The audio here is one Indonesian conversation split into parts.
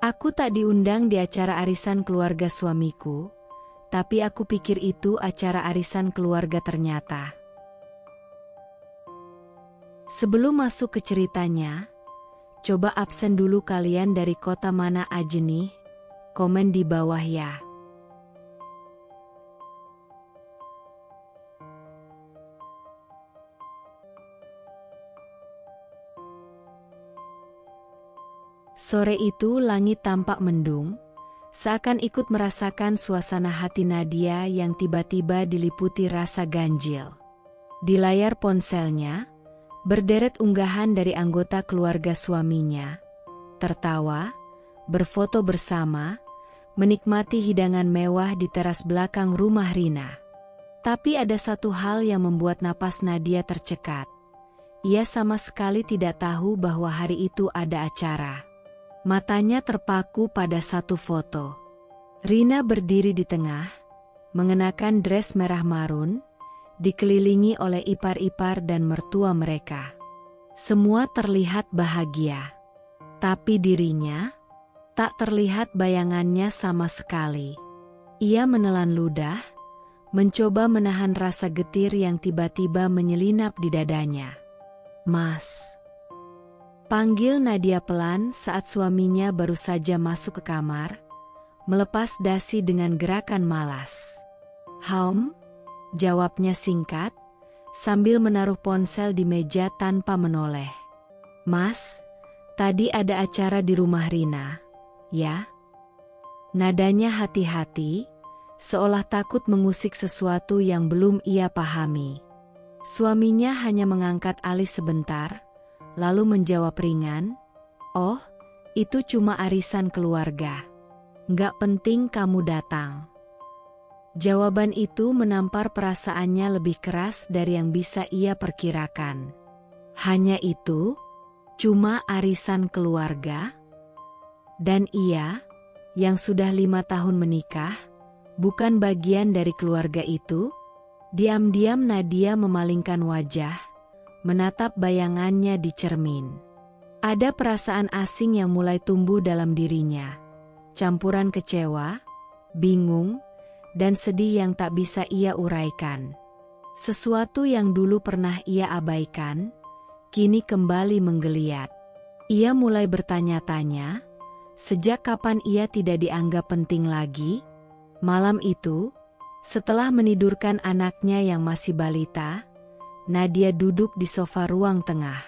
Aku tak diundang di acara arisan keluarga suamiku, tapi aku pikir itu acara arisan keluarga ternyata. Sebelum masuk ke ceritanya, coba absen dulu kalian dari kota mana aja nih, komen di bawah ya. Sore itu langit tampak mendung, seakan ikut merasakan suasana hati Nadia yang tiba-tiba diliputi rasa ganjil. Di layar ponselnya, berderet unggahan dari anggota keluarga suaminya. Tertawa, berfoto bersama, menikmati hidangan mewah di teras belakang rumah Rina. Tapi ada satu hal yang membuat napas Nadia tercekat. Ia sama sekali tidak tahu bahwa hari itu ada acara. Matanya terpaku pada satu foto. Rina berdiri di tengah, mengenakan dress merah marun, dikelilingi oleh ipar-ipar dan mertua mereka. Semua terlihat bahagia. Tapi dirinya, tak terlihat bayangannya sama sekali. Ia menelan ludah, mencoba menahan rasa getir yang tiba-tiba menyelinap di dadanya. "Mas," panggil Nadia pelan saat suaminya baru saja masuk ke kamar, melepas dasi dengan gerakan malas. Jawabnya singkat, sambil menaruh ponsel di meja tanpa menoleh. "Mas, tadi ada acara di rumah Rina, ya?" Nadanya hati-hati, seolah takut mengusik sesuatu yang belum ia pahami. Suaminya hanya mengangkat alis sebentar, lalu menjawab ringan, "Oh, itu cuma arisan keluarga. Nggak penting kamu datang." Jawaban itu menampar perasaannya lebih keras dari yang bisa ia perkirakan. Hanya itu? Cuma arisan keluarga? Dan ia, yang sudah 5 tahun menikah, bukan bagian dari keluarga itu? Diam-diam Nadia memalingkan wajah, menatap bayangannya di cermin. Ada perasaan asing yang mulai tumbuh dalam dirinya. Campuran kecewa, bingung, dan sedih yang tak bisa ia uraikan. Sesuatu yang dulu pernah ia abaikan, kini kembali menggeliat. Ia mulai bertanya-tanya, sejak kapan ia tidak dianggap penting lagi? Malam itu, setelah menidurkan anaknya yang masih balita, Nadia duduk di sofa ruang tengah.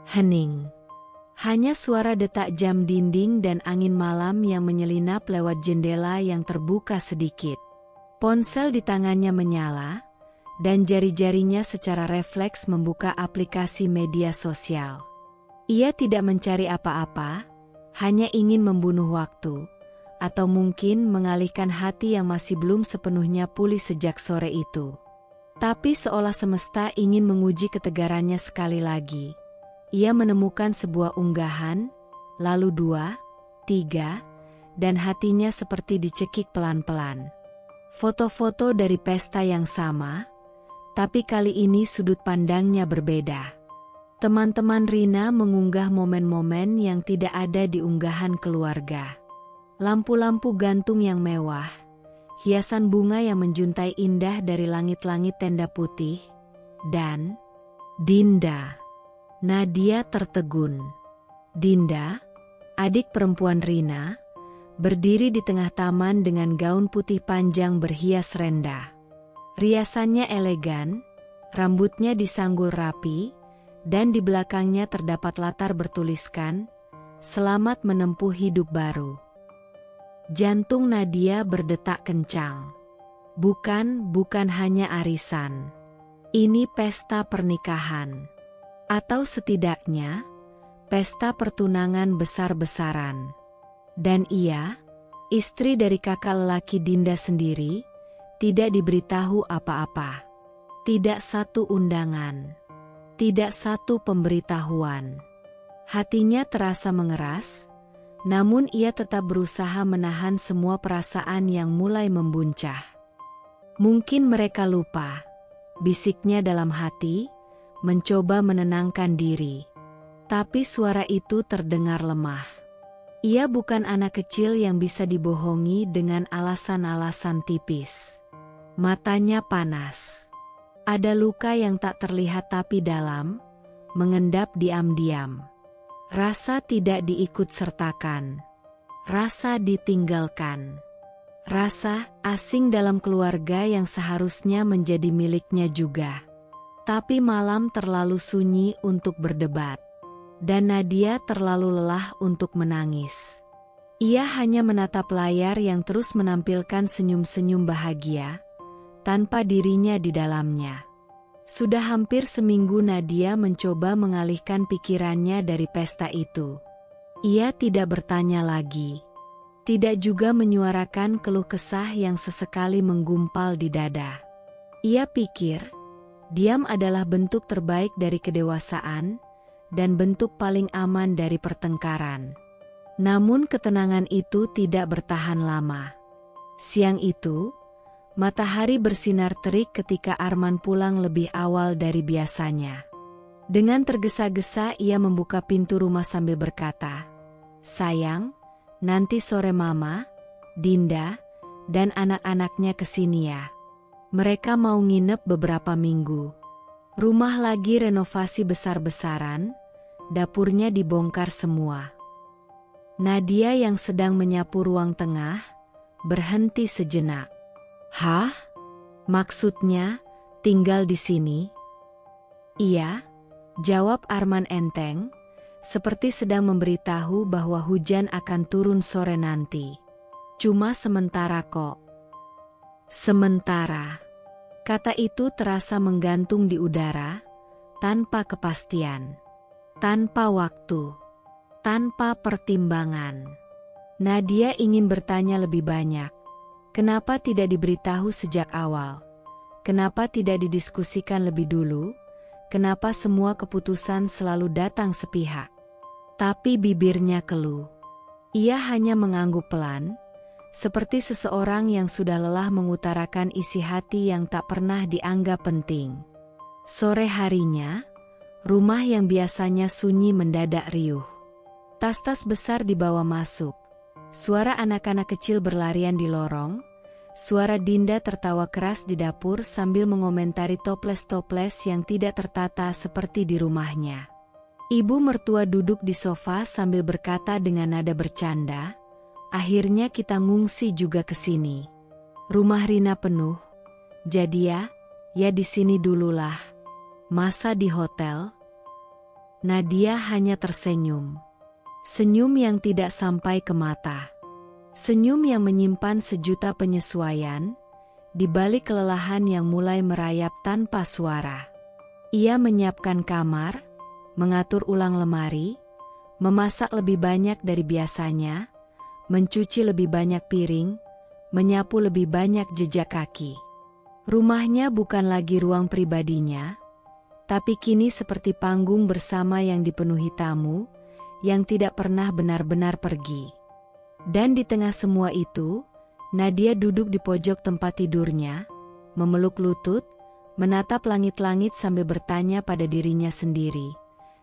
Hening. Hanya suara detak jam dinding dan angin malam yang menyelinap lewat jendela yang terbuka sedikit. Ponsel di tangannya menyala, dan jari-jarinya secara refleks membuka aplikasi media sosial. Ia tidak mencari apa-apa, hanya ingin membunuh waktu, atau mungkin mengalihkan hati yang masih belum sepenuhnya pulih sejak sore itu. Tapi seolah semesta ingin menguji ketegarannya sekali lagi. Ia menemukan sebuah unggahan, lalu 2, 3, dan hatinya seperti dicekik pelan-pelan. Foto-foto dari pesta yang sama, tapi kali ini sudut pandangnya berbeda. Teman-teman Rina mengunggah momen-momen yang tidak ada di unggahan keluarga. Lampu-lampu gantung yang mewah, hiasan bunga yang menjuntai indah dari langit-langit tenda putih, dan Dinda. Nadia tertegun. Dinda, adik perempuan Rina, berdiri di tengah taman dengan gaun putih panjang berhias rendah. Riasannya elegan, rambutnya disanggul rapi, dan di belakangnya terdapat latar bertuliskan, "Selamat menempuh hidup baru." Jantung Nadia berdetak kencang. Bukan hanya arisan. Ini pesta pernikahan. Atau setidaknya, pesta pertunangan besar-besaran. Dan ia, istri dari kakak lelaki Dinda sendiri, tidak diberitahu apa-apa. Tidak satu undangan. Tidak satu pemberitahuan. Hatinya terasa mengeras, namun ia tetap berusaha menahan semua perasaan yang mulai membuncah. Mungkin mereka lupa, bisiknya dalam hati, mencoba menenangkan diri. Tapi suara itu terdengar lemah. Ia bukan anak kecil yang bisa dibohongi dengan alasan-alasan tipis. Matanya panas. Ada luka yang tak terlihat tapi dalam, mengendap diam-diam. Rasa tidak diikut sertakan. Rasa ditinggalkan. Rasa asing dalam keluarga yang seharusnya menjadi miliknya juga. Tapi malam terlalu sunyi untuk berdebat. Dan Nadia terlalu lelah untuk menangis. Ia hanya menatap layar yang terus menampilkan senyum-senyum bahagia, tanpa dirinya di dalamnya. Sudah hampir seminggu Nadia mencoba mengalihkan pikirannya dari pesta itu. Ia tidak bertanya lagi. Tidak juga menyuarakan keluh kesah yang sesekali menggumpal di dada. Ia pikir, diam adalah bentuk terbaik dari kedewasaan, dan bentuk paling aman dari pertengkaran. Namun ketenangan itu tidak bertahan lama. Siang itu, matahari bersinar terik ketika Arman pulang lebih awal dari biasanya. Dengan tergesa-gesa ia membuka pintu rumah sambil berkata, "Sayang, nanti sore Mama, Dinda, dan anak-anaknya kesini ya. Mereka mau nginep beberapa minggu." Rumah lagi renovasi besar-besaran, dapurnya dibongkar semua. Nadia yang sedang menyapu ruang tengah, berhenti sejenak. "Hah? Maksudnya, tinggal di sini?" "Iya," jawab Arman enteng, seperti sedang memberitahu bahwa hujan akan turun sore nanti. "Cuma sementara kok." "Sementara." Kata itu terasa menggantung di udara, tanpa kepastian, tanpa waktu, tanpa pertimbangan. Nadia ingin bertanya lebih banyak. Kenapa tidak diberitahu sejak awal? Kenapa tidak didiskusikan lebih dulu? Kenapa semua keputusan selalu datang sepihak? Tapi bibirnya keluh. Ia hanya mengangguk pelan, seperti seseorang yang sudah lelah mengutarakan isi hati yang tak pernah dianggap penting. Sore harinya, rumah yang biasanya sunyi mendadak riuh. Tas-tas besar dibawa masuk. Suara anak-anak kecil berlarian di lorong. Suara Dinda tertawa keras di dapur sambil mengomentari toples-toples yang tidak tertata seperti di rumahnya. Ibu mertua duduk di sofa sambil berkata dengan nada bercanda, "Akhirnya kita ngungsi juga ke sini. Rumah Rina penuh. Jadi ya di sini dululah. Masa di hotel?" Nadia hanya tersenyum. Senyum yang tidak sampai ke mata. Senyum yang menyimpan sejuta penyesuaian, di balik kelelahan yang mulai merayap tanpa suara. Ia menyiapkan kamar, mengatur ulang lemari, memasak lebih banyak dari biasanya, mencuci lebih banyak piring, menyapu lebih banyak jejak kaki. Rumahnya bukan lagi ruang pribadinya, tapi kini seperti panggung bersama yang dipenuhi tamu, yang tidak pernah benar-benar pergi. Dan di tengah semua itu, Nadia duduk di pojok tempat tidurnya, memeluk lutut, menatap langit-langit sambil bertanya pada dirinya sendiri,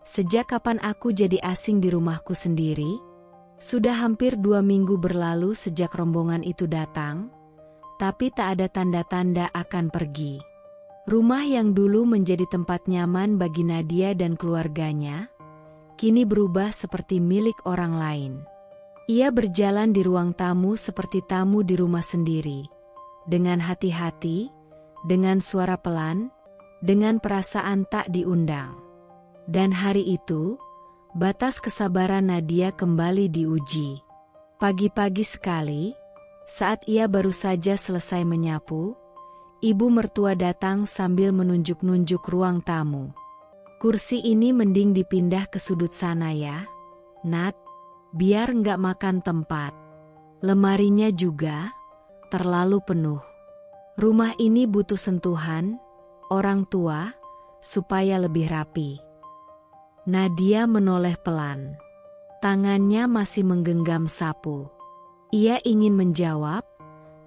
"Sejak kapan aku jadi asing di rumahku sendiri?" Sudah hampir 2 minggu berlalu sejak rombongan itu datang, tapi tak ada tanda-tanda akan pergi. Rumah yang dulu menjadi tempat nyaman bagi Nadia dan keluarganya, kini berubah seperti milik orang lain. Ia berjalan di ruang tamu seperti tamu di rumah sendiri, dengan hati-hati, dengan suara pelan, dengan perasaan tak diundang. Dan hari itu, batas kesabaran Nadia kembali diuji. Pagi-pagi sekali, saat ia baru saja selesai menyapu, ibu mertua datang sambil menunjuk-nunjuk ruang tamu. "Kursi ini mending dipindah ke sudut sana ya, Nat, biar nggak makan tempat. Lemarinya juga terlalu penuh. Rumah ini butuh sentuhan orang tua supaya lebih rapi." Nadia menoleh pelan. Tangannya masih menggenggam sapu. Ia ingin menjawab,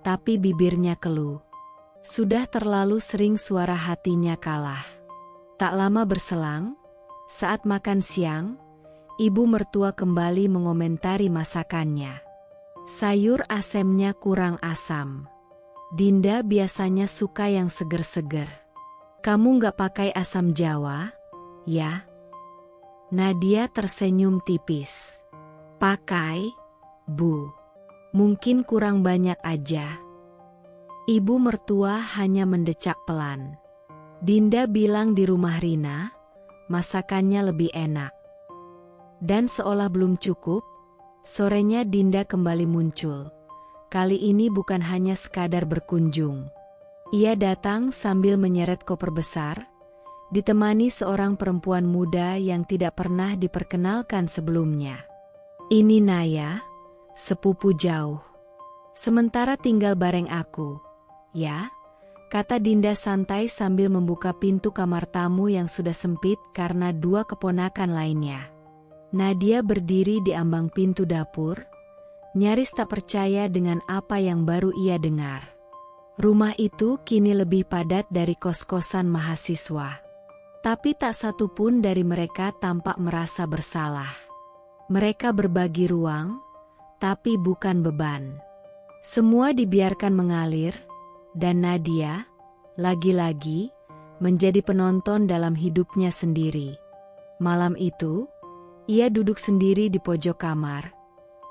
tapi bibirnya keluh. Sudah terlalu sering suara hatinya kalah. Tak lama berselang, saat makan siang, Ibu mertua kembali mengomentari masakannya. Sayur asemnya kurang asam. Dinda biasanya suka yang seger-seger. Kamu nggak pakai asam Jawa, ya? Nadia tersenyum tipis. Pakai, Bu. Mungkin kurang banyak aja. Ibu mertua hanya mendecak pelan. Dinda bilang di rumah Rina, masakannya lebih enak. Dan seolah belum cukup, sorenya Dinda kembali muncul. Kali ini bukan hanya sekadar berkunjung. Ia datang sambil menyeret koper besar, ditemani seorang perempuan muda yang tidak pernah diperkenalkan sebelumnya. Ini Naya, sepupu jauh. Sementara tinggal bareng aku, ya? Kata Dinda santai sambil membuka pintu kamar tamu yang sudah sempit karena dua keponakan lainnya. Nadia berdiri di ambang pintu dapur, nyaris tak percaya dengan apa yang baru ia dengar. Rumah itu kini lebih padat dari kos-kosan mahasiswa. Tapi tak satu pun dari mereka tampak merasa bersalah. Mereka berbagi ruang, tapi bukan beban. Semua dibiarkan mengalir, dan Nadia, lagi-lagi, menjadi penonton dalam hidupnya sendiri. Malam itu, ia duduk sendiri di pojok kamar,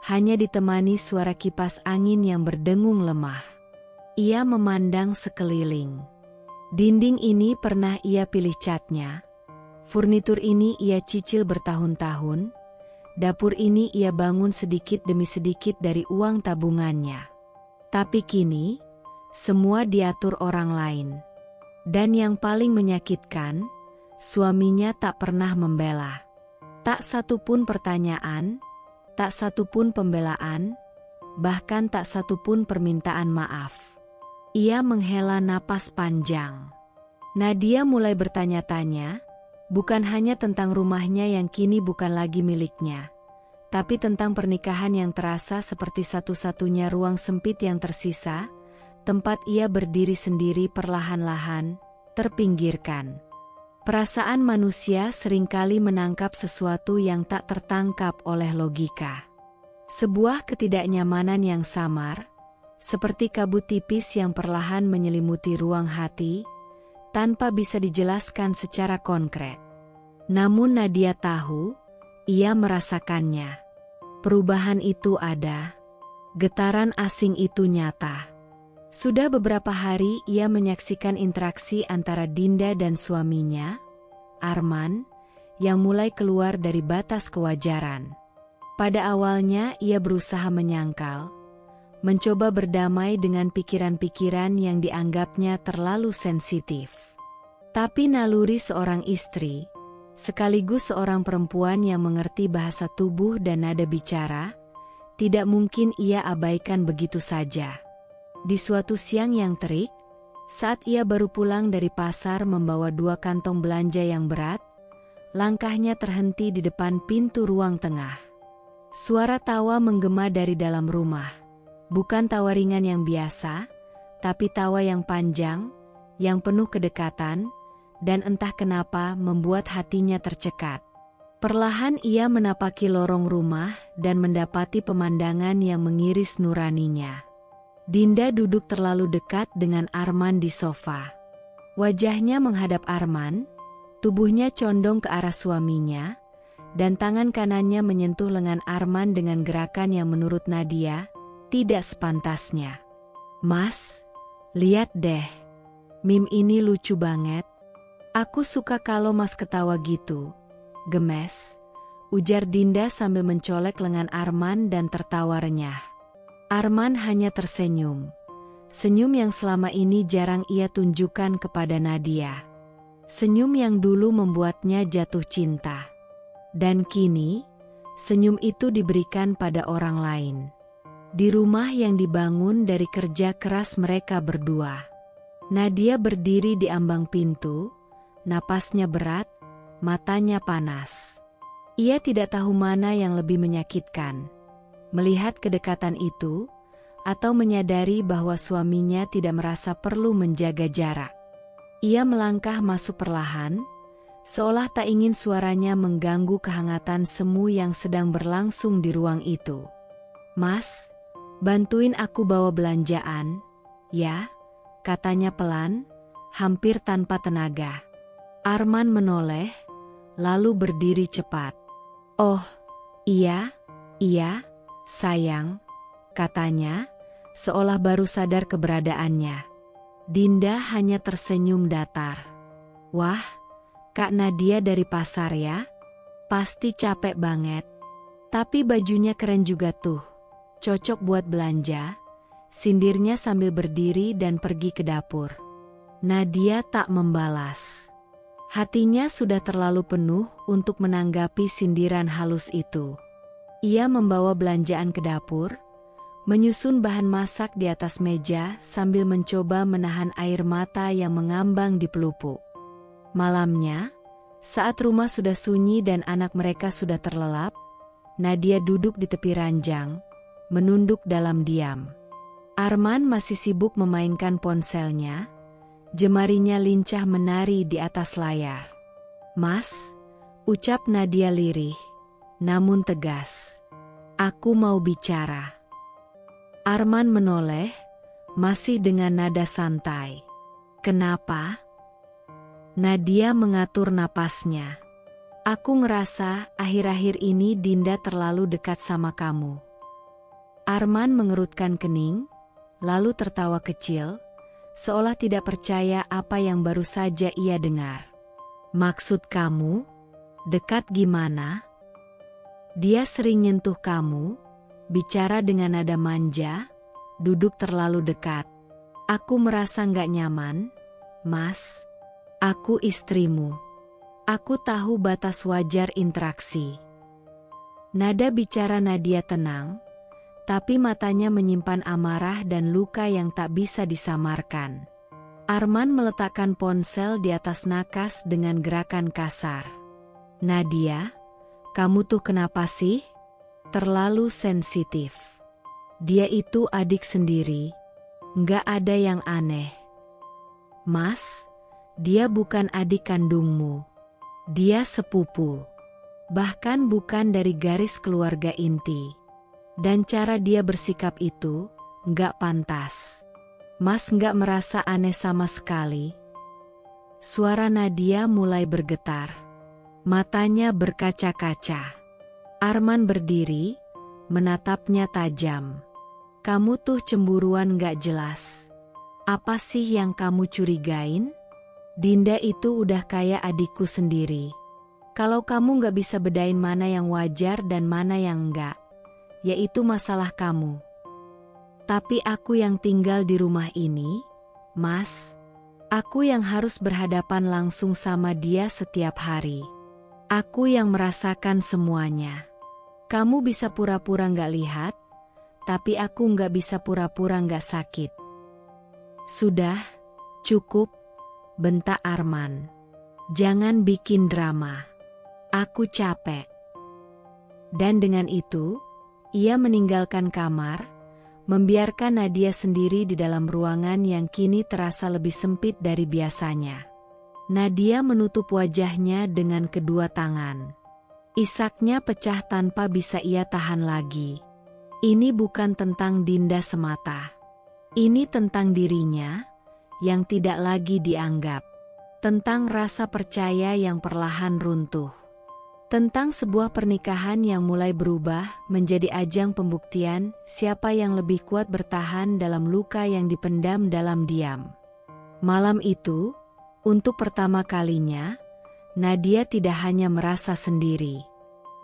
hanya ditemani suara kipas angin yang berdengung lemah. Ia memandang sekeliling. Dinding ini pernah ia pilih catnya. Furnitur ini ia cicil bertahun-tahun. Dapur ini ia bangun sedikit demi sedikit dari uang tabungannya. Tapi kini, semua diatur orang lain. Dan yang paling menyakitkan, suaminya tak pernah membela. Tak satu pun pertanyaan, tak satu pun pembelaan, bahkan tak satu pun permintaan maaf. Ia menghela napas panjang. Nadia mulai bertanya-tanya, bukan hanya tentang rumahnya yang kini bukan lagi miliknya, tapi tentang pernikahan yang terasa seperti satu-satunya ruang sempit yang tersisa, tempat ia berdiri sendiri perlahan-lahan, terpinggirkan. Perasaan manusia seringkali menangkap sesuatu yang tak tertangkap oleh logika. Sebuah ketidaknyamanan yang samar, seperti kabut tipis yang perlahan menyelimuti ruang hati, tanpa bisa dijelaskan secara konkret. Namun Nadia tahu, ia merasakannya. Perubahan itu ada, getaran asing itu nyata. Sudah beberapa hari ia menyaksikan interaksi antara Dinda dan suaminya, Arman, yang mulai keluar dari batas kewajaran. Pada awalnya ia berusaha menyangkal, mencoba berdamai dengan pikiran-pikiran yang dianggapnya terlalu sensitif. Tapi naluri seorang istri, sekaligus seorang perempuan yang mengerti bahasa tubuh dan nada bicara, tidak mungkin ia abaikan begitu saja. Di suatu siang yang terik, saat ia baru pulang dari pasar membawa 2 kantong belanja yang berat, langkahnya terhenti di depan pintu ruang tengah. Suara tawa menggema dari dalam rumah. Bukan tawa ringan yang biasa, tapi tawa yang panjang, yang penuh kedekatan, dan entah kenapa membuat hatinya tercekat. Perlahan ia menapaki lorong rumah dan mendapati pemandangan yang mengiris nuraninya. Dinda duduk terlalu dekat dengan Arman di sofa. Wajahnya menghadap Arman, tubuhnya condong ke arah suaminya, dan tangan kanannya menyentuh lengan Arman dengan gerakan yang menurut Nadia tidak sepantasnya. "Mas, lihat deh. Meme ini lucu banget. Aku suka kalau Mas ketawa gitu. Gemes," ujar Dinda sambil mencolek lengan Arman dan tertawa renyah. Arman hanya tersenyum. Senyum yang selama ini jarang ia tunjukkan kepada Nadia. Senyum yang dulu membuatnya jatuh cinta. Dan kini, senyum itu diberikan pada orang lain. Di rumah yang dibangun dari kerja keras mereka berdua. Nadia berdiri di ambang pintu, napasnya berat, matanya panas. Ia tidak tahu mana yang lebih menyakitkan. Melihat kedekatan itu, atau menyadari bahwa suaminya tidak merasa perlu menjaga jarak. Ia melangkah masuk perlahan, seolah tak ingin suaranya mengganggu kehangatan semu yang sedang berlangsung di ruang itu. "Mas, bantuin aku bawa belanjaan, ya?" katanya pelan, hampir tanpa tenaga. Arman menoleh, lalu berdiri cepat. "Oh, iya, sayang," katanya, seolah baru sadar keberadaannya. Dinda hanya tersenyum datar. "Wah, Kak Nadia dari pasar ya? Pasti capek banget. Tapi bajunya keren juga tuh. Cocok buat belanja," sindirnya sambil berdiri dan pergi ke dapur. Nadia tak membalas. Hatinya sudah terlalu penuh untuk menanggapi sindiran halus itu. Ia membawa belanjaan ke dapur, menyusun bahan masak di atas meja sambil mencoba menahan air mata yang mengambang di pelupuk. Malamnya, saat rumah sudah sunyi dan anak mereka sudah terlelap, Nadia duduk di tepi ranjang, menunduk dalam diam. Arman masih sibuk memainkan ponselnya, jemarinya lincah menari di atas layar. "Mas," ucap Nadia lirih, namun tegas. "Aku mau bicara." Arman menoleh, masih dengan nada santai. "Kenapa?" Nadia mengatur napasnya. "Aku ngerasa akhir-akhir ini Dinda terlalu dekat sama kamu." Arman mengerutkan kening, lalu tertawa kecil, seolah tidak percaya apa yang baru saja ia dengar. "Maksud kamu? Dekat gimana?" "Dia sering nyentuh kamu, bicara dengan nada manja, duduk terlalu dekat. Aku merasa nggak nyaman, Mas. Aku istrimu. Aku tahu batas wajar interaksi." Nada bicara Nadia tenang, tapi matanya menyimpan amarah dan luka yang tak bisa disamarkan. Arman meletakkan ponsel di atas nakas dengan gerakan kasar. "Nadia, kamu tuh kenapa sih? Terlalu sensitif. Dia itu adik sendiri, nggak ada yang aneh." "Mas, dia bukan adik kandungmu. Dia sepupu. Bahkan bukan dari garis keluarga inti. Dan cara dia bersikap itu nggak pantas. Mas nggak merasa aneh sama sekali?" Suara Nadia mulai bergetar. Matanya berkaca-kaca. Arman berdiri, menatapnya tajam. "Kamu tuh cemburuan nggak jelas. Apa sih yang kamu curigain? Dinda itu udah kayak adikku sendiri. Kalau kamu nggak bisa bedain mana yang wajar dan mana yang enggak, yaitu masalah kamu. Tapi aku yang tinggal di rumah ini, Mas. Aku yang harus berhadapan langsung sama dia setiap hari. Aku yang merasakan semuanya. Kamu bisa pura-pura nggak lihat, tapi aku nggak bisa pura-pura nggak sakit." "Sudah, cukup," bentak Arman. "Jangan bikin drama. Aku capek." Dan dengan itu, ia meninggalkan kamar, membiarkan Nadia sendiri di dalam ruangan yang kini terasa lebih sempit dari biasanya. Nadia menutup wajahnya dengan kedua tangan. Isaknya pecah tanpa bisa ia tahan lagi. Ini bukan tentang Dinda semata. Ini tentang dirinya, yang tidak lagi dianggap. Tentang rasa percaya yang perlahan runtuh. Tentang sebuah pernikahan yang mulai berubah menjadi ajang pembuktian siapa yang lebih kuat bertahan dalam luka yang dipendam dalam diam. Malam itu, untuk pertama kalinya, Nadia tidak hanya merasa sendiri.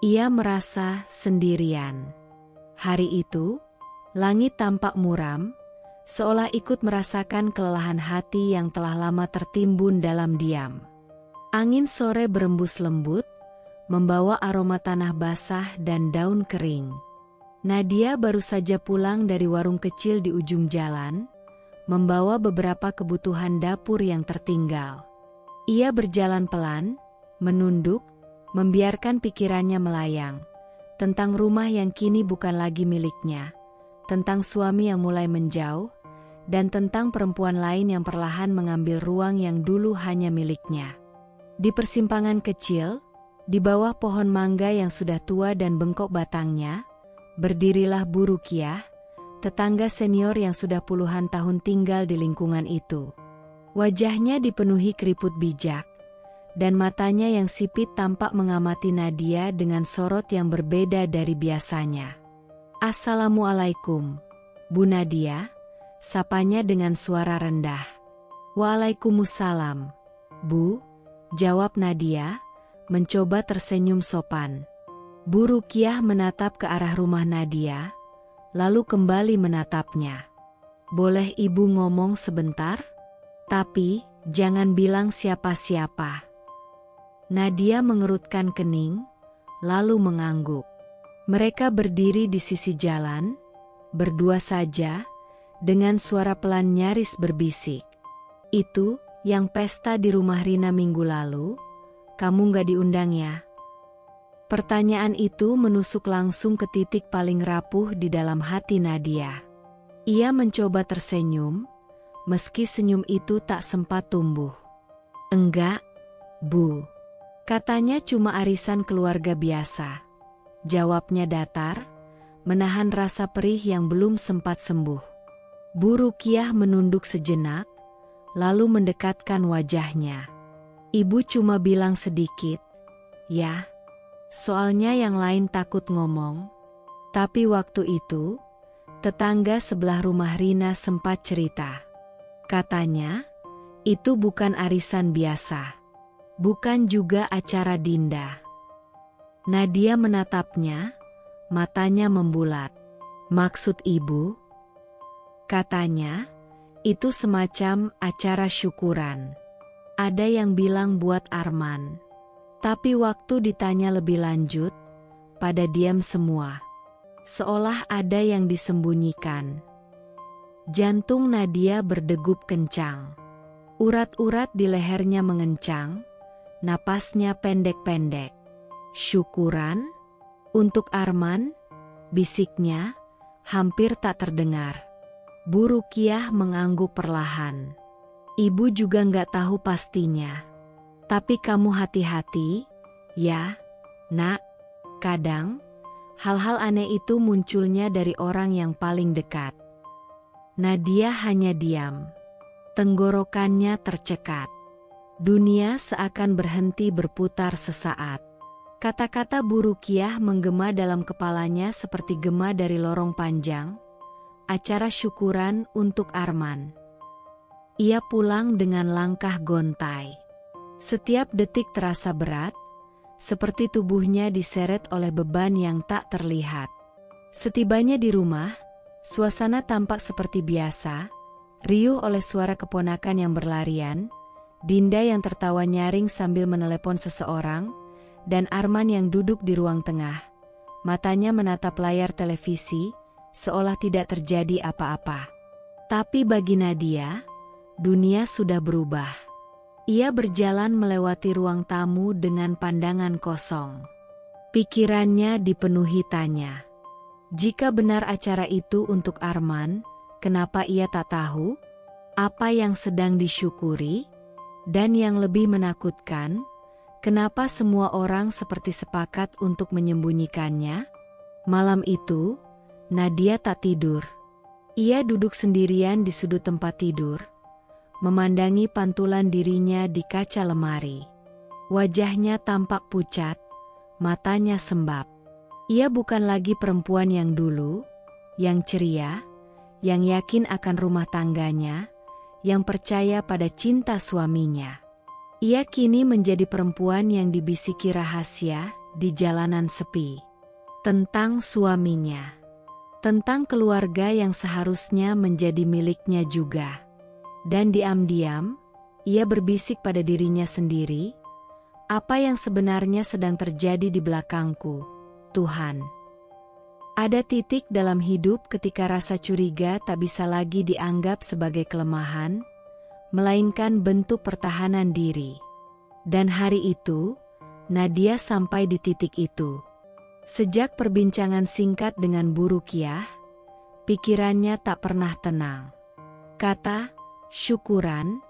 Ia merasa sendirian. Hari itu, langit tampak muram, seolah ikut merasakan kelelahan hati yang telah lama tertimbun dalam diam. Angin sore berembus lembut, membawa aroma tanah basah dan daun kering. Nadia baru saja pulang dari warung kecil di ujung jalan, membawa beberapa kebutuhan dapur yang tertinggal. Ia berjalan pelan, menunduk, membiarkan pikirannya melayang, tentang rumah yang kini bukan lagi miliknya, tentang suami yang mulai menjauh, dan tentang perempuan lain yang perlahan mengambil ruang yang dulu hanya miliknya. Di persimpangan kecil, di bawah pohon mangga yang sudah tua dan bengkok batangnya, berdirilah Bu Rukiah, tetangga senior yang sudah puluhan tahun tinggal di lingkungan itu. Wajahnya dipenuhi keriput bijak, dan matanya yang sipit tampak mengamati Nadia dengan sorot yang berbeda dari biasanya. "Assalamualaikum, Bu Nadia," sapanya dengan suara rendah. "Waalaikumsalam, Bu," jawab Nadia, mencoba tersenyum sopan. Bu Rukiah menatap ke arah rumah Nadia, lalu kembali menatapnya. "Boleh Ibu ngomong sebentar? Tapi, jangan bilang siapa-siapa." Nadia mengerutkan kening, lalu mengangguk. Mereka berdiri di sisi jalan, berdua saja, dengan suara pelan nyaris berbisik. "Itu, yang pesta di rumah Rina minggu lalu, kamu gak diundang ya?" Pertanyaan itu menusuk langsung ke titik paling rapuh di dalam hati Nadia. Ia mencoba tersenyum, meski senyum itu tak sempat tumbuh. "Enggak, Bu," katanya, "cuma arisan keluarga biasa," jawabnya datar, menahan rasa perih yang belum sempat sembuh. Bu Rukiah menunduk sejenak, lalu mendekatkan wajahnya. "Ibu cuma bilang sedikit, ya. Soalnya yang lain takut ngomong." Tapi waktu itu, tetangga sebelah rumah Rina sempat cerita. Katanya, itu bukan arisan biasa. Bukan juga acara Dinda. Nadia menatapnya, matanya membulat. "Maksud Ibu?" Katanya, "Itu semacam acara syukuran. Ada yang bilang buat Arman." Tapi waktu ditanya lebih lanjut, pada diam semua. Seolah ada yang disembunyikan. Jantung Nadia berdegup kencang. Urat-urat di lehernya mengencang, napasnya pendek-pendek. "Syukuran? Untuk Arman?" bisiknya, hampir tak terdengar. Bu Rukiah mengangguk perlahan. "Ibu juga nggak tahu pastinya. Tapi kamu hati-hati, ya, Nak. Kadang, hal-hal aneh itu munculnya dari orang yang paling dekat." Nadia hanya diam. Tenggorokannya tercekat. Dunia seakan berhenti berputar sesaat. Kata-kata Bu Rukiah menggema dalam kepalanya seperti gema dari lorong panjang. Acara syukuran untuk Arman. Ia pulang dengan langkah gontai. Setiap detik terasa berat, seperti tubuhnya diseret oleh beban yang tak terlihat. Setibanya di rumah, suasana tampak seperti biasa, riuh oleh suara keponakan yang berlarian, Dinda yang tertawa nyaring sambil menelepon seseorang, dan Arman yang duduk di ruang tengah. Matanya menatap layar televisi, seolah tidak terjadi apa-apa. Tapi bagi Nadia, dunia sudah berubah. Ia berjalan melewati ruang tamu dengan pandangan kosong. Pikirannya dipenuhi tanya. Jika benar acara itu untuk Arman, kenapa ia tak tahu? Apa yang sedang disyukuri? Dan yang lebih menakutkan, kenapa semua orang seperti sepakat untuk menyembunyikannya? Malam itu, Nadia tak tidur. Ia duduk sendirian di sudut tempat tidur, memandangi pantulan dirinya di kaca lemari. Wajahnya tampak pucat, matanya sembab. Ia bukan lagi perempuan yang dulu, yang ceria, yang yakin akan rumah tangganya, yang percaya pada cinta suaminya. Ia kini menjadi perempuan yang dibisiki rahasia di jalanan sepi. Tentang suaminya. Tentang keluarga yang seharusnya menjadi miliknya juga. Dan diam-diam, ia berbisik pada dirinya sendiri, "Apa yang sebenarnya sedang terjadi di belakangku, Tuhan?" Ada titik dalam hidup ketika rasa curiga tak bisa lagi dianggap sebagai kelemahan, melainkan bentuk pertahanan diri. Dan hari itu, Nadia sampai di titik itu. Sejak perbincangan singkat dengan Bu Rukiah, pikirannya tak pernah tenang. Kata syukuran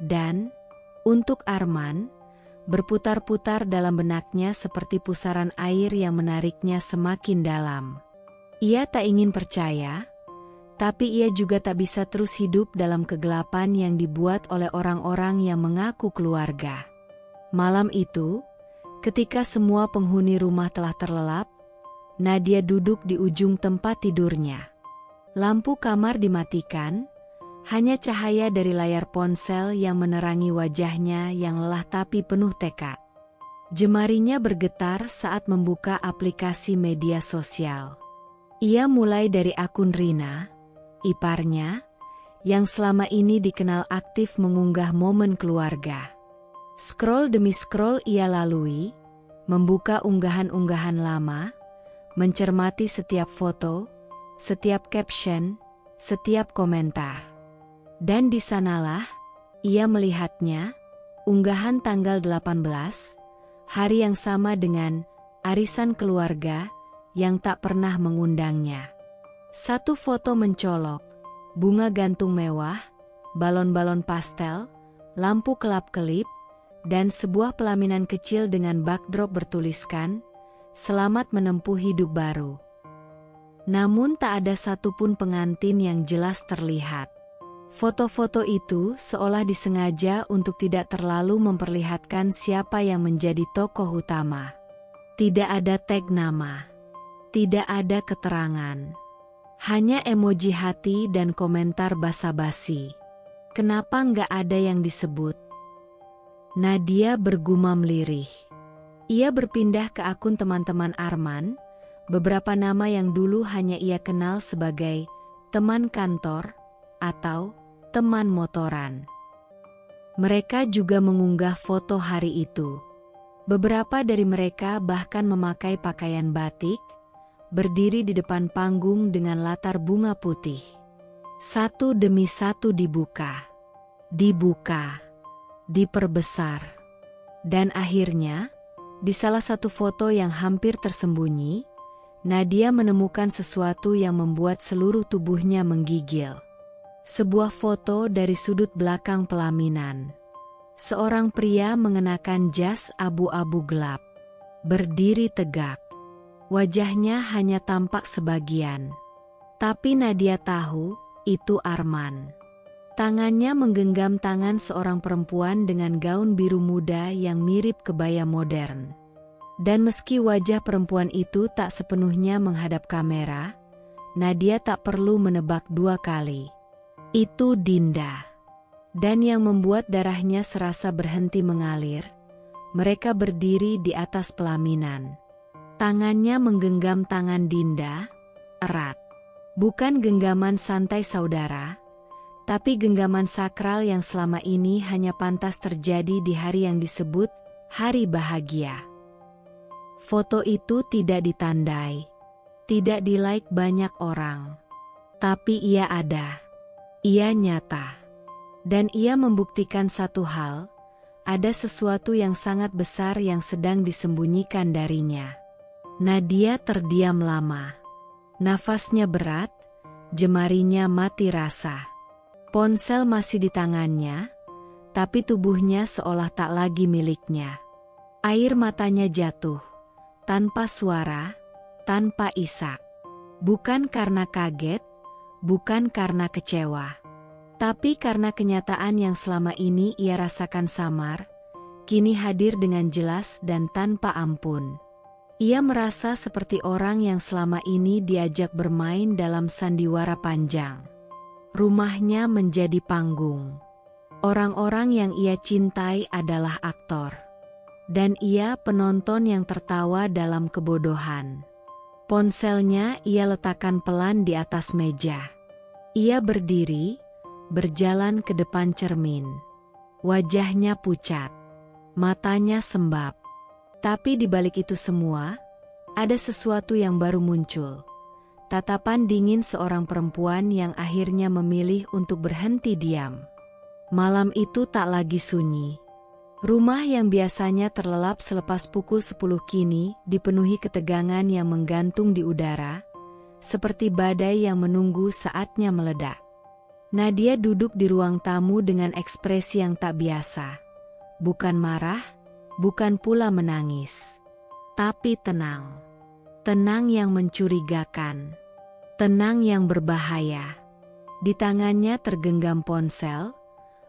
dan untuk Arman berputar-putar dalam benaknya seperti pusaran air yang menariknya semakin dalam. Ia tak ingin percaya, tapi ia juga tak bisa terus hidup dalam kegelapan yang dibuat oleh orang-orang yang mengaku keluarga. Malam itu, ketika semua penghuni rumah telah terlelap, Nadia duduk di ujung tempat tidurnya. Lampu kamar dimatikan, hanya cahaya dari layar ponsel yang menerangi wajahnya yang lelah tapi penuh tekad. Jemarinya bergetar saat membuka aplikasi media sosial. Ia mulai dari akun Rina, iparnya, yang selama ini dikenal aktif mengunggah momen keluarga. Scroll demi scroll ia lalui, membuka unggahan-unggahan lama, mencermati setiap foto, setiap caption, setiap komentar. Dan di sanalah, ia melihatnya, unggahan tanggal 18, hari yang sama dengan arisan keluarga yang tak pernah mengundangnya. Satu foto mencolok, bunga gantung mewah, balon-balon pastel, lampu kelap-kelip, dan sebuah pelaminan kecil dengan backdrop bertuliskan, "Selamat menempuh hidup baru." Namun tak ada satupun pengantin yang jelas terlihat. Foto-foto itu seolah disengaja untuk tidak terlalu memperlihatkan siapa yang menjadi tokoh utama. Tidak ada tag nama. Tidak ada keterangan. Hanya emoji hati dan komentar basa-basi. Kenapa nggak ada yang disebut? Nadia bergumam lirih. Ia berpindah ke akun teman-teman Arman, beberapa nama yang dulu hanya ia kenal sebagai teman kantor atau teman motoran. Mereka juga mengunggah foto hari itu. Beberapa dari mereka bahkan memakai pakaian batik, berdiri di depan panggung dengan latar bunga putih. Satu demi satu dibuka, diperbesar. Dan akhirnya, di salah satu foto yang hampir tersembunyi, Nadia menemukan sesuatu yang membuat seluruh tubuhnya menggigil. Sebuah foto dari sudut belakang pelaminan. Seorang pria mengenakan jas abu-abu gelap, berdiri tegak. Wajahnya hanya tampak sebagian. Tapi Nadia tahu, itu Arman. Tangannya menggenggam tangan seorang perempuan dengan gaun biru muda yang mirip kebaya modern. Dan meski wajah perempuan itu tak sepenuhnya menghadap kamera, Nadia tak perlu menebak dua kali. Itu Dinda. Dan yang membuat darahnya serasa berhenti mengalir, mereka berdiri di atas pelaminan. Tangannya menggenggam tangan Dinda, erat. Bukan genggaman santai saudara, tapi genggaman sakral yang selama ini hanya pantas terjadi di hari yang disebut hari bahagia. Foto itu tidak ditandai, tidak di-like banyak orang. Tapi ia ada, ia nyata. Dan ia membuktikan satu hal, ada sesuatu yang sangat besar yang sedang disembunyikan darinya. Nadia terdiam lama. Nafasnya berat, jemarinya mati rasa. Ponsel masih di tangannya, tapi tubuhnya seolah tak lagi miliknya. Air matanya jatuh, tanpa suara, tanpa isak. Bukan karena kaget, bukan karena kecewa, tapi karena kenyataan yang selama ini ia rasakan samar, kini hadir dengan jelas dan tanpa ampun. Ia merasa seperti orang yang selama ini diajak bermain dalam sandiwara panjang. Rumahnya menjadi panggung. Orang-orang yang ia cintai adalah aktor. Dan ia penonton yang tertawa dalam kebodohan. Ponselnya ia letakkan pelan di atas meja. Ia berdiri, berjalan ke depan cermin. Wajahnya pucat. Matanya sembab. Tapi di balik itu semua, ada sesuatu yang baru muncul. Tatapan dingin seorang perempuan yang akhirnya memilih untuk berhenti diam. Malam itu tak lagi sunyi. Rumah yang biasanya terlelap selepas pukul 10 kini dipenuhi ketegangan yang menggantung di udara, seperti badai yang menunggu saatnya meledak. Nadia duduk di ruang tamu dengan ekspresi yang tak biasa. Bukan marah, bukan pula menangis. Tapi tenang. Tenang yang mencurigakan. Tenang yang berbahaya. Di tangannya tergenggam ponsel,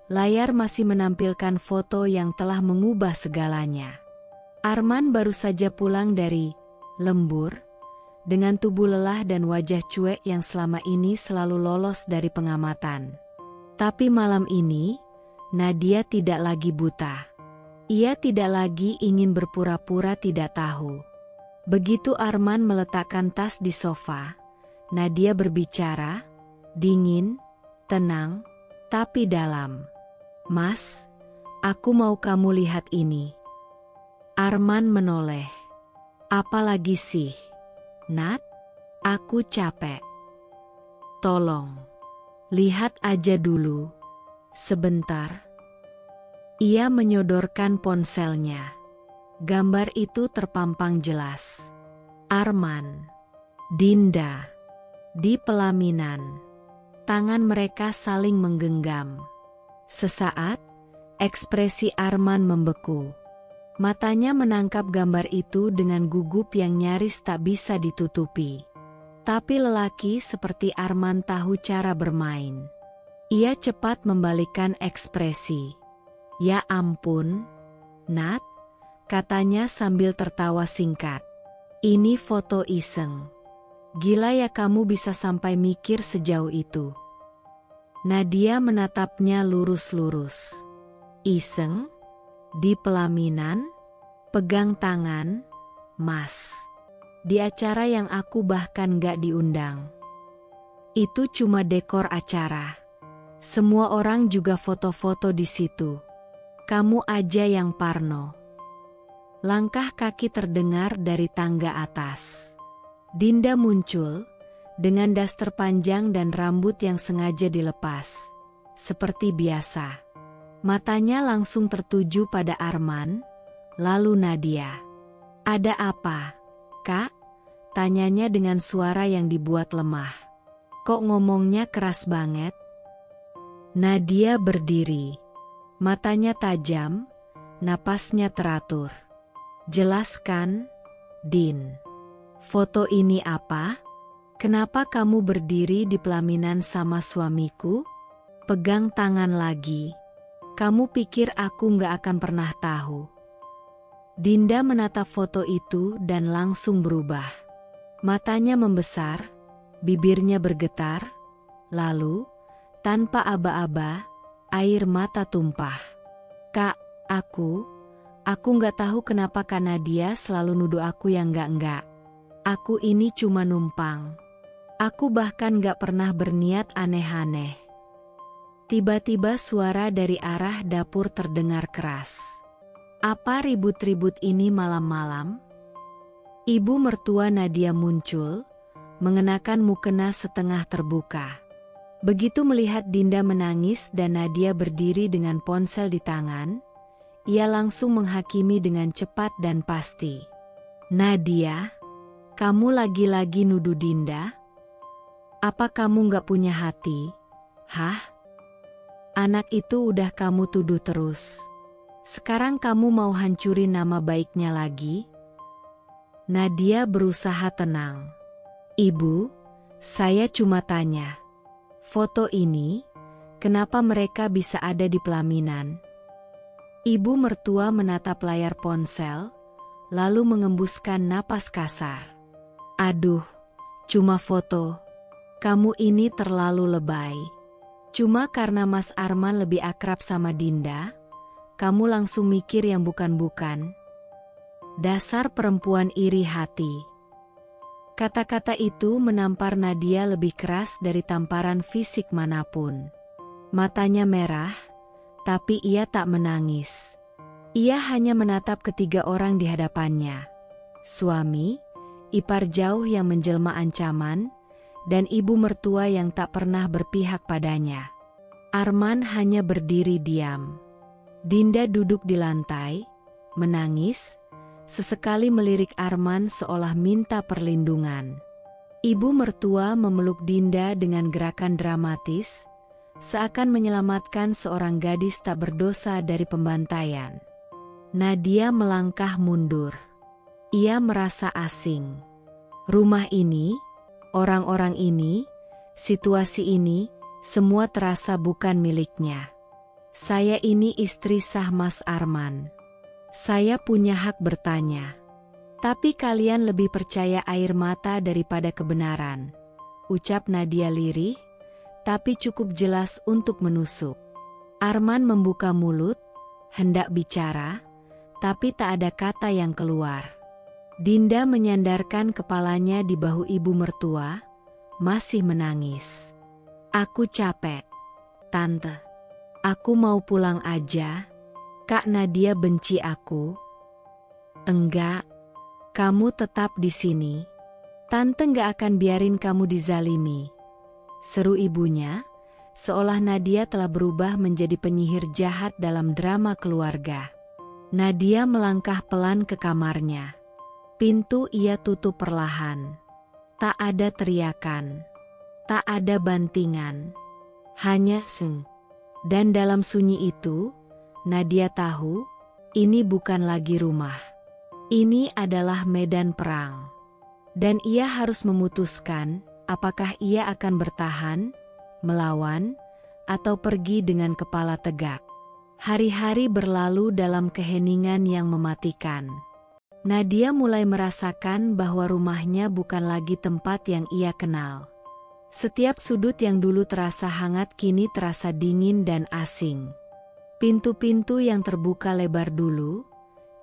layar masih menampilkan foto yang telah mengubah segalanya. Arman baru saja pulang dari lembur, dengan tubuh lelah dan wajah cuek yang selama ini selalu lolos dari pengamatan. Tapi malam ini, Nadia tidak lagi buta. Ia tidak lagi ingin berpura-pura tidak tahu. Begitu Arman meletakkan tas di sofa, Nadia berbicara, dingin, tenang, tapi dalam. "Mas, aku mau kamu lihat ini." Arman menoleh. "Apa lagi sih, Nat? Aku capek." "Tolong, lihat aja dulu. Sebentar." Ia menyodorkan ponselnya. Gambar itu terpampang jelas. Arman, Dinda, di pelaminan. Tangan mereka saling menggenggam. Sesaat, ekspresi Arman membeku. Matanya menangkap gambar itu dengan gugup yang nyaris tak bisa ditutupi. Tapi lelaki seperti Arman tahu cara bermain. Ia cepat membalikkan ekspresi. "Ya ampun, Nat," katanya sambil tertawa singkat. "Ini foto iseng. Gila ya kamu bisa sampai mikir sejauh itu." Nadia menatapnya lurus-lurus. "Iseng? Di pelaminan? Pegang tangan, Mas. Di acara yang aku bahkan gak diundang. Itu cuma dekor acara. Semua orang juga foto-foto di situ. Kamu aja yang parno." Langkah kaki terdengar dari tangga atas. Dinda muncul, dengan daster panjang dan rambut yang sengaja dilepas. Seperti biasa. Matanya langsung tertuju pada Arman, lalu Nadia. "Ada apa, Kak?" tanyanya dengan suara yang dibuat lemah. "Kok ngomongnya keras banget?" Nadia berdiri. Matanya tajam, napasnya teratur. "Jelaskan, Din. Foto ini apa? Kenapa kamu berdiri di pelaminan sama suamiku? Pegang tangan lagi. Kamu pikir aku gak akan pernah tahu?" Dinda menatap foto itu dan langsung berubah. Matanya membesar, bibirnya bergetar, lalu, tanpa aba-aba, air mata tumpah. "Kak, aku gak tahu kenapa Kak Nadia selalu nuduh aku yang enggak. Aku ini cuma numpang. Aku bahkan gak pernah berniat aneh-aneh." Tiba-tiba suara dari arah dapur terdengar keras. "Apa ribut-ribut ini malam-malam?" Ibu mertua Nadia muncul, mengenakan mukena setengah terbuka. Begitu melihat Dinda menangis dan Nadia berdiri dengan ponsel di tangan, ia langsung menghakimi dengan cepat dan pasti. "Nadia, kamu lagi-lagi nuduh Dinda? Apa kamu gak punya hati? Hah? Anak itu udah kamu tuduh terus. Sekarang kamu mau hancurin nama baiknya lagi?" Nadia berusaha tenang. "Ibu, saya cuma tanya. Foto ini, kenapa mereka bisa ada di pelaminan?" Ibu mertua menatap layar ponsel, lalu mengembuskan napas kasar. "Aduh, cuma foto. Kamu ini terlalu lebay. Cuma karena Mas Arman lebih akrab sama Dinda, kamu langsung mikir yang bukan-bukan. Dasar perempuan iri hati." Kata-kata itu menampar Nadia lebih keras dari tamparan fisik manapun. Matanya merah, tapi ia tak menangis. Ia hanya menatap ketiga orang di hadapannya. Suami, ipar jauh yang menjelma ancaman, dan ibu mertua yang tak pernah berpihak padanya. Arman hanya berdiri diam. Dinda duduk di lantai, menangis, sesekali melirik Arman seolah minta perlindungan. Ibu mertua memeluk Dinda dengan gerakan dramatis, seakan menyelamatkan seorang gadis tak berdosa dari pembantaian. Nadia melangkah mundur. Ia merasa asing. Rumah ini, orang-orang ini, situasi ini, semua terasa bukan miliknya. Saya ini istri sah Mas Arman. Saya punya hak bertanya. Tapi kalian lebih percaya air mata daripada kebenaran, ucap Nadia lirih, tapi cukup jelas untuk menusuk. Arman membuka mulut, hendak bicara, tapi tak ada kata yang keluar. Dinda menyandarkan kepalanya di bahu ibu mertua, masih menangis. Aku capek, Tante. Aku mau pulang aja. Kak Nadia benci aku. Enggak, kamu tetap di sini. Tante nggak akan biarin kamu dizalimi, seru ibunya, seolah Nadia telah berubah menjadi penyihir jahat dalam drama keluarga. Nadia melangkah pelan ke kamarnya. Pintu ia tutup perlahan. Tak ada teriakan, tak ada bantingan, hanya seng. Dan dalam sunyi itu, Nadia tahu, ini bukan lagi rumah. Ini adalah medan perang. Dan ia harus memutuskan apakah ia akan bertahan, melawan, atau pergi dengan kepala tegak. Hari-hari berlalu dalam keheningan yang mematikan. Nadia mulai merasakan bahwa rumahnya bukan lagi tempat yang ia kenal. Setiap sudut yang dulu terasa hangat kini terasa dingin dan asing. Pintu-pintu yang terbuka lebar dulu,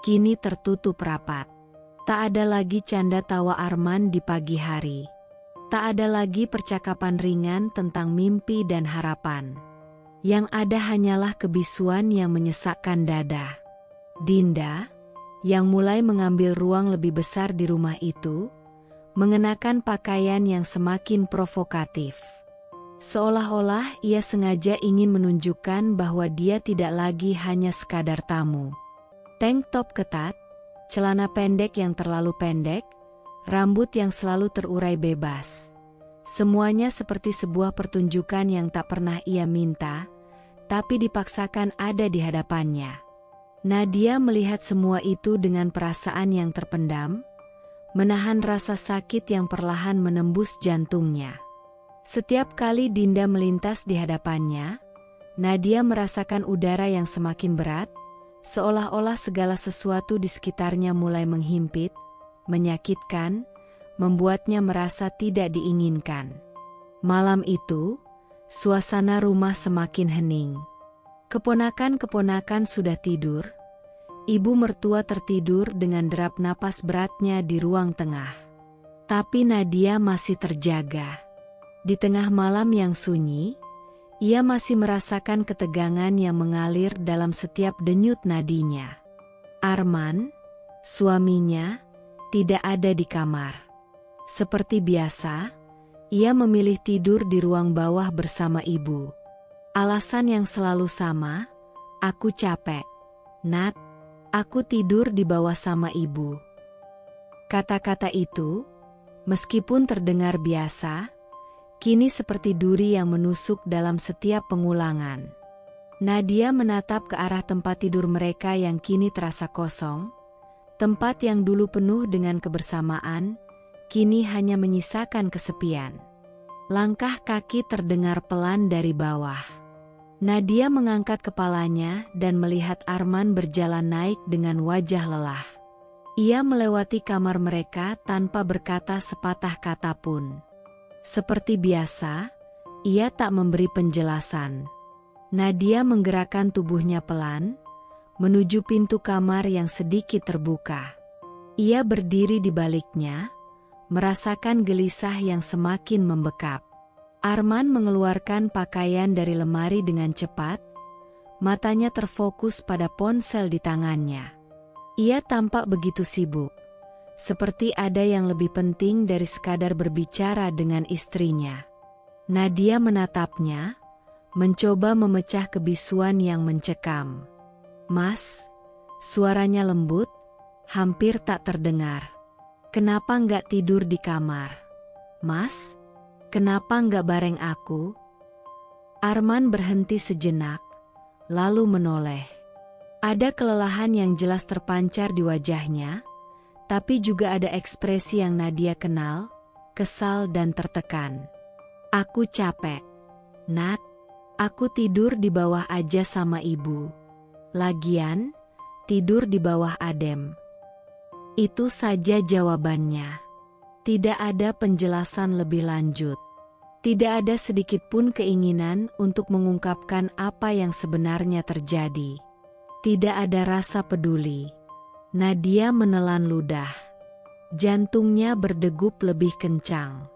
kini tertutup rapat. Tak ada lagi canda tawa Arman di pagi hari. Tak ada lagi percakapan ringan tentang mimpi dan harapan. Yang ada hanyalah kebisuan yang menyesakkan dada. Dinda, yang mulai mengambil ruang lebih besar di rumah itu, mengenakan pakaian yang semakin provokatif. Seolah-olah ia sengaja ingin menunjukkan bahwa dia tidak lagi hanya sekadar tamu. Tank top ketat, celana pendek yang terlalu pendek, rambut yang selalu terurai bebas. Semuanya seperti sebuah pertunjukan yang tak pernah ia minta, tapi dipaksakan ada di hadapannya. Nadia melihat semua itu dengan perasaan yang terpendam, menahan rasa sakit yang perlahan menembus jantungnya. Setiap kali Dinda melintas di hadapannya, Nadia merasakan udara yang semakin berat, seolah-olah segala sesuatu di sekitarnya mulai menghimpit, menyakitkan, membuatnya merasa tidak diinginkan. Malam itu, suasana rumah semakin hening. Keponakan-keponakan sudah tidur. Ibu mertua tertidur dengan derap napas beratnya di ruang tengah. Tapi Nadia masih terjaga. Di tengah malam yang sunyi, ia masih merasakan ketegangan yang mengalir dalam setiap denyut nadinya. Arman, suaminya, tidak ada di kamar. Seperti biasa, ia memilih tidur di ruang bawah bersama ibu. Alasan yang selalu sama, aku capek. Nat, aku tidur di bawah sama ibu. Kata-kata itu, meskipun terdengar biasa, kini seperti duri yang menusuk dalam setiap pengulangan. Nadia menatap ke arah tempat tidur mereka yang kini terasa kosong. Tempat yang dulu penuh dengan kebersamaan, kini hanya menyisakan kesepian. Langkah kaki terdengar pelan dari bawah. Nadia mengangkat kepalanya dan melihat Arman berjalan naik dengan wajah lelah. Ia melewati kamar mereka tanpa berkata sepatah kata pun. Seperti biasa, ia tak memberi penjelasan. Nadia menggerakkan tubuhnya pelan, menuju pintu kamar yang sedikit terbuka. Ia berdiri di baliknya, merasakan gelisah yang semakin membekap. Arman mengeluarkan pakaian dari lemari dengan cepat, matanya terfokus pada ponsel di tangannya. Ia tampak begitu sibuk, seperti ada yang lebih penting dari sekadar berbicara dengan istrinya. Nadia menatapnya, mencoba memecah kebisuan yang mencekam. Mas, suaranya lembut, hampir tak terdengar. Kenapa nggak tidur di kamar? Mas, kenapa nggak bareng aku? Arman berhenti sejenak, lalu menoleh. Ada kelelahan yang jelas terpancar di wajahnya, tapi juga ada ekspresi yang Nadia kenal, kesal dan tertekan. Aku capek, Nat. Aku tidur di bawah aja sama ibu. Lagian, tidur di bawah Adem. Itu saja jawabannya. Tidak ada penjelasan lebih lanjut. Tidak ada sedikit pun keinginan untuk mengungkapkan apa yang sebenarnya terjadi. Tidak ada rasa peduli. Nadia menelan ludah. Jantungnya berdegup lebih kencang.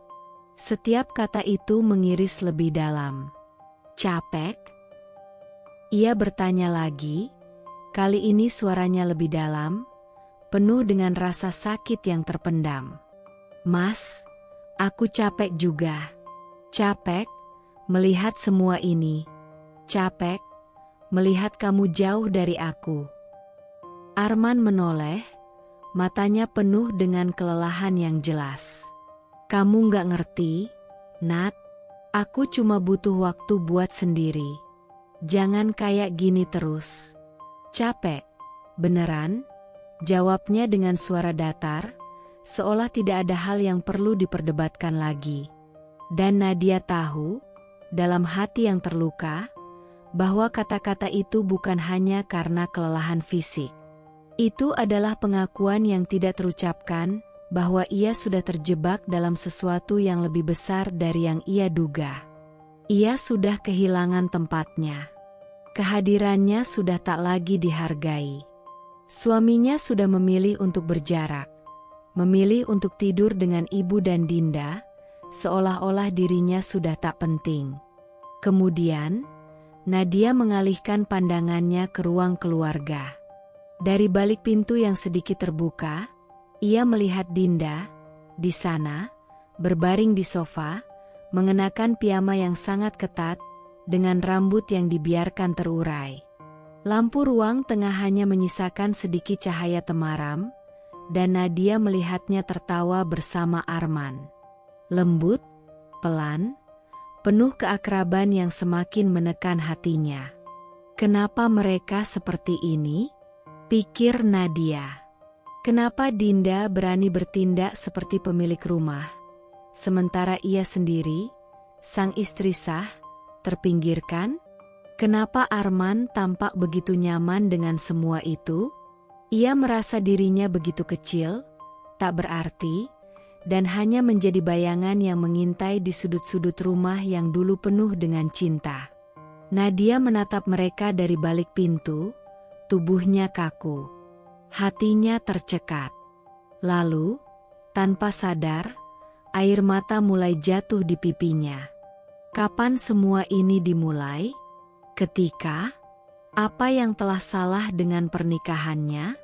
Setiap kata itu mengiris lebih dalam. Capek? Ia bertanya lagi. Kali ini suaranya lebih dalam, penuh dengan rasa sakit yang terpendam. Mas, aku capek juga. Capek melihat semua ini. Capek melihat kamu jauh dari aku. Arman menoleh, matanya penuh dengan kelelahan yang jelas. Kamu gak ngerti, Nat. Aku cuma butuh waktu buat sendiri. Jangan kayak gini terus. Capek, beneran? Jawabnya dengan suara datar, seolah tidak ada hal yang perlu diperdebatkan lagi. Dan Nadia tahu, dalam hati yang terluka, bahwa kata-kata itu bukan hanya karena kelelahan fisik. Itu adalah pengakuan yang tidak terucapkan, bahwa ia sudah terjebak dalam sesuatu yang lebih besar dari yang ia duga. Ia sudah kehilangan tempatnya. Kehadirannya sudah tak lagi dihargai. Suaminya sudah memilih untuk berjarak, memilih untuk tidur dengan ibu dan Dinda, seolah-olah dirinya sudah tak penting. Kemudian, Nadia mengalihkan pandangannya ke ruang keluarga. Dari balik pintu yang sedikit terbuka, ia melihat Dinda, di sana, berbaring di sofa, mengenakan piyama yang sangat ketat, dengan rambut yang dibiarkan terurai. Lampu ruang tengah hanya menyisakan sedikit cahaya temaram, dan Nadia melihatnya tertawa bersama Arman. Lembut, pelan, penuh keakraban yang semakin menekan hatinya. Kenapa mereka seperti ini? Pikir Nadia. Kenapa Dinda berani bertindak seperti pemilik rumah, sementara ia sendiri, sang istri sah, terpinggirkan? Kenapa Arman tampak begitu nyaman dengan semua itu? Ia merasa dirinya begitu kecil, tak berarti, dan hanya menjadi bayangan yang mengintai di sudut-sudut rumah yang dulu penuh dengan cinta. Nadia menatap mereka dari balik pintu, tubuhnya kaku. Hatinya tercekat. Lalu, tanpa sadar, air mata mulai jatuh di pipinya. Kapan semua ini dimulai? Ketika, apa yang telah salah dengan pernikahannya?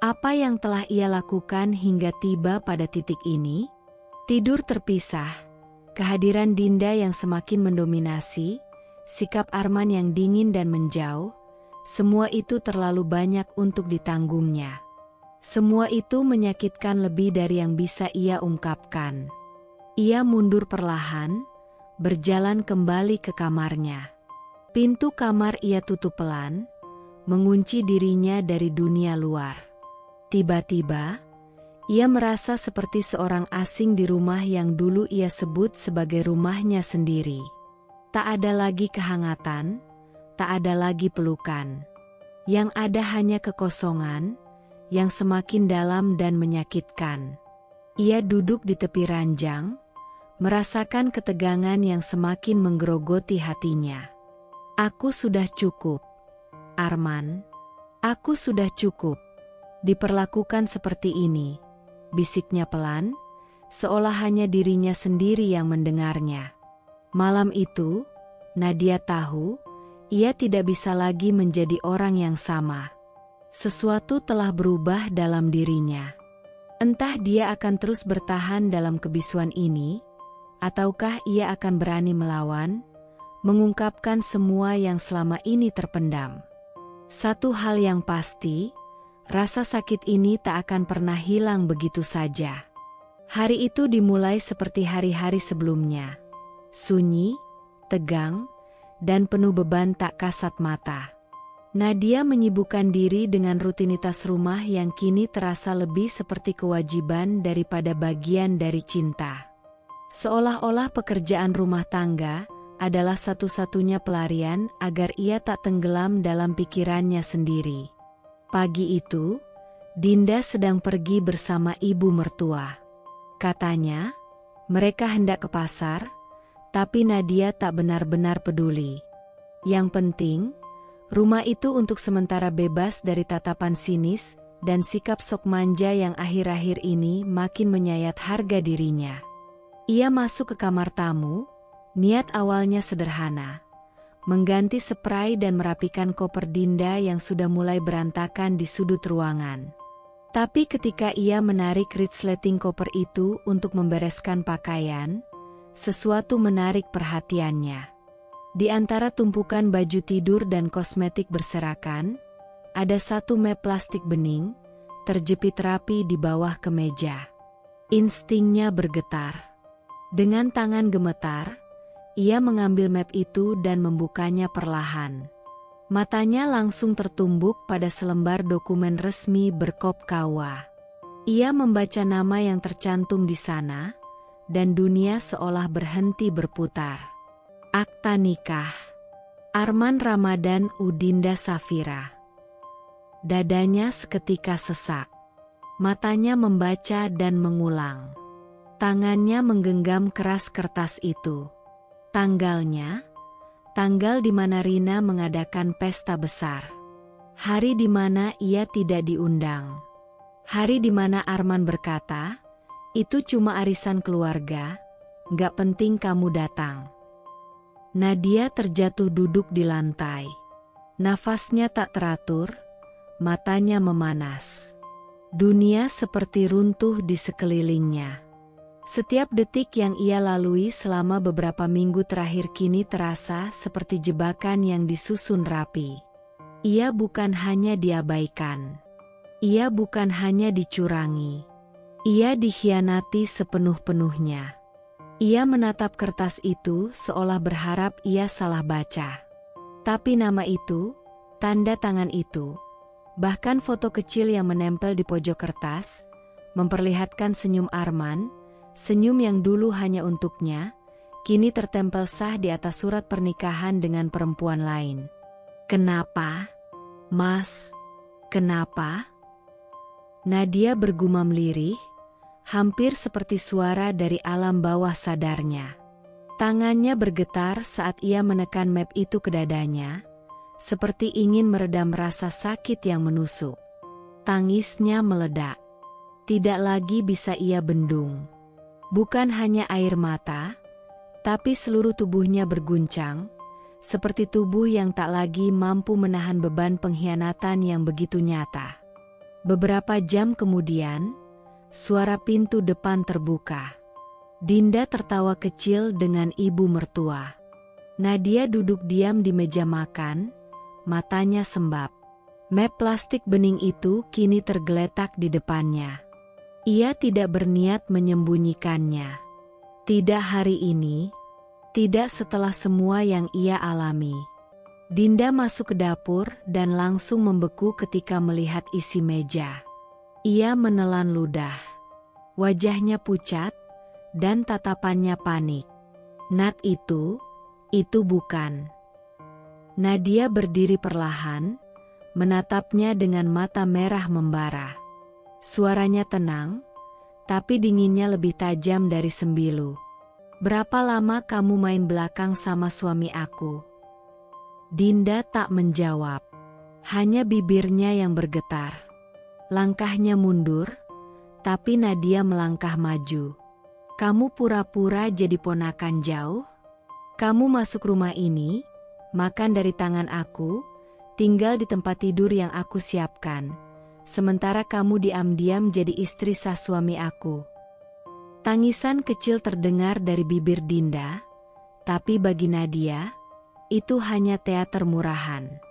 Apa yang telah ia lakukan hingga tiba pada titik ini? Tidur terpisah, kehadiran Dinda yang semakin mendominasi, sikap Arman yang dingin dan menjauh, semua itu terlalu banyak untuk ditanggungnya. Semua itu menyakitkan lebih dari yang bisa ia ungkapkan. Ia mundur perlahan, berjalan kembali ke kamarnya. Pintu kamar ia tutup pelan, mengunci dirinya dari dunia luar. Tiba-tiba, ia merasa seperti seorang asing di rumah yang dulu ia sebut sebagai rumahnya sendiri. Tak ada lagi kehangatan, tak ada lagi pelukan. Yang ada hanya kekosongan, yang semakin dalam dan menyakitkan. Ia duduk di tepi ranjang, merasakan ketegangan yang semakin menggerogoti hatinya. Aku sudah cukup, Arman. Aku sudah cukup. Diperlakukan seperti ini, bisiknya pelan, seolah hanya dirinya sendiri yang mendengarnya. Malam itu, Nadia tahu, ia tidak bisa lagi menjadi orang yang sama. Sesuatu telah berubah dalam dirinya. Entah dia akan terus bertahan dalam kebisuan ini, ataukah ia akan berani melawan, mengungkapkan semua yang selama ini terpendam. Satu hal yang pasti, rasa sakit ini tak akan pernah hilang begitu saja. Hari itu dimulai seperti hari-hari sebelumnya. Sunyi, tegang, dan penuh beban tak kasat mata. Nadia menyibukkan diri dengan rutinitas rumah yang kini terasa lebih seperti kewajiban daripada bagian dari cinta. Seolah-olah pekerjaan rumah tangga adalah satu-satunya pelarian agar ia tak tenggelam dalam pikirannya sendiri. Pagi itu, Dinda sedang pergi bersama ibu mertua. Katanya, mereka hendak ke pasar, tapi Nadia tak benar-benar peduli. Yang penting, rumah itu untuk sementara bebas dari tatapan sinis dan sikap sok manja yang akhir-akhir ini makin menyayat harga dirinya. Ia masuk ke kamar tamu, niat awalnya sederhana, mengganti spray dan merapikan koper Dinda yang sudah mulai berantakan di sudut ruangan. Tapi ketika ia menarik resleting koper itu untuk membereskan pakaian, sesuatu menarik perhatiannya. Di antara tumpukan baju tidur dan kosmetik berserakan, ada satu map plastik bening, terjepit rapi di bawah kemeja. Instingnya bergetar. Dengan tangan gemetar, ia mengambil map itu dan membukanya perlahan. Matanya langsung tertumbuk pada selembar dokumen resmi berkop KUA. Ia membaca nama yang tercantum di sana, dan dunia seolah berhenti berputar. Akta nikah. Arman Ramadan Udinda Safira. Dadanya seketika sesak. Matanya membaca dan mengulang. Tangannya menggenggam keras kertas itu. Tanggalnya, tanggal di mana Rina mengadakan pesta besar. Hari di mana ia tidak diundang. Hari di mana Arman berkata, "Itu cuma arisan keluarga, gak penting kamu datang." Nadia terjatuh duduk di lantai. Nafasnya tak teratur, matanya memanas. Dunia seperti runtuh di sekelilingnya. Setiap detik yang ia lalui selama beberapa minggu terakhir kini terasa seperti jebakan yang disusun rapi. Ia bukan hanya diabaikan. Ia bukan hanya dicurangi. Ia dikhianati sepenuh-penuhnya. Ia menatap kertas itu seolah berharap ia salah baca. Tapi nama itu, tanda tangan itu, bahkan foto kecil yang menempel di pojok kertas, memperlihatkan senyum Arman, senyum yang dulu hanya untuknya, kini tertempel sah di atas surat pernikahan dengan perempuan lain. "Kenapa, Mas? Kenapa?" Nadia bergumam lirih, hampir seperti suara dari alam bawah sadarnya. Tangannya bergetar saat ia menekan map itu ke dadanya, seperti ingin meredam rasa sakit yang menusuk. Tangisnya meledak. Tidak lagi bisa ia bendung. Bukan hanya air mata, tapi seluruh tubuhnya berguncang, seperti tubuh yang tak lagi mampu menahan beban pengkhianatan yang begitu nyata. Beberapa jam kemudian, suara pintu depan terbuka. Dinda tertawa kecil dengan ibu mertua. Nadia duduk diam di meja makan, matanya sembab. Map plastik bening itu kini tergeletak di depannya. Ia tidak berniat menyembunyikannya. Tidak hari ini, tidak setelah semua yang ia alami. Dinda masuk ke dapur dan langsung membeku ketika melihat isi meja. Ia menelan ludah. Wajahnya pucat, dan tatapannya panik. "Nat itu bukan." Nadia berdiri perlahan, menatapnya dengan mata merah membara. Suaranya tenang, tapi dinginnya lebih tajam dari sembilu. "Berapa lama kamu main belakang sama suami aku?" Dinda tak menjawab, hanya bibirnya yang bergetar. Langkahnya mundur, tapi Nadia melangkah maju. "Kamu pura-pura jadi ponakan jauh? Kamu masuk rumah ini, makan dari tangan aku, tinggal di tempat tidur yang aku siapkan, sementara kamu diam-diam jadi istri sah suami aku." Tangisan kecil terdengar dari bibir Dinda, tapi bagi Nadia, itu hanya teater murahan.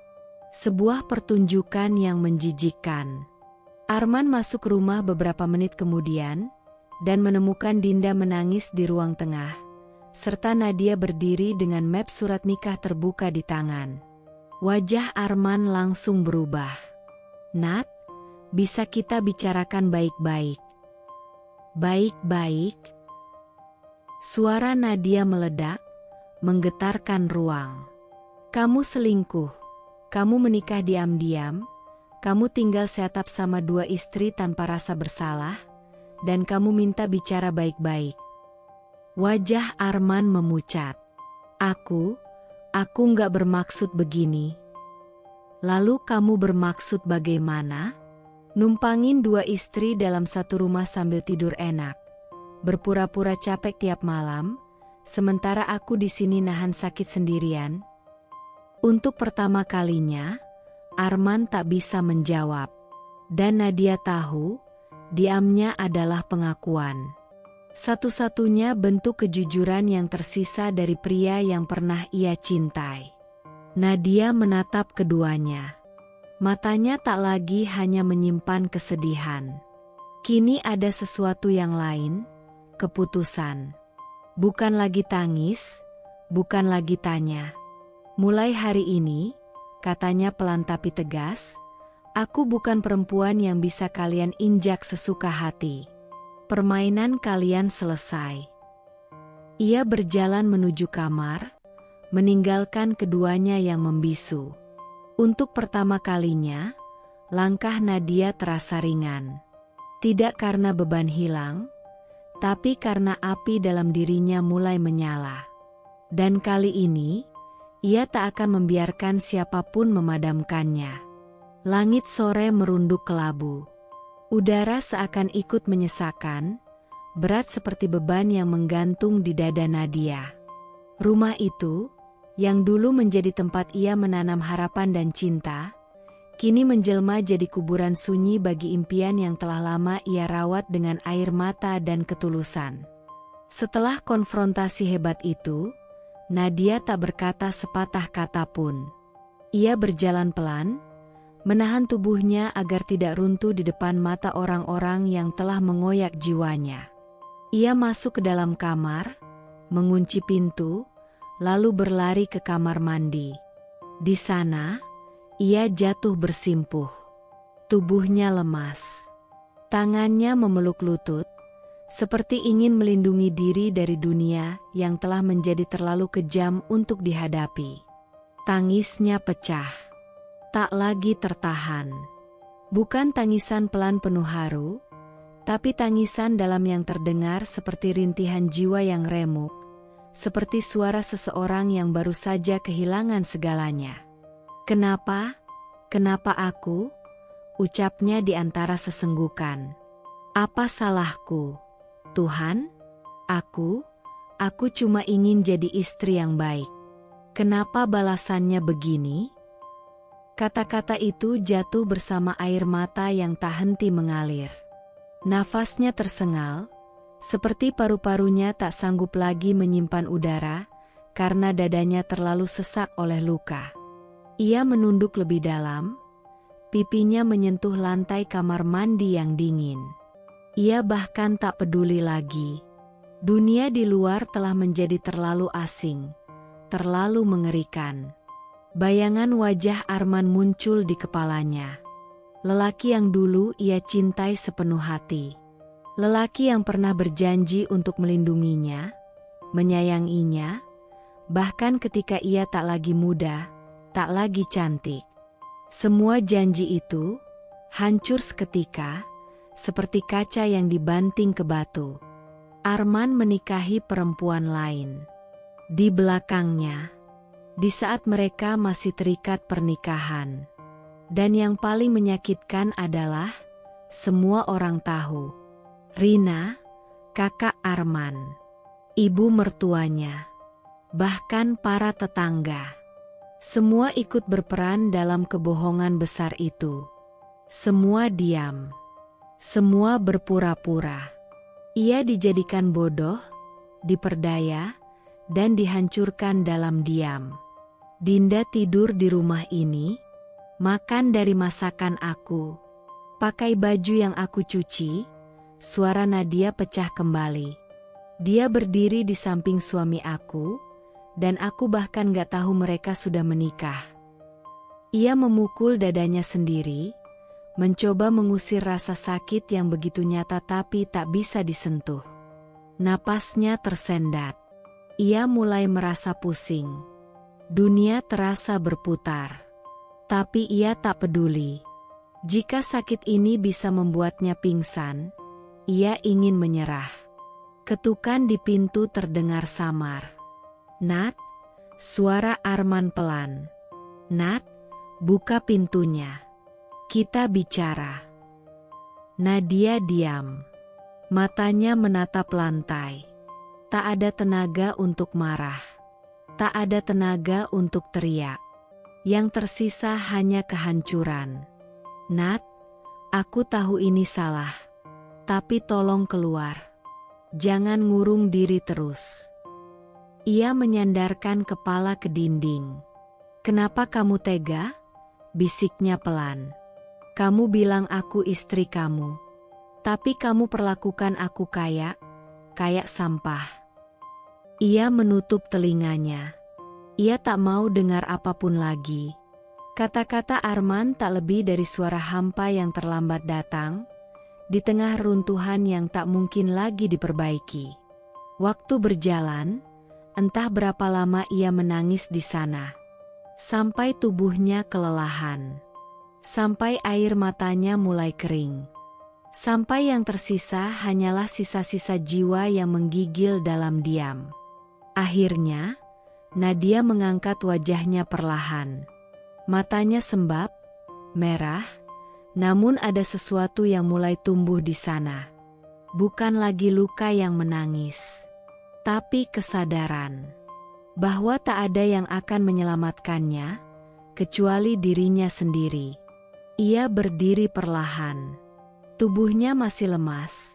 Sebuah pertunjukan yang menjijikkan. Arman masuk rumah beberapa menit kemudian, dan menemukan Dinda menangis di ruang tengah, serta Nadia berdiri dengan map surat nikah terbuka di tangan. Wajah Arman langsung berubah. Nat, bisa kita bicarakan baik-baik? Baik-baik? Suara Nadia meledak, menggetarkan ruang. Kamu selingkuh, kamu menikah diam-diam, kamu tinggal seatap sama 2 istri tanpa rasa bersalah, dan kamu minta bicara baik-baik. Wajah Arman memucat. Aku nggak bermaksud begini. Lalu kamu bermaksud bagaimana? Numpangin 2 istri dalam satu rumah sambil tidur enak, berpura-pura capek tiap malam, sementara aku di sini nahan sakit sendirian. Untuk pertama kalinya, Arman tak bisa menjawab. Dan Nadia tahu, diamnya adalah pengakuan. Satu-satunya bentuk kejujuran yang tersisa dari pria yang pernah ia cintai. Nadia menatap keduanya. Matanya tak lagi hanya menyimpan kesedihan. Kini ada sesuatu yang lain, keputusan. Bukan lagi tangis, bukan lagi tanya. Mulai hari ini, katanya pelan tapi tegas, aku bukan perempuan yang bisa kalian injak sesuka hati. Permainan kalian selesai. Ia berjalan menuju kamar, meninggalkan keduanya yang membisu. Untuk pertama kalinya, langkah Nadia terasa ringan. Tidak karena beban hilang, tapi karena api dalam dirinya mulai menyala. Dan kali ini, ia tak akan membiarkan siapapun memadamkannya. Langit sore merunduk kelabu. Udara seakan ikut menyesakan, berat seperti beban yang menggantung di dada Nadia. Rumah itu, yang dulu menjadi tempat ia menanam harapan dan cinta, kini menjelma jadi kuburan sunyi bagi impian yang telah lama ia rawat dengan air mata dan ketulusan. Setelah konfrontasi hebat itu, Nadia tak berkata sepatah kata pun. Ia berjalan pelan, menahan tubuhnya agar tidak runtuh di depan mata orang-orang yang telah mengoyak jiwanya. Ia masuk ke dalam kamar, mengunci pintu, lalu berlari ke kamar mandi. Di sana, ia jatuh bersimpuh. Tubuhnya lemas. Tangannya memeluk lutut, seperti ingin melindungi diri dari dunia yang telah menjadi terlalu kejam untuk dihadapi. Tangisnya pecah. Tak lagi tertahan. Bukan tangisan pelan penuh haru, tapi tangisan dalam yang terdengar seperti rintihan jiwa yang remuk, seperti suara seseorang yang baru saja kehilangan segalanya. Kenapa? Kenapa aku? Ucapnya di antara sesenggukan. Apa salahku? Tuhan? Aku cuma ingin jadi istri yang baik. Kenapa balasannya begini? Kata-kata itu jatuh bersama air mata yang tak henti mengalir. Nafasnya tersengal, seperti paru-parunya tak sanggup lagi menyimpan udara, karena dadanya terlalu sesak oleh luka. Ia menunduk lebih dalam, pipinya menyentuh lantai kamar mandi yang dingin. Ia bahkan tak peduli lagi. Dunia di luar telah menjadi terlalu asing, terlalu mengerikan. Bayangan wajah Arman muncul di kepalanya. Lelaki yang dulu ia cintai sepenuh hati. Lelaki yang pernah berjanji untuk melindunginya, menyayanginya, bahkan ketika ia tak lagi muda, tak lagi cantik. Semua janji itu hancur seketika, seperti kaca yang dibanting ke batu. Arman menikahi perempuan lain. Di belakangnya, di saat mereka masih terikat pernikahan. Dan yang paling menyakitkan adalah, semua orang tahu. Rina, kakak Arman, ibu mertuanya, bahkan para tetangga. Semua ikut berperan dalam kebohongan besar itu. Semua diam. Semua berpura-pura. Ia dijadikan bodoh, diperdaya, dan dihancurkan dalam diam. Dinda tidur di rumah ini, makan dari masakan aku, pakai baju yang aku cuci. Suara Nadia pecah kembali. Dia berdiri di samping suami aku, dan aku bahkan gak tahu mereka sudah menikah. Ia memukul dadanya sendiri, mencoba mengusir rasa sakit yang begitu nyata tapi tak bisa disentuh. Napasnya tersendat. Ia mulai merasa pusing. Dunia terasa berputar. Tapi ia tak peduli. Jika sakit ini bisa membuatnya pingsan, ia ingin menyerah. Ketukan di pintu terdengar samar. "Nat," suara Arman pelan. "Nat, buka pintunya. Kita bicara." Nadia diam. Matanya menatap lantai. Tak ada tenaga untuk marah. Tak ada tenaga untuk teriak. Yang tersisa hanya kehancuran. "Nat, aku tahu ini salah. Tapi tolong keluar. Jangan ngurung diri terus." Ia menyandarkan kepala ke dinding. "Kenapa kamu tega?" bisiknya pelan. "Kamu bilang aku istri kamu. Tapi kamu perlakukan aku kayak sampah." Ia menutup telinganya. Ia tak mau dengar apapun lagi. Kata-kata Arman tak lebih dari suara hampa yang terlambat datang, di tengah runtuhan yang tak mungkin lagi diperbaiki. Waktu berjalan, entah berapa lama ia menangis di sana. Sampai tubuhnya kelelahan. Sampai air matanya mulai kering. Sampai yang tersisa hanyalah sisa-sisa jiwa yang menggigil dalam diam. Akhirnya, Nadia mengangkat wajahnya perlahan. Matanya sembab, merah, namun ada sesuatu yang mulai tumbuh di sana. Bukan lagi luka yang menangis, tapi kesadaran bahwa tak ada yang akan menyelamatkannya, kecuali dirinya sendiri. Ia berdiri perlahan. Tubuhnya masih lemas,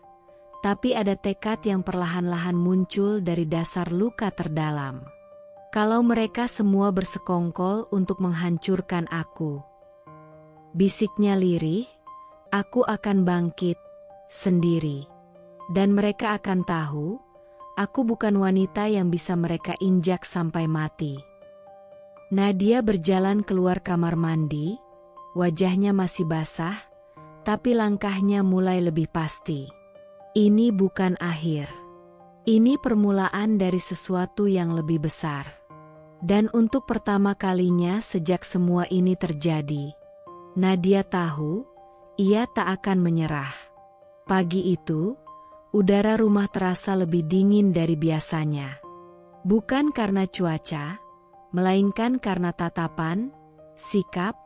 tapi ada tekad yang perlahan-lahan muncul dari dasar luka terdalam. "Kalau mereka semua bersekongkol untuk menghancurkan aku," bisiknya lirih, "aku akan bangkit sendiri. Dan mereka akan tahu, aku bukan wanita yang bisa mereka injak sampai mati." Nadia berjalan keluar kamar mandi, wajahnya masih basah, tapi langkahnya mulai lebih pasti. Ini bukan akhir. Ini permulaan dari sesuatu yang lebih besar. Dan untuk pertama kalinya sejak semua ini terjadi, Nadia tahu, ia tak akan menyerah. Pagi itu, udara rumah terasa lebih dingin dari biasanya. Bukan karena cuaca, melainkan karena tatapan, sikap,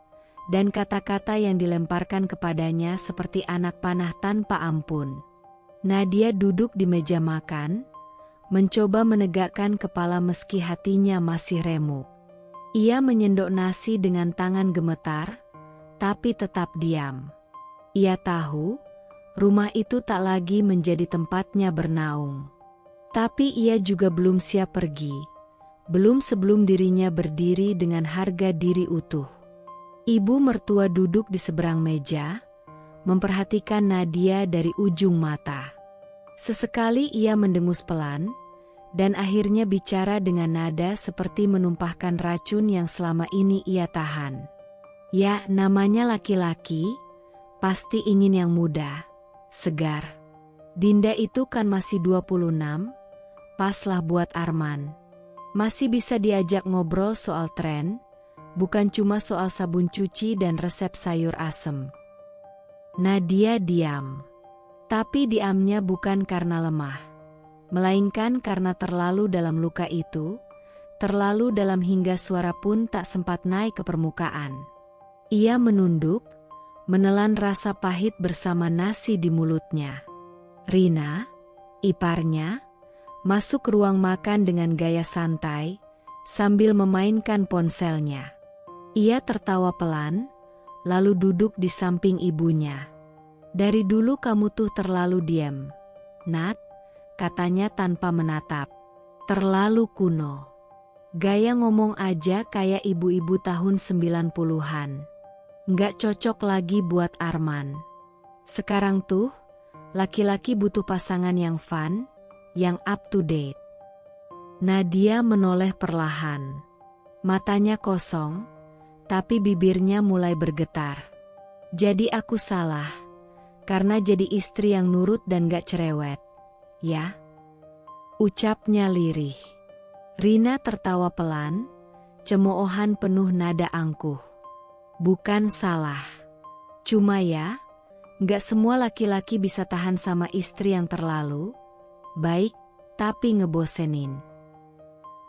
dan kata-kata yang dilemparkan kepadanya seperti anak panah tanpa ampun. Nadia duduk di meja makan, mencoba menegakkan kepala meski hatinya masih remuk. Ia menyendok nasi dengan tangan gemetar, tapi tetap diam. Ia tahu, rumah itu tak lagi menjadi tempatnya bernaung. Tapi ia juga belum siap pergi, belum sebelum dirinya berdiri dengan harga diri utuh. Ibu mertua duduk di seberang meja, memperhatikan Nadia dari ujung mata. Sesekali ia mendengus pelan, dan akhirnya bicara dengan nada seperti menumpahkan racun yang selama ini ia tahan. "Ya, namanya laki-laki, pasti ingin yang muda, segar. Dinda itu kan masih 26, paslah buat Arman. Masih bisa diajak ngobrol soal tren, bukan cuma soal sabun cuci dan resep sayur asem." Nadia diam. Tapi diamnya bukan karena lemah, melainkan karena terlalu dalam luka itu, terlalu dalam hingga suara pun tak sempat naik ke permukaan. Ia menunduk, menelan rasa pahit bersama nasi di mulutnya. Rina, iparnya, masuk ke ruang makan dengan gaya santai, sambil memainkan ponselnya. Ia tertawa pelan, lalu duduk di samping ibunya. "Dari dulu kamu tuh terlalu diam, Nat," katanya tanpa menatap. "Terlalu kuno. Gaya ngomong aja kayak ibu-ibu tahun 90-an. Nggak cocok lagi buat Arman. Sekarang tuh, laki-laki butuh pasangan yang fun, yang up to date." Nadia menoleh perlahan. Matanya kosong, tapi bibirnya mulai bergetar. Jadi aku salah, karena jadi istri yang nurut dan gak cerewet, ya? Ucapnya lirih. Rina tertawa pelan, cemoohan penuh nada angkuh. Bukan salah. Cuma ya, gak semua laki-laki bisa tahan sama istri yang terlalu baik, tapi ngebosenin.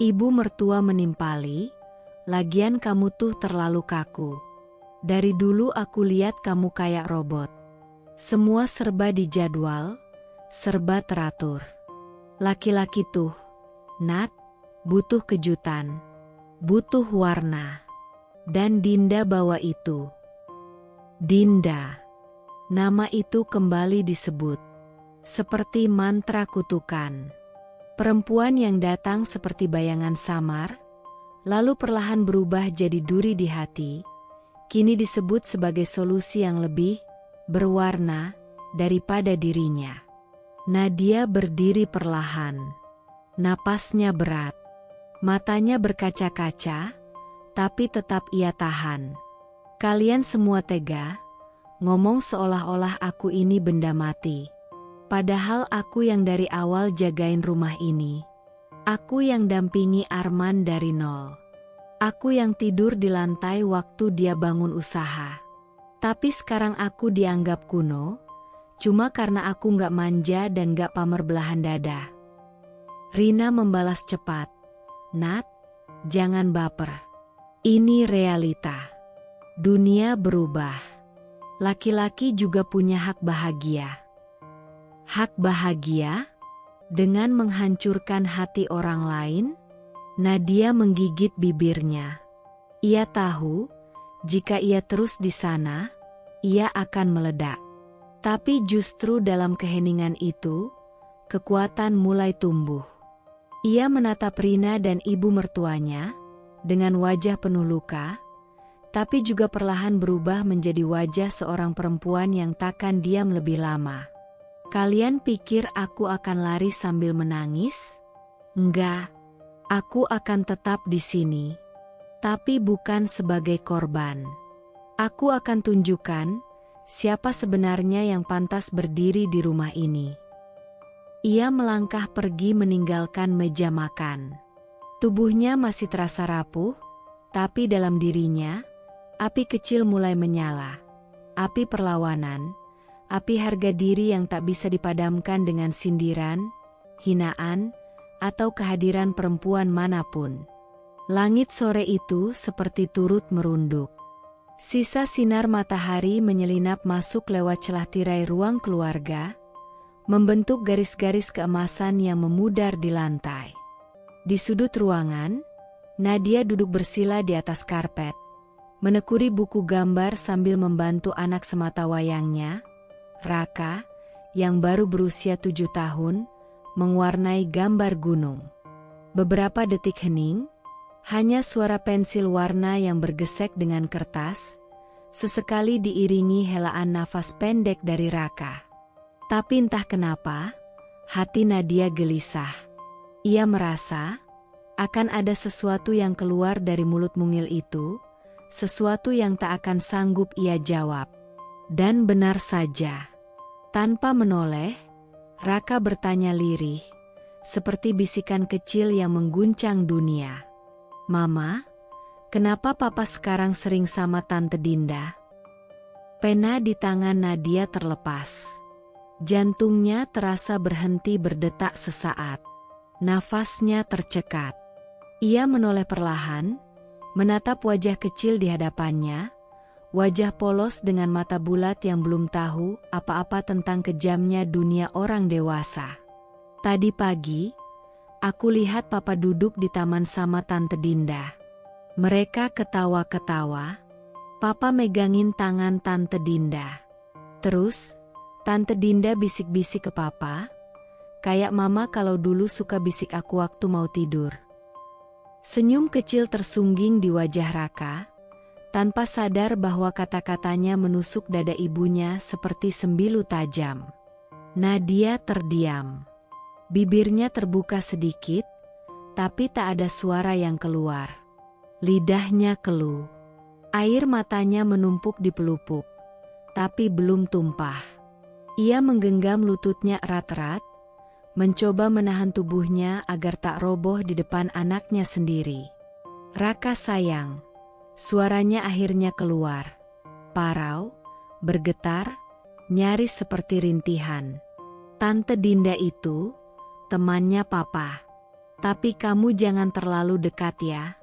Ibu mertua menimpali, lagian kamu tuh terlalu kaku. Dari dulu aku lihat kamu kayak robot. Semua serba dijadwal, serba teratur. Laki-laki tuh, Nat, butuh kejutan, butuh warna. Dan Dinda bawa itu. Dinda. Nama itu kembali disebut. Seperti mantra kutukan. Perempuan yang datang seperti bayangan samar, lalu perlahan berubah jadi duri di hati, kini disebut sebagai solusi yang lebih berwarna daripada dirinya. Nadia berdiri perlahan. Napasnya berat. Matanya berkaca-kaca, tapi tetap ia tahan. Kalian semua tega, ngomong seolah-olah aku ini benda mati. Padahal aku yang dari awal jagain rumah ini. Aku yang dampingi Arman dari nol. Aku yang tidur di lantai waktu dia bangun usaha. Tapi sekarang aku dianggap kuno, cuma karena aku gak manja dan gak pamer belahan dada. Rina membalas cepat. Nat, jangan baper. Ini realita. Dunia berubah. Laki-laki juga punya hak bahagia. Hak bahagia? Dengan menghancurkan hati orang lain? Nadia menggigit bibirnya. Ia tahu, jika ia terus di sana, ia akan meledak. Tapi justru dalam keheningan itu, kekuatan mulai tumbuh. Ia menatap Rina dan ibu mertuanya, dengan wajah penuh luka, tapi juga perlahan berubah menjadi wajah seorang perempuan yang takkan diam lebih lama. Kalian pikir aku akan lari sambil menangis? Enggak, aku akan tetap di sini. Tapi bukan sebagai korban. Aku akan tunjukkan siapa sebenarnya yang pantas berdiri di rumah ini. Ia melangkah pergi meninggalkan meja makan. Tubuhnya masih terasa rapuh, tapi dalam dirinya, api kecil mulai menyala. Api perlawanan. Api harga diri yang tak bisa dipadamkan dengan sindiran, hinaan, atau kehadiran perempuan manapun. Langit sore itu seperti turut merunduk. Sisa sinar matahari menyelinap masuk lewat celah tirai ruang keluarga, membentuk garis-garis keemasan yang memudar di lantai. Di sudut ruangan, Nadia duduk bersila di atas karpet, menekuni buku gambar sambil membantu anak semata wayangnya, Raka, yang baru berusia 7 tahun, mewarnai gambar gunung. Beberapa detik hening, hanya suara pensil warna yang bergesek dengan kertas, sesekali diiringi helaan nafas pendek dari Raka. Tapi entah kenapa, hati Nadia gelisah. Ia merasa, akan ada sesuatu yang keluar dari mulut mungil itu, sesuatu yang tak akan sanggup ia jawab. Dan benar saja. Tanpa menoleh, Raka bertanya lirih, seperti bisikan kecil yang mengguncang dunia. Mama, kenapa papa sekarang sering sama Tante Dinda? Pena di tangan Nadia terlepas. Jantungnya terasa berhenti berdetak sesaat. Nafasnya tercekat. Ia menoleh perlahan, menatap wajah kecil di hadapannya, wajah polos dengan mata bulat yang belum tahu apa-apa tentang kejamnya dunia orang dewasa. Tadi pagi, aku lihat papa duduk di taman sama Tante Dinda. Mereka ketawa-ketawa. Papa megangin tangan Tante Dinda. Terus, Tante Dinda bisik-bisik ke papa, kayak mama kalau dulu suka bisik aku waktu mau tidur. Senyum kecil tersungging di wajah Raka, tanpa sadar bahwa kata-katanya menusuk dada ibunya seperti sembilu tajam. Nadia terdiam. Bibirnya terbuka sedikit, tapi tak ada suara yang keluar. Lidahnya keluh. Air matanya menumpuk di pelupuk, tapi belum tumpah. Ia menggenggam lututnya erat-erat, mencoba menahan tubuhnya agar tak roboh di depan anaknya sendiri. "Raka sayang," suaranya akhirnya keluar. Parau, bergetar, nyaris seperti rintihan. "Tante Dinda itu, temannya Papa. Tapi kamu jangan terlalu dekat ya."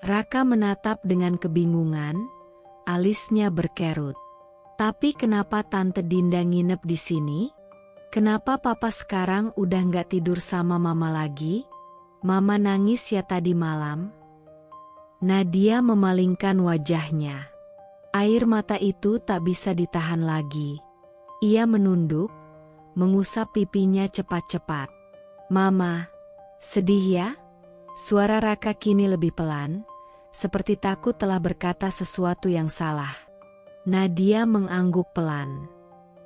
Raka menatap dengan kebingungan, alisnya berkerut. "Tapi kenapa Tante Dinda nginep di sini? Kenapa Papa sekarang udah nggak tidur sama Mama lagi? Mama nangis ya tadi malam?" Nadia memalingkan wajahnya. Air mata itu tak bisa ditahan lagi. Ia menunduk, mengusap pipinya cepat-cepat. "Mama, sedih ya?" Suara Raka kini lebih pelan, seperti takut telah berkata sesuatu yang salah. Nadia mengangguk pelan.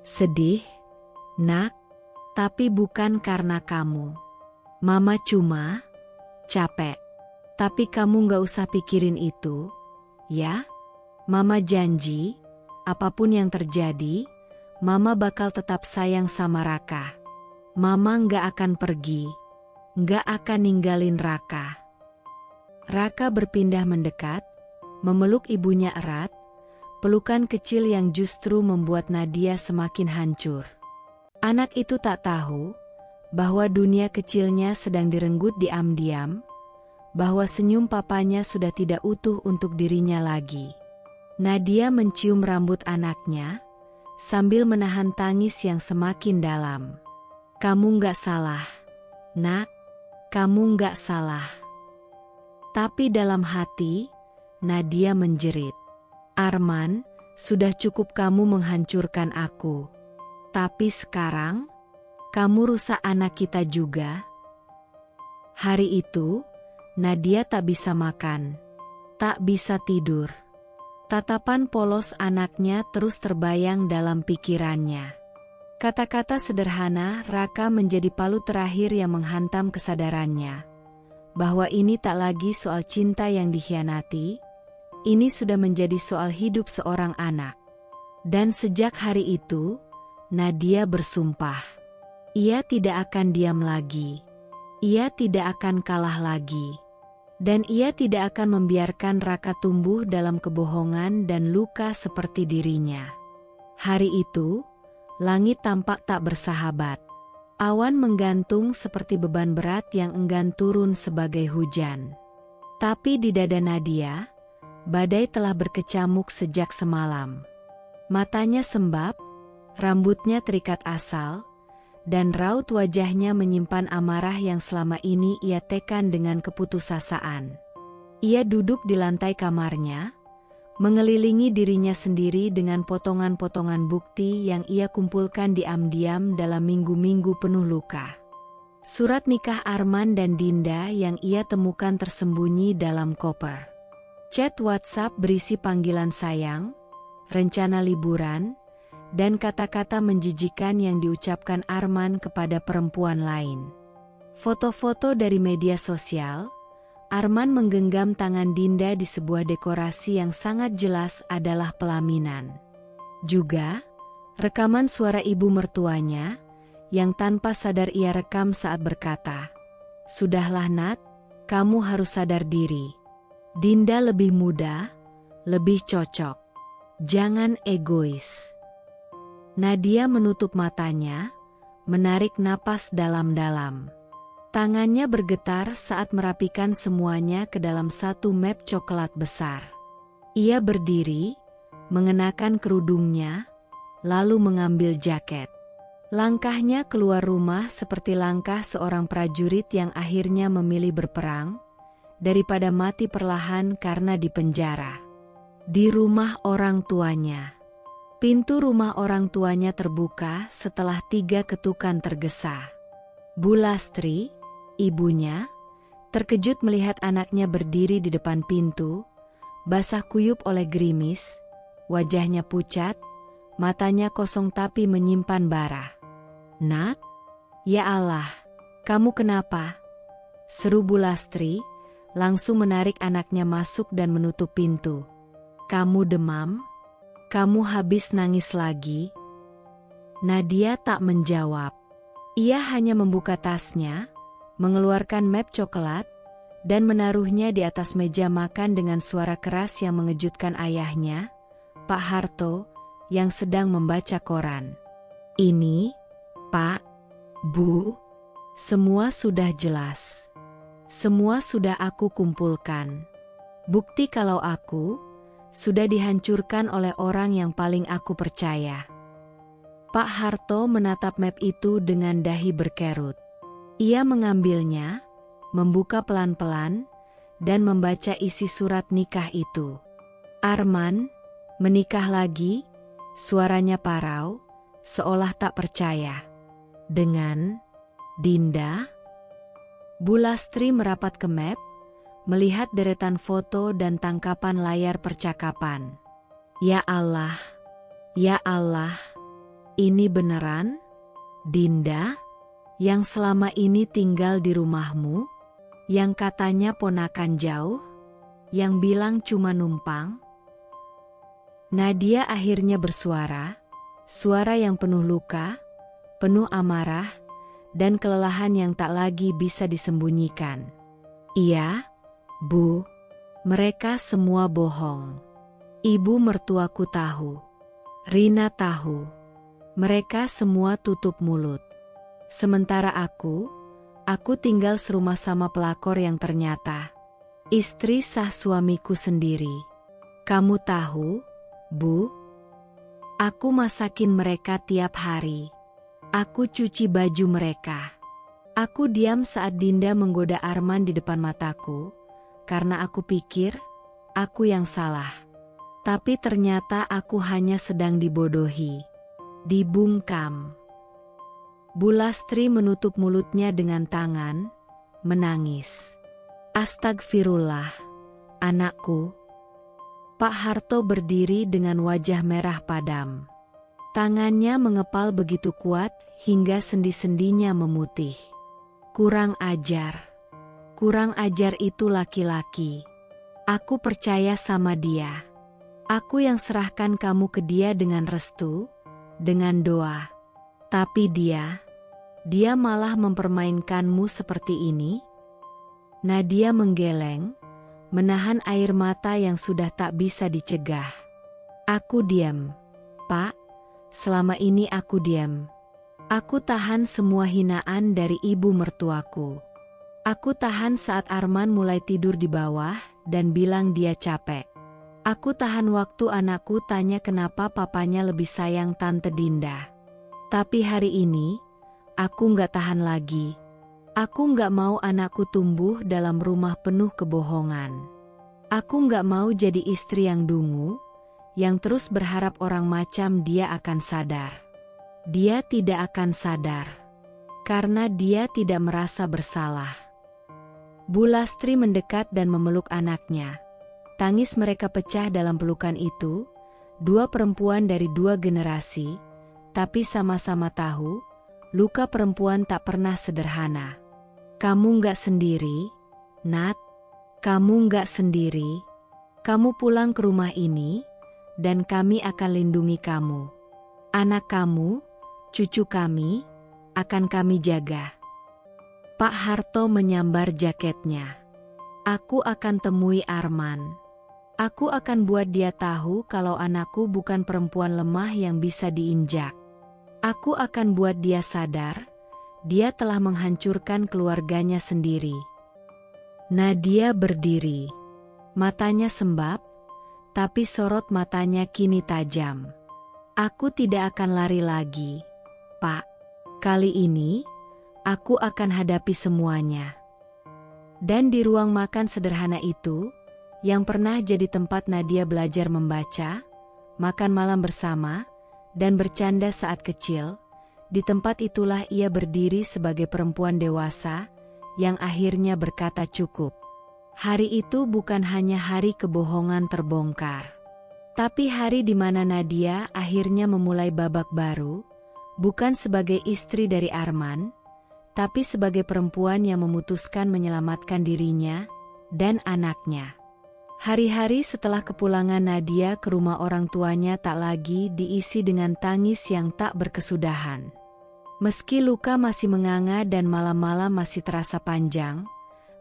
"Sedih, Nak, tapi bukan karena kamu. Mama cuma capek. Tapi kamu gak usah pikirin itu, ya? Mama janji, apapun yang terjadi, Mama bakal tetap sayang sama Raka. Mama gak akan pergi, gak akan ninggalin Raka." Raka berpindah mendekat, memeluk ibunya erat, pelukan kecil yang justru membuat Nadia semakin hancur. Anak itu tak tahu bahwa dunia kecilnya sedang direnggut diam-diam, bahwa senyum papanya sudah tidak utuh untuk dirinya lagi. Nadia mencium rambut anaknya, sambil menahan tangis yang semakin dalam. "Kamu nggak salah, Nak, kamu nggak salah." Tapi dalam hati, Nadia menjerit, "Arman, sudah cukup kamu menghancurkan aku. Tapi sekarang, kamu rusak anak kita juga." Hari itu, Nadia tak bisa makan, tak bisa tidur. Tatapan polos anaknya terus terbayang dalam pikirannya. Kata-kata sederhana Raka menjadi palu terakhir yang menghantam kesadarannya. Bahwa ini tak lagi soal cinta yang dikhianati, ini sudah menjadi soal hidup seorang anak. Dan sejak hari itu, Nadia bersumpah. Ia tidak akan diam lagi. Ia tidak akan kalah lagi. Dan ia tidak akan membiarkan Raka tumbuh dalam kebohongan dan luka seperti dirinya. Hari itu, langit tampak tak bersahabat. Awan menggantung seperti beban berat yang enggan turun sebagai hujan. Tapi di dada Nadia, badai telah berkecamuk sejak semalam. Matanya sembab, rambutnya terikat asal, dan raut wajahnya menyimpan amarah yang selama ini ia tekan dengan keputusasaan. Ia duduk di lantai kamarnya, mengelilingi dirinya sendiri dengan potongan-potongan bukti yang ia kumpulkan diam-diam dalam minggu-minggu penuh luka. Surat nikah Arman dan Dinda yang ia temukan tersembunyi dalam koper. Chat WhatsApp berisi panggilan sayang, rencana liburan, dan kata-kata menjijikan yang diucapkan Arman kepada perempuan lain. Foto-foto dari media sosial, Arman menggenggam tangan Dinda di sebuah dekorasi yang sangat jelas adalah pelaminan. Juga, rekaman suara ibu mertuanya, yang tanpa sadar ia rekam saat berkata, "Sudahlah Nat, kamu harus sadar diri. Dinda lebih muda, lebih cocok. Jangan egois." Nadia menutup matanya, menarik napas dalam-dalam. Tangannya bergetar saat merapikan semuanya ke dalam satu map coklat besar. Ia berdiri, mengenakan kerudungnya, lalu mengambil jaket. Langkahnya keluar rumah seperti langkah seorang prajurit yang akhirnya memilih berperang, daripada mati perlahan karena dipenjara. Di rumah orang tuanya. Pintu rumah orang tuanya terbuka setelah 3 ketukan tergesa. Bu Lastri, ibunya, terkejut melihat anaknya berdiri di depan pintu, basah kuyup oleh gerimis, wajahnya pucat, matanya kosong tapi menyimpan bara. "Nat? Ya Allah, kamu kenapa?" seru Bu Lastri, langsung menarik anaknya masuk dan menutup pintu. Kamu demam? Kamu habis nangis lagi? Nadia tak menjawab. Ia hanya membuka tasnya, mengeluarkan map coklat, dan menaruhnya di atas meja makan dengan suara keras yang mengejutkan ayahnya, Pak Harto, yang sedang membaca koran. Ini, Pak, Bu, semua sudah jelas. Semua sudah aku kumpulkan. Bukti kalau aku sudah dihancurkan oleh orang yang paling aku percaya. Pak Harto menatap map itu dengan dahi berkerut. Ia mengambilnya, membuka pelan-pelan, dan membaca isi surat nikah itu. Arman, menikah lagi, suaranya parau, seolah tak percaya. Dengan Dinda? Bu Lastri merapat ke map, melihat deretan foto dan tangkapan layar percakapan. Ya Allah, ini beneran? Dinda? Yang selama ini tinggal di rumahmu? Yang katanya ponakan jauh? Yang bilang cuma numpang? Nadia akhirnya bersuara, suara yang penuh luka, penuh amarah, dan kelelahan yang tak lagi bisa disembunyikan. Iya, Bu, mereka semua bohong. Ibu mertuaku tahu. Rina tahu. Mereka semua tutup mulut. Sementara aku tinggal serumah sama pelakor yang ternyata istri sah suamiku sendiri. Kamu tahu, Bu? Aku masakin mereka tiap hari. Aku cuci baju mereka. Aku diam saat Dinda menggoda Arman di depan mataku. Karena aku pikir, aku yang salah. Tapi ternyata aku hanya sedang dibodohi. Dibungkam. Bu Lastri menutup mulutnya dengan tangan, menangis. Astagfirullah, anakku. Pak Harto berdiri dengan wajah merah padam. Tangannya mengepal begitu kuat hingga sendi-sendinya memutih. Kurang ajar. Kurang ajar itu laki-laki. Aku percaya sama dia. Aku yang serahkan kamu ke dia dengan restu, dengan doa. Tapi dia malah mempermainkanmu seperti ini. Nadia menggeleng, menahan air mata yang sudah tak bisa dicegah. Aku diam, Pak. Selama ini aku diam. Aku tahan semua hinaan dari ibu mertuaku. Aku tahan saat Arman mulai tidur di bawah dan bilang dia capek. Aku tahan waktu anakku tanya kenapa papanya lebih sayang Tante Dinda. Tapi hari ini, aku nggak tahan lagi. Aku nggak mau anakku tumbuh dalam rumah penuh kebohongan. Aku nggak mau jadi istri yang dungu, yang terus berharap orang macam dia akan sadar. Dia tidak akan sadar, karena dia tidak merasa bersalah. Bu Lastri mendekat dan memeluk anaknya. Tangis mereka pecah dalam pelukan itu, dua perempuan dari dua generasi, tapi sama-sama tahu, luka perempuan tak pernah sederhana. Kamu nggak sendiri, Nat. Kamu nggak sendiri. Kamu pulang ke rumah ini, dan kami akan lindungi kamu. Anak kamu, cucu kami, akan kami jaga. Pak Harto menyambar jaketnya. Aku akan temui Arman. Aku akan buat dia tahu kalau anakku bukan perempuan lemah yang bisa diinjak. Aku akan buat dia sadar, dia telah menghancurkan keluarganya sendiri. Nadia berdiri. Matanya sembab, tapi sorot matanya kini tajam. Aku tidak akan lari lagi, Pak. Kali ini, aku akan hadapi semuanya. Dan di ruang makan sederhana itu, yang pernah jadi tempat Nadia belajar membaca, makan malam bersama, dan bercanda saat kecil, di tempat itulah ia berdiri sebagai perempuan dewasa, yang akhirnya berkata cukup. Hari itu bukan hanya hari kebohongan terbongkar, tapi hari di mana Nadia akhirnya memulai babak baru, bukan sebagai istri dari Arman, tapi sebagai perempuan yang memutuskan menyelamatkan dirinya dan anaknya. Hari-hari setelah kepulangan Nadia ke rumah orang tuanya tak lagi diisi dengan tangis yang tak berkesudahan. Meski luka masih menganga dan malam-malam masih terasa panjang,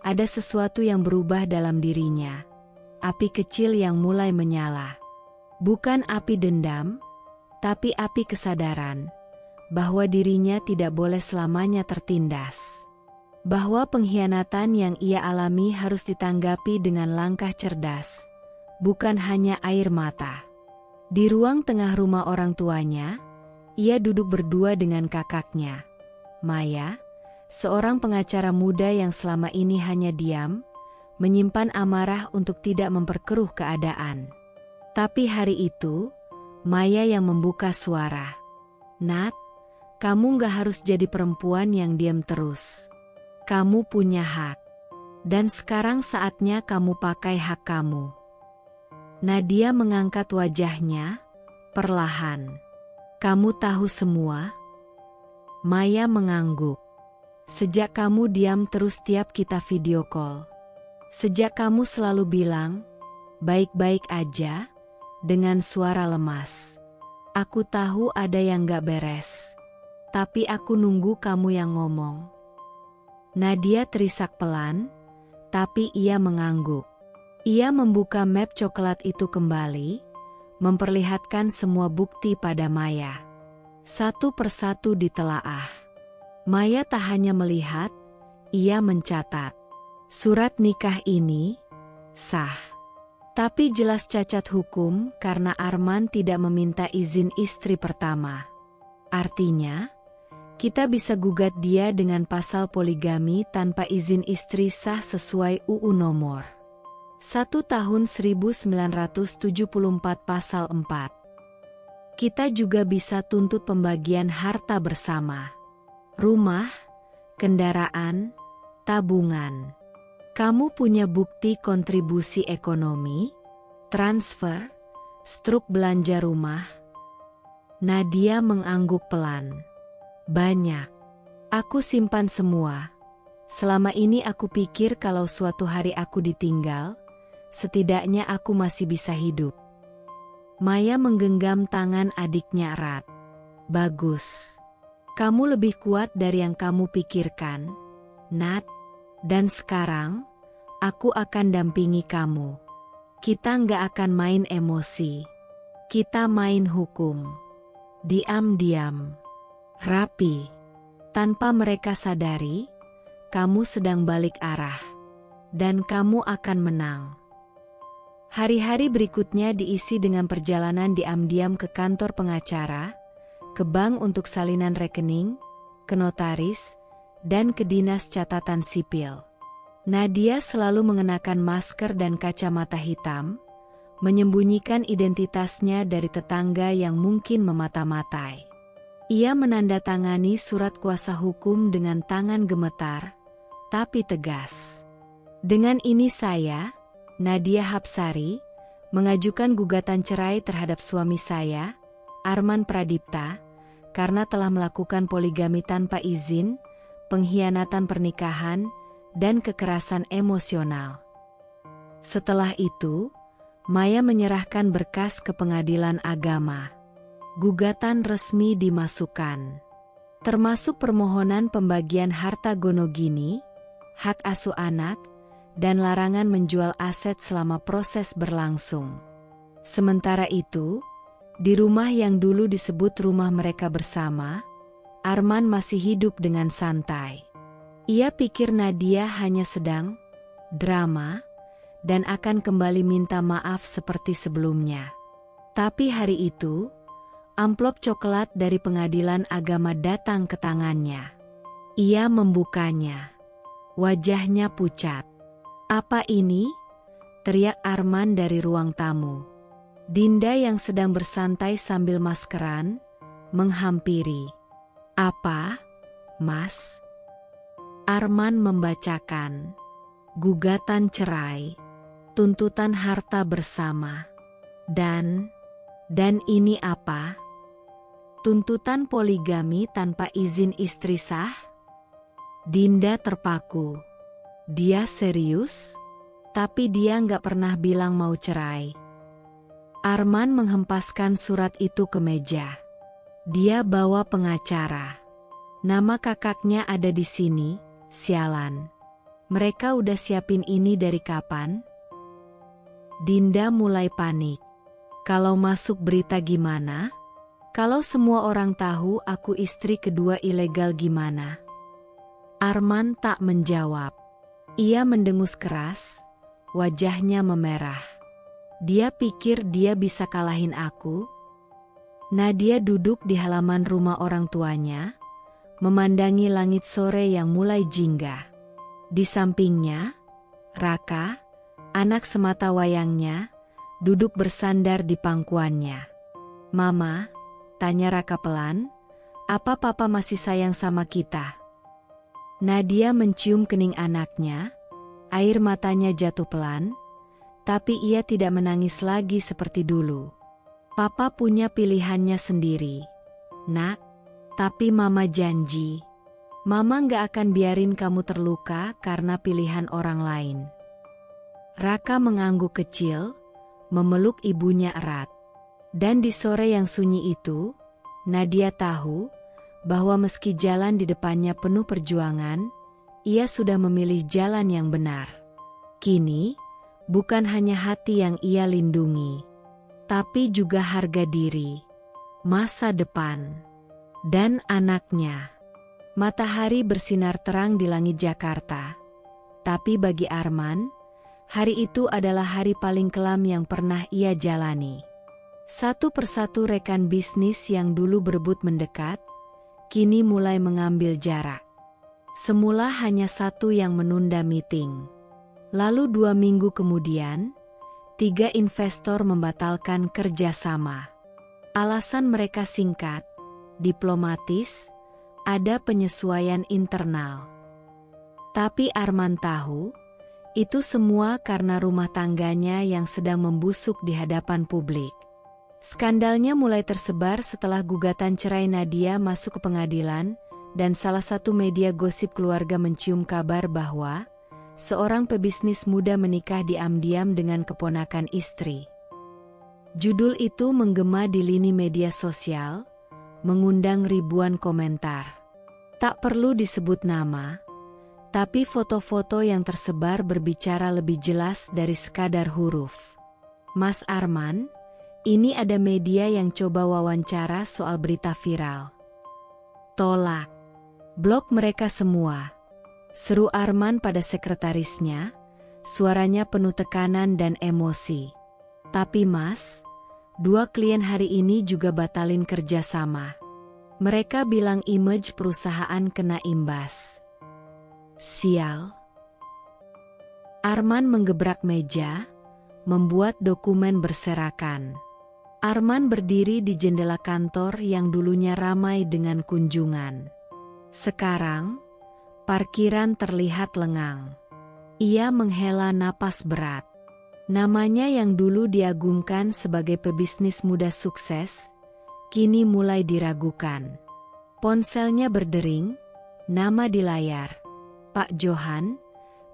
ada sesuatu yang berubah dalam dirinya. Api kecil yang mulai menyala. Bukan api dendam, tapi api kesadaran bahwa dirinya tidak boleh selamanya tertindas. Bahwa pengkhianatan yang ia alami harus ditanggapi dengan langkah cerdas, bukan hanya air mata. Di ruang tengah rumah orang tuanya, ia duduk berdua dengan kakaknya, Maya, seorang pengacara muda yang selama ini hanya diam, menyimpan amarah untuk tidak memperkeruh keadaan. Tapi hari itu, Maya yang membuka suara. "Nat, kamu gak harus jadi perempuan yang diam terus. Kamu punya hak. Dan sekarang saatnya kamu pakai hak kamu." Nadia mengangkat wajahnya, perlahan. "Kamu tahu semua?" Maya mengangguk. "Sejak kamu diam terus tiap kita video call. Sejak kamu selalu bilang, baik-baik aja, dengan suara lemas. Aku tahu ada yang gak beres. Tapi aku nunggu kamu yang ngomong." Nadia terisak pelan, tapi ia mengangguk. Ia membuka map coklat itu kembali, memperlihatkan semua bukti pada Maya. Satu persatu ditelaah. Maya tak hanya melihat, ia mencatat. Surat nikah ini sah. Tapi jelas cacat hukum karena Arman tidak meminta izin istri pertama. Artinya, kita bisa gugat dia dengan pasal poligami tanpa izin istri sah sesuai UU nomor 1 tahun 1974 pasal 4. Kita juga bisa tuntut pembagian harta bersama. Rumah, kendaraan, tabungan. Kamu punya bukti kontribusi ekonomi, transfer, struk belanja rumah? Nadia mengangguk pelan. "Banyak. Aku simpan semua. Selama ini aku pikir kalau suatu hari aku ditinggal, setidaknya aku masih bisa hidup." Maya menggenggam tangan adiknya erat. "Bagus. Kamu lebih kuat dari yang kamu pikirkan, Nat. Dan sekarang, aku akan dampingi kamu. Kita nggak akan main emosi. Kita main hukum. Diam-diam. Rapi. Tanpa mereka sadari, kamu sedang balik arah. Dan kamu akan menang." Hari-hari berikutnya diisi dengan perjalanan diam-diam ke kantor pengacara, ke bank untuk salinan rekening, ke notaris, dan ke dinas catatan sipil. Nadia selalu mengenakan masker dan kacamata hitam, menyembunyikan identitasnya dari tetangga yang mungkin memata-matai. Ia menandatangani surat kuasa hukum dengan tangan gemetar, tapi tegas. "Dengan ini saya, Nadia Hapsari, mengajukan gugatan cerai terhadap suami saya, Arman Pradipta, karena telah melakukan poligami tanpa izin, pengkhianatan pernikahan, dan kekerasan emosional." Setelah itu, Maya menyerahkan berkas ke pengadilan agama. Gugatan resmi dimasukkan, termasuk permohonan pembagian harta gonogini, hak asuh anak, dan larangan menjual aset selama proses berlangsung. Sementara itu, di rumah yang dulu disebut rumah mereka bersama, Arman masih hidup dengan santai. Ia pikir Nadia hanya sedang drama dan akan kembali minta maaf seperti sebelumnya. Tapi hari itu, amplop coklat dari pengadilan agama datang ke tangannya. Ia membukanya. Wajahnya pucat. "Apa ini?" teriak Arman dari ruang tamu. Dinda yang sedang bersantai sambil maskeran, menghampiri. "Apa, Mas?" Arman membacakan. Gugatan cerai, tuntutan harta bersama, dan ini apa? Tuntutan poligami tanpa izin istri sah? Dinda terpaku. Dia serius? Tapi dia nggak pernah bilang mau cerai. Arman menghempaskan surat itu ke meja. Dia bawa pengacara. Nama kakaknya ada di sini, sialan. Mereka udah siapin ini dari kapan? Dinda mulai panik. Kalau masuk berita gimana? Kalau semua orang tahu aku istri kedua ilegal gimana? Arman tak menjawab. Ia mendengus keras, wajahnya memerah. Dia pikir dia bisa kalahin aku? Nadia duduk di halaman rumah orang tuanya, memandangi langit sore yang mulai jingga. Di sampingnya, Raka, anak semata wayangnya, duduk bersandar di pangkuannya. "Mama," tanya Raka pelan, "apa papa masih sayang sama kita?" Nadia mencium kening anaknya, air matanya jatuh pelan, tapi ia tidak menangis lagi seperti dulu. "Papa punya pilihannya sendiri, Nak, tapi Mama janji, Mama gak akan biarin kamu terluka karena pilihan orang lain." Raka mengangguk kecil, memeluk ibunya erat. Dan di sore yang sunyi itu, Nadia tahu bahwa meski jalan di depannya penuh perjuangan, ia sudah memilih jalan yang benar. Kini, bukan hanya hati yang ia lindungi, tapi juga harga diri, masa depan, dan anaknya. Matahari bersinar terang di langit Jakarta, tapi bagi Arman, hari itu adalah hari paling kelam yang pernah ia jalani. Satu persatu rekan bisnis yang dulu berebut mendekat, kini mulai mengambil jarak. Semula hanya satu yang menunda meeting. Lalu 2 minggu kemudian, 3 investor membatalkan kerjasama. Alasan mereka singkat, diplomatis, ada penyesuaian internal. Tapi Arman tahu, itu semua karena rumah tangganya yang sedang membusuk di hadapan publik. Skandalnya mulai tersebar setelah gugatan cerai Nadia masuk ke pengadilan, dan salah satu media gosip keluarga mencium kabar bahwa seorang pebisnis muda menikah diam-diam dengan keponakan istri. Judul itu menggema di lini media sosial, mengundang ribuan komentar. Tak perlu disebut nama, tapi foto-foto yang tersebar berbicara lebih jelas dari sekadar huruf. "Mas Arman, ini ada media yang coba wawancara soal berita viral." "Tolak. Blok mereka semua," seru Arman pada sekretarisnya, suaranya penuh tekanan dan emosi. "Tapi Mas, 2 klien hari ini juga batalin kerjasama. Mereka bilang image perusahaan kena imbas." "Sial." Arman menggebrak meja, membuat dokumen berserakan. Arman berdiri di jendela kantor yang dulunya ramai dengan kunjungan. Sekarang, parkiran terlihat lengang. Ia menghela napas berat. Namanya yang dulu diagungkan sebagai pebisnis muda sukses, kini mulai diragukan. Ponselnya berdering, nama di layar, Pak Johan,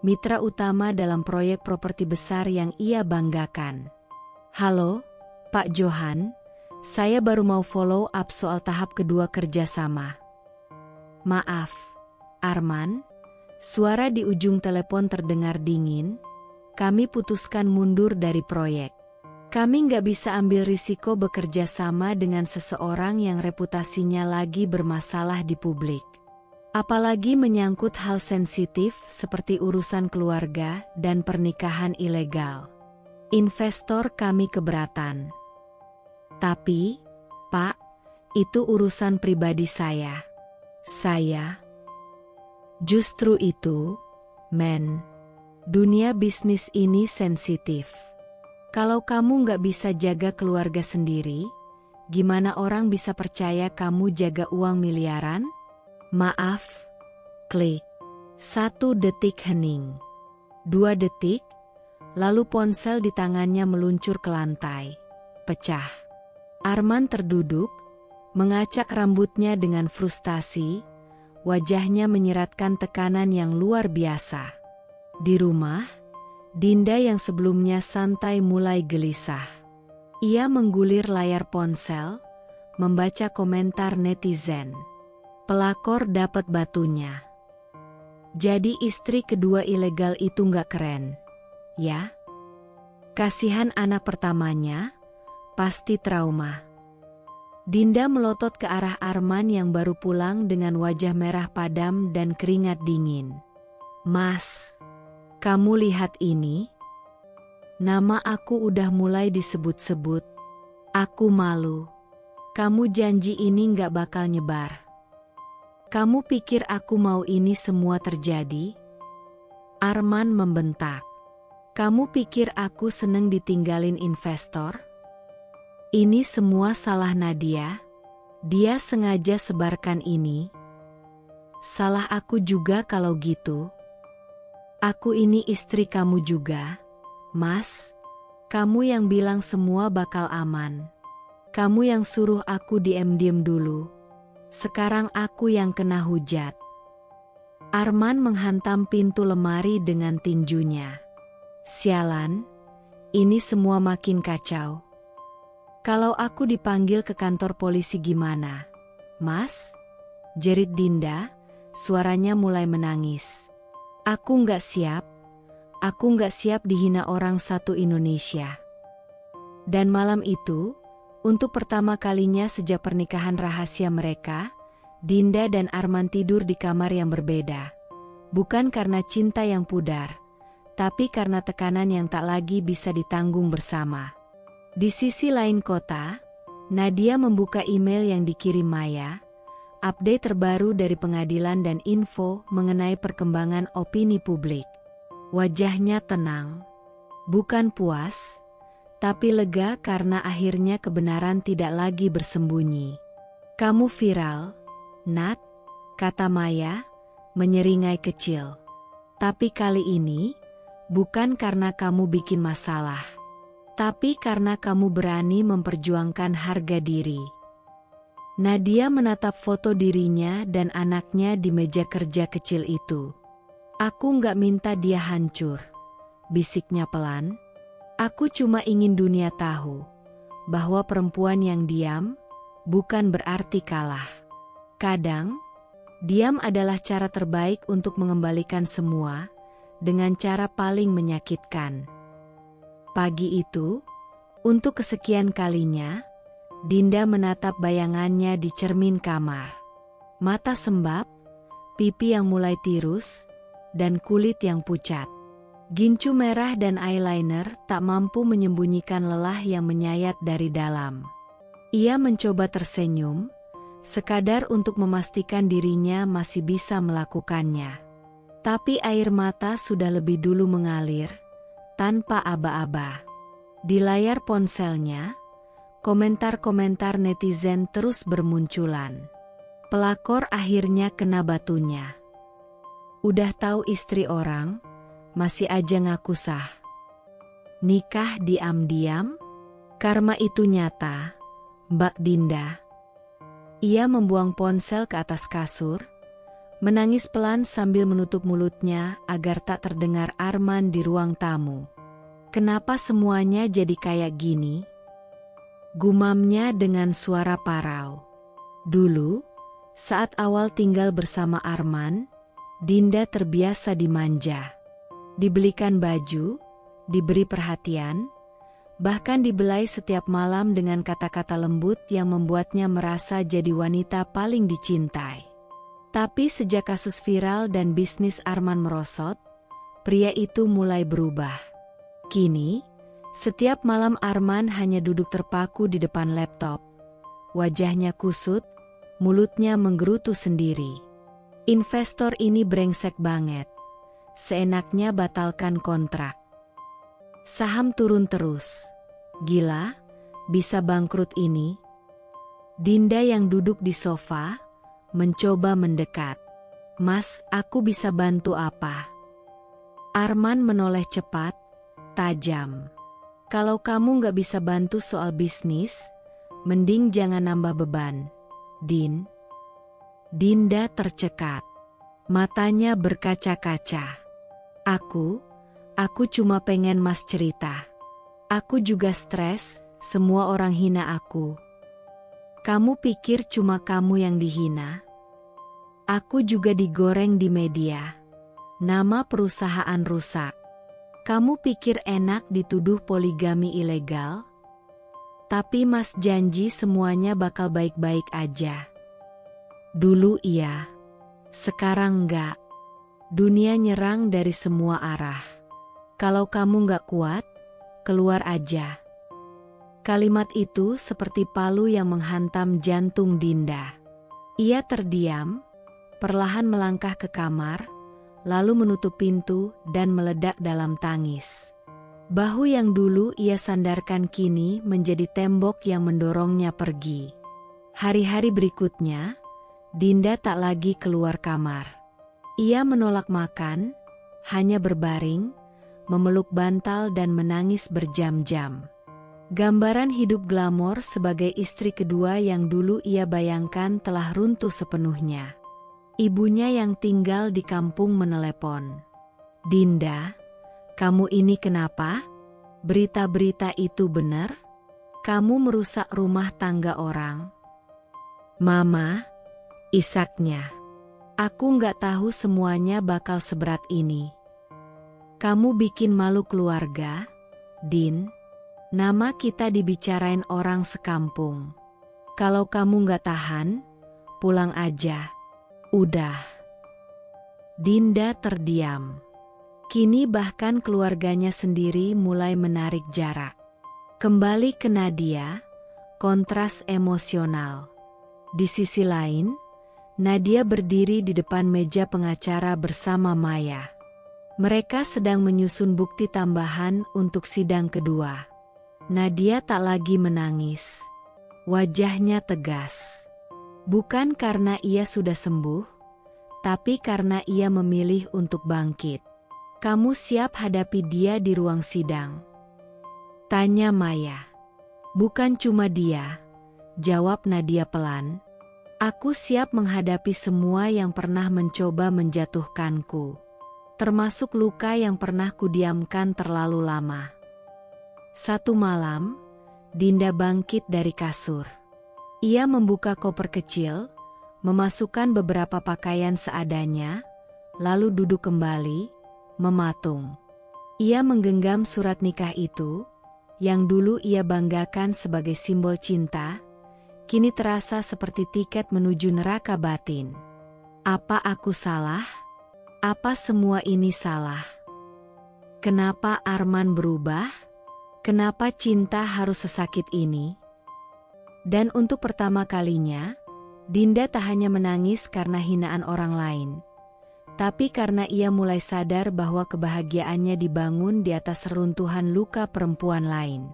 mitra utama dalam proyek properti besar yang ia banggakan. "Halo, Pak Johan, saya baru mau follow up soal tahap kedua kerjasama." "Maaf, Arman," suara di ujung telepon terdengar dingin, "kami putuskan mundur dari proyek. Kami nggak bisa ambil risiko bekerja sama dengan seseorang yang reputasinya lagi bermasalah di publik. Apalagi menyangkut hal sensitif seperti urusan keluarga dan pernikahan ilegal. Investor kami keberatan. Tapi, Pak, itu urusan pribadi saya. Justru itu, men. Dunia bisnis ini sensitif. Kalau kamu nggak bisa jaga keluarga sendiri, gimana orang bisa percaya kamu jaga uang miliaran?" "Maaf." Klik. 1 detik hening. 2 detik, lalu ponsel di tangannya meluncur ke lantai. Pecah. Arman terduduk, mengacak rambutnya dengan frustasi, wajahnya menyeratkan tekanan yang luar biasa. Di rumah, Dinda yang sebelumnya santai mulai gelisah. Ia menggulir layar ponsel, membaca komentar netizen. Pelakor dapat batunya. Jadi istri kedua ilegal itu nggak keren, ya? Kasihan anak pertamanya, pasti trauma. Dinda melotot ke arah Arman yang baru pulang dengan wajah merah padam dan keringat dingin. Mas, kamu lihat ini? Nama aku udah mulai disebut-sebut. Aku malu. Kamu janji ini nggak bakal nyebar. Kamu pikir aku mau ini semua terjadi? Arman membentak. Kamu pikir aku seneng ditinggalin investor? Ini semua salah Nadia. Dia sengaja sebarkan ini. Salah aku juga kalau gitu. Aku ini istri kamu juga, Mas. Kamu yang bilang semua bakal aman. Kamu yang suruh aku diem-diem dulu. Sekarang aku yang kena hujat. Arman menghantam pintu lemari dengan tinjunya. Sialan, ini semua makin kacau. Kalau aku dipanggil ke kantor polisi gimana, Mas? Jerit Dinda, suaranya mulai menangis. Aku nggak siap. Aku nggak siap dihina orang satu Indonesia. Dan malam itu, untuk pertama kalinya sejak pernikahan rahasia mereka, Dinda dan Arman tidur di kamar yang berbeda. Bukan karena cinta yang pudar, tapi karena tekanan yang tak lagi bisa ditanggung bersama. Di sisi lain kota, Nadia membuka email yang dikirim Maya, update terbaru dari pengadilan dan info mengenai perkembangan opini publik. Wajahnya tenang. Bukan puas, tapi lega karena akhirnya kebenaran tidak lagi bersembunyi. Kamu viral, Nat, kata Maya, menyeringai kecil. Tapi kali ini, bukan karena kamu bikin masalah, tapi karena kamu berani memperjuangkan harga diri. Nadia menatap foto dirinya dan anaknya di meja kerja kecil itu. Aku nggak minta dia hancur, bisiknya pelan. Aku cuma ingin dunia tahu bahwa perempuan yang diam bukan berarti kalah. Kadang, diam adalah cara terbaik untuk mengembalikan semua dengan cara paling menyakitkan. Pagi itu, untuk kesekian kalinya, Dinda menatap bayangannya di cermin kamar. Mata sembab, pipi yang mulai tirus, dan kulit yang pucat. Gincu merah dan eyeliner tak mampu menyembunyikan lelah yang menyayat dari dalam. Ia mencoba tersenyum, sekadar untuk memastikan dirinya masih bisa melakukannya. Tapi air mata sudah lebih dulu mengalir, tanpa aba-aba. Di layar ponselnya, komentar-komentar netizen terus bermunculan. Pelakor akhirnya kena batunya. Udah tahu istri orang, masih aja ngaku sah. Nikah diam-diam? Karma itu nyata, Mbak Dinda. Ia membuang ponsel ke atas kasur, menangis pelan sambil menutup mulutnya agar tak terdengar Arman di ruang tamu. Kenapa semuanya jadi kayak gini? Gumamnya dengan suara parau. Dulu, saat awal tinggal bersama Arman, Dinda terbiasa dimanja. Dibelikan baju, diberi perhatian, bahkan dibelai setiap malam dengan kata-kata lembut yang membuatnya merasa jadi wanita paling dicintai. Tapi sejak kasus viral dan bisnis Arman merosot, pria itu mulai berubah. Kini, setiap malam Arman hanya duduk terpaku di depan laptop. Wajahnya kusut, mulutnya menggerutu sendiri. Investor ini brengsek banget. Seenaknya batalkan kontrak. Saham turun terus. Gila, bisa bangkrut ini. Dinda yang duduk di sofa, mencoba mendekat. Mas, aku bisa bantu apa? Arman menoleh cepat, tajam. Kalau kamu nggak bisa bantu soal bisnis, mending jangan nambah beban, Din. Dinda tercekat. Matanya berkaca-kaca. Aku cuma pengen Mas cerita. Aku juga stres, semua orang hina aku. Kamu pikir cuma kamu yang dihina? Aku juga digoreng di media. Nama perusahaan rusak. Kamu pikir enak dituduh poligami ilegal? Tapi Mas janji semuanya bakal baik-baik aja. Dulu iya, sekarang enggak. Dunia nyerang dari semua arah. Kalau kamu enggak kuat, keluar aja. Kalimat itu seperti palu yang menghantam jantung Dinda. Ia terdiam, perlahan melangkah ke kamar, lalu menutup pintu dan meledak dalam tangis. Bahu yang dulu ia sandarkan kini menjadi tembok yang mendorongnya pergi. Hari-hari berikutnya, Dinda tak lagi keluar kamar. Ia menolak makan, hanya berbaring, memeluk bantal dan menangis berjam-jam. Gambaran hidup glamor sebagai istri kedua yang dulu ia bayangkan telah runtuh sepenuhnya. Ibunya yang tinggal di kampung menelepon. Dinda, kamu ini kenapa? Berita-berita itu benar? Kamu merusak rumah tangga orang. Mama, isaknya. Aku nggak tahu semuanya bakal seberat ini. Kamu bikin malu keluarga, Din. Nama kita dibicarain orang sekampung. Kalau kamu nggak tahan, pulang aja. Udah. Dinda terdiam. Kini bahkan keluarganya sendiri mulai menarik jarak. Kembali ke Nadia, kontras emosional. Di sisi lain, Nadia berdiri di depan meja pengacara bersama Maya. Mereka sedang menyusun bukti tambahan untuk sidang kedua. Nadia tak lagi menangis. Wajahnya tegas. Bukan karena ia sudah sembuh, tapi karena ia memilih untuk bangkit. Kamu siap hadapi dia di ruang sidang? Tanya Maya. Bukan cuma dia, jawab Nadia pelan. Aku siap menghadapi semua yang pernah mencoba menjatuhkanku. Termasuk luka yang pernah kudiamkan terlalu lama. Satu malam, Dinda bangkit dari kasur. Ia membuka koper kecil, memasukkan beberapa pakaian seadanya, lalu duduk kembali, mematung. Ia menggenggam surat nikah itu, yang dulu ia banggakan sebagai simbol cinta, kini terasa seperti tiket menuju neraka batin. Apa aku salah? Apa semua ini salah? Kenapa Arman berubah? Kenapa cinta harus sesakit ini? Dan untuk pertama kalinya, Dinda tak hanya menangis karena hinaan orang lain, tapi karena ia mulai sadar bahwa kebahagiaannya dibangun di atas reruntuhan luka perempuan lain.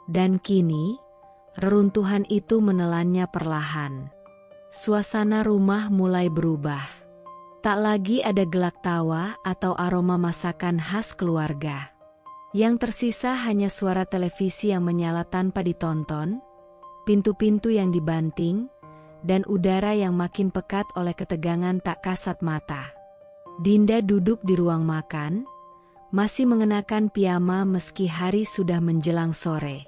Dan kini, reruntuhan itu menelannya perlahan. Suasana rumah mulai berubah. Tak lagi ada gelak tawa atau aroma masakan khas keluarga. Yang tersisa hanya suara televisi yang menyala tanpa ditonton, pintu-pintu yang dibanting, dan udara yang makin pekat oleh ketegangan tak kasat mata. Dinda duduk di ruang makan, masih mengenakan piyama meski hari sudah menjelang sore.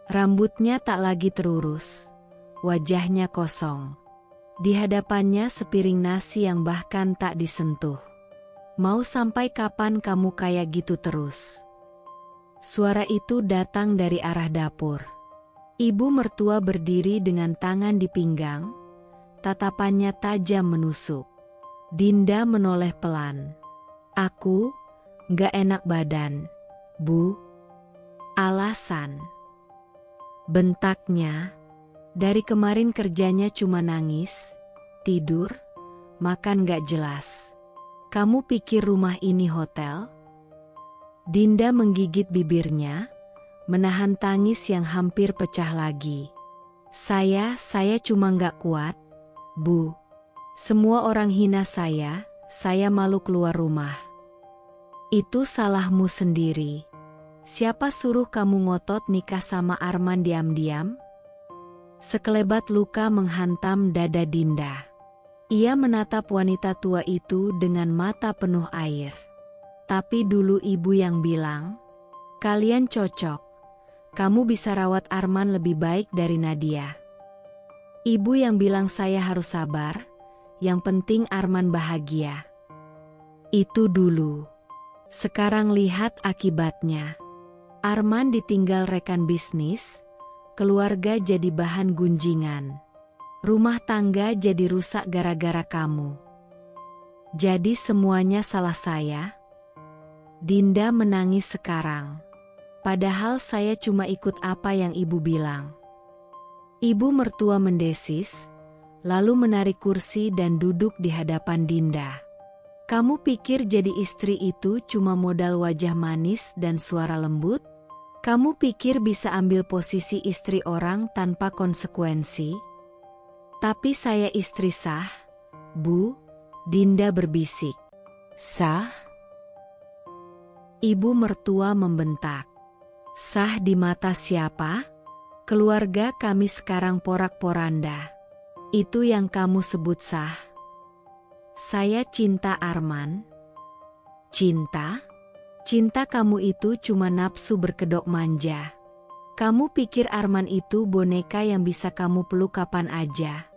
Rambutnya tak lagi terurus, wajahnya kosong. Di hadapannya sepiring nasi yang bahkan tak disentuh. Mau sampai kapan kamu kayak gitu terus? Suara itu datang dari arah dapur. Ibu mertua berdiri dengan tangan di pinggang, tatapannya tajam menusuk. Dinda menoleh pelan. Aku nggak enak badan, Bu. Alasan. Bentaknya, dari kemarin kerjanya cuma nangis, tidur, makan nggak jelas. Kamu pikir rumah ini hotel? Dinda menggigit bibirnya, menahan tangis yang hampir pecah lagi. Saya cuma nggak kuat, Bu. Semua orang hina saya malu keluar rumah. Itu salahmu sendiri. Siapa suruh kamu ngotot nikah sama Arman diam-diam? Sekelebat luka menghantam dada Dinda. Ia menatap wanita tua itu dengan mata penuh air. Tapi dulu ibu yang bilang, kalian cocok. Kamu bisa rawat Arman lebih baik dari Nadia. Ibu yang bilang saya harus sabar, yang penting Arman bahagia. Itu dulu. Sekarang lihat akibatnya. Arman ditinggal rekan bisnis, keluarga jadi bahan gunjingan. Rumah tangga jadi rusak gara-gara kamu. Jadi semuanya salah saya? Dinda menangis sekarang. Padahal saya cuma ikut apa yang ibu bilang. Ibu mertua mendesis, lalu menarik kursi dan duduk di hadapan Dinda. Kamu pikir jadi istri itu cuma modal wajah manis dan suara lembut? Kamu pikir bisa ambil posisi istri orang tanpa konsekuensi? Tapi saya istri sah, Bu, Dinda berbisik. Sah? Ibu mertua membentak. Sah di mata siapa? Keluarga kami sekarang porak-poranda. Itu yang kamu sebut sah? Saya cinta Arman. Cinta? Cinta kamu itu cuma nafsu berkedok manja. Kamu pikir Arman itu boneka yang bisa kamu peluk kapan aja.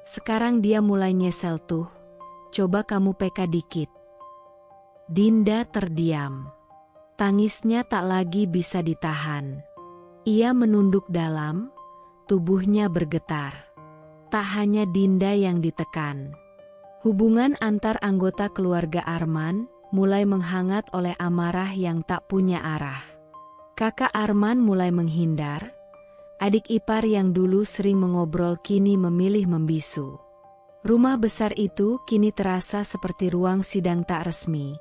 Sekarang dia mulai nyesel tuh. Coba kamu peka dikit. Dinda terdiam. Tangisnya tak lagi bisa ditahan. Ia menunduk dalam, tubuhnya bergetar. Tak hanya Dinda yang ditekan. Hubungan antar anggota keluarga Arman mulai menghangat oleh amarah yang tak punya arah. Kakak Arman mulai menghindar. Adik ipar yang dulu sering mengobrol kini memilih membisu. Rumah besar itu kini terasa seperti ruang sidang tak resmi.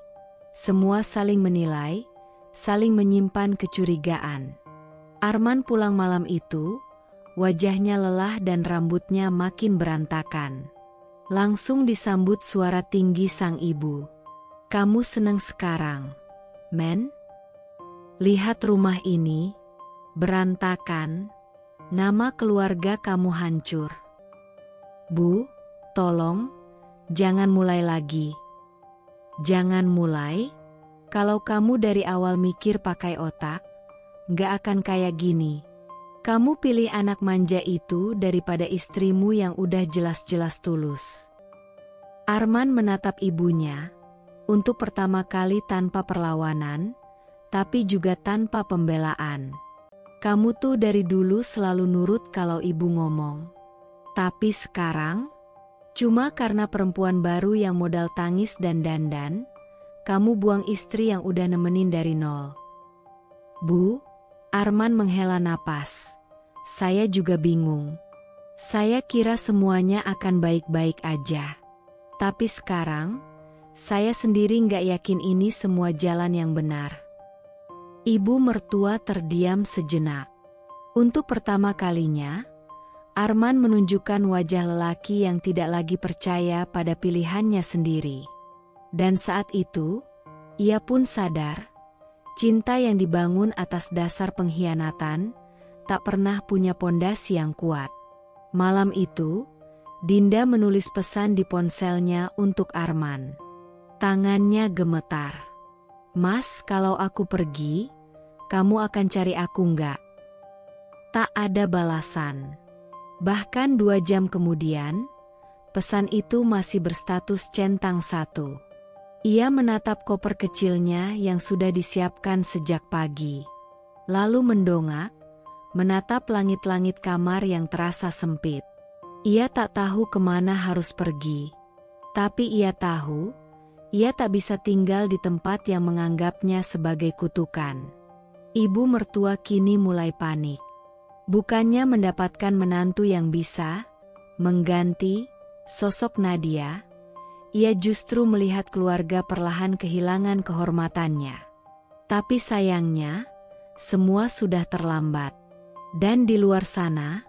Semua saling menilai, saling menyimpan kecurigaan. Arman pulang malam itu, wajahnya lelah dan rambutnya makin berantakan. Langsung disambut suara tinggi sang ibu. Kamu seneng sekarang, men? Lihat rumah ini, berantakan, nama keluarga kamu hancur. Bu, tolong, jangan mulai lagi. Jangan mulai, kalau kamu dari awal mikir pakai otak, gak akan kayak gini. Kamu pilih anak manja itu daripada istrimu yang udah jelas-jelas tulus. Arman menatap ibunya, untuk pertama kali tanpa perlawanan, tapi juga tanpa pembelaan. Kamu tuh dari dulu selalu nurut kalau ibu ngomong. Tapi sekarang, cuma karena perempuan baru yang modal tangis dan dandan, kamu buang istri yang udah nemenin dari nol. Bu, Arman menghela napas. Saya juga bingung. Saya kira semuanya akan baik-baik aja. Tapi sekarang, saya sendiri nggak yakin ini semua jalan yang benar. Ibu mertua terdiam sejenak. Untuk pertama kalinya, Arman menunjukkan wajah lelaki yang tidak lagi percaya pada pilihannya sendiri. Dan saat itu, ia pun sadar, cinta yang dibangun atas dasar pengkhianatan, tak pernah punya pondasi yang kuat. Malam itu, Dinda menulis pesan di ponselnya untuk Arman. Tangannya gemetar. Mas, kalau aku pergi, kamu akan cari aku nggak? Tak ada balasan. Bahkan 2 jam kemudian, pesan itu masih berstatus centang 1. Ia menatap koper kecilnya yang sudah disiapkan sejak pagi. Lalu mendongak, menatap langit-langit kamar yang terasa sempit. Ia tak tahu kemana harus pergi. Tapi ia tahu, ia tak bisa tinggal di tempat yang menganggapnya sebagai kutukan. Ibu mertua kini mulai panik. Bukannya mendapatkan menantu yang bisa mengganti sosok Nadia, ia justru melihat keluarga perlahan kehilangan kehormatannya. Tapi sayangnya, semua sudah terlambat. Dan di luar sana,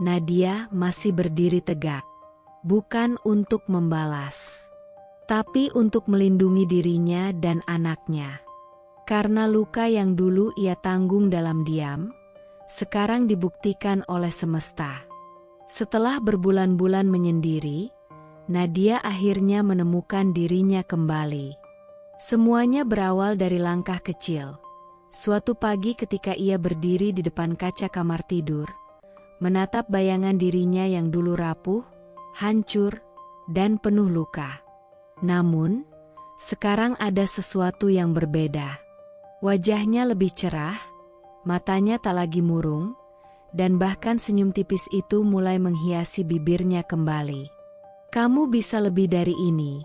Nadia masih berdiri tegak. Bukan untuk membalas, tapi untuk melindungi dirinya dan anaknya. Karena luka yang dulu ia tanggung dalam diam, sekarang dibuktikan oleh semesta. Setelah berbulan-bulan menyendiri, Nadia akhirnya menemukan dirinya kembali. Semuanya berawal dari langkah kecil. Suatu pagi ketika ia berdiri di depan kaca kamar tidur, menatap bayangan dirinya yang dulu rapuh, hancur, dan penuh luka. Namun, sekarang ada sesuatu yang berbeda. Wajahnya lebih cerah, matanya tak lagi murung, dan bahkan senyum tipis itu mulai menghiasi bibirnya kembali. "Kamu bisa lebih dari ini,"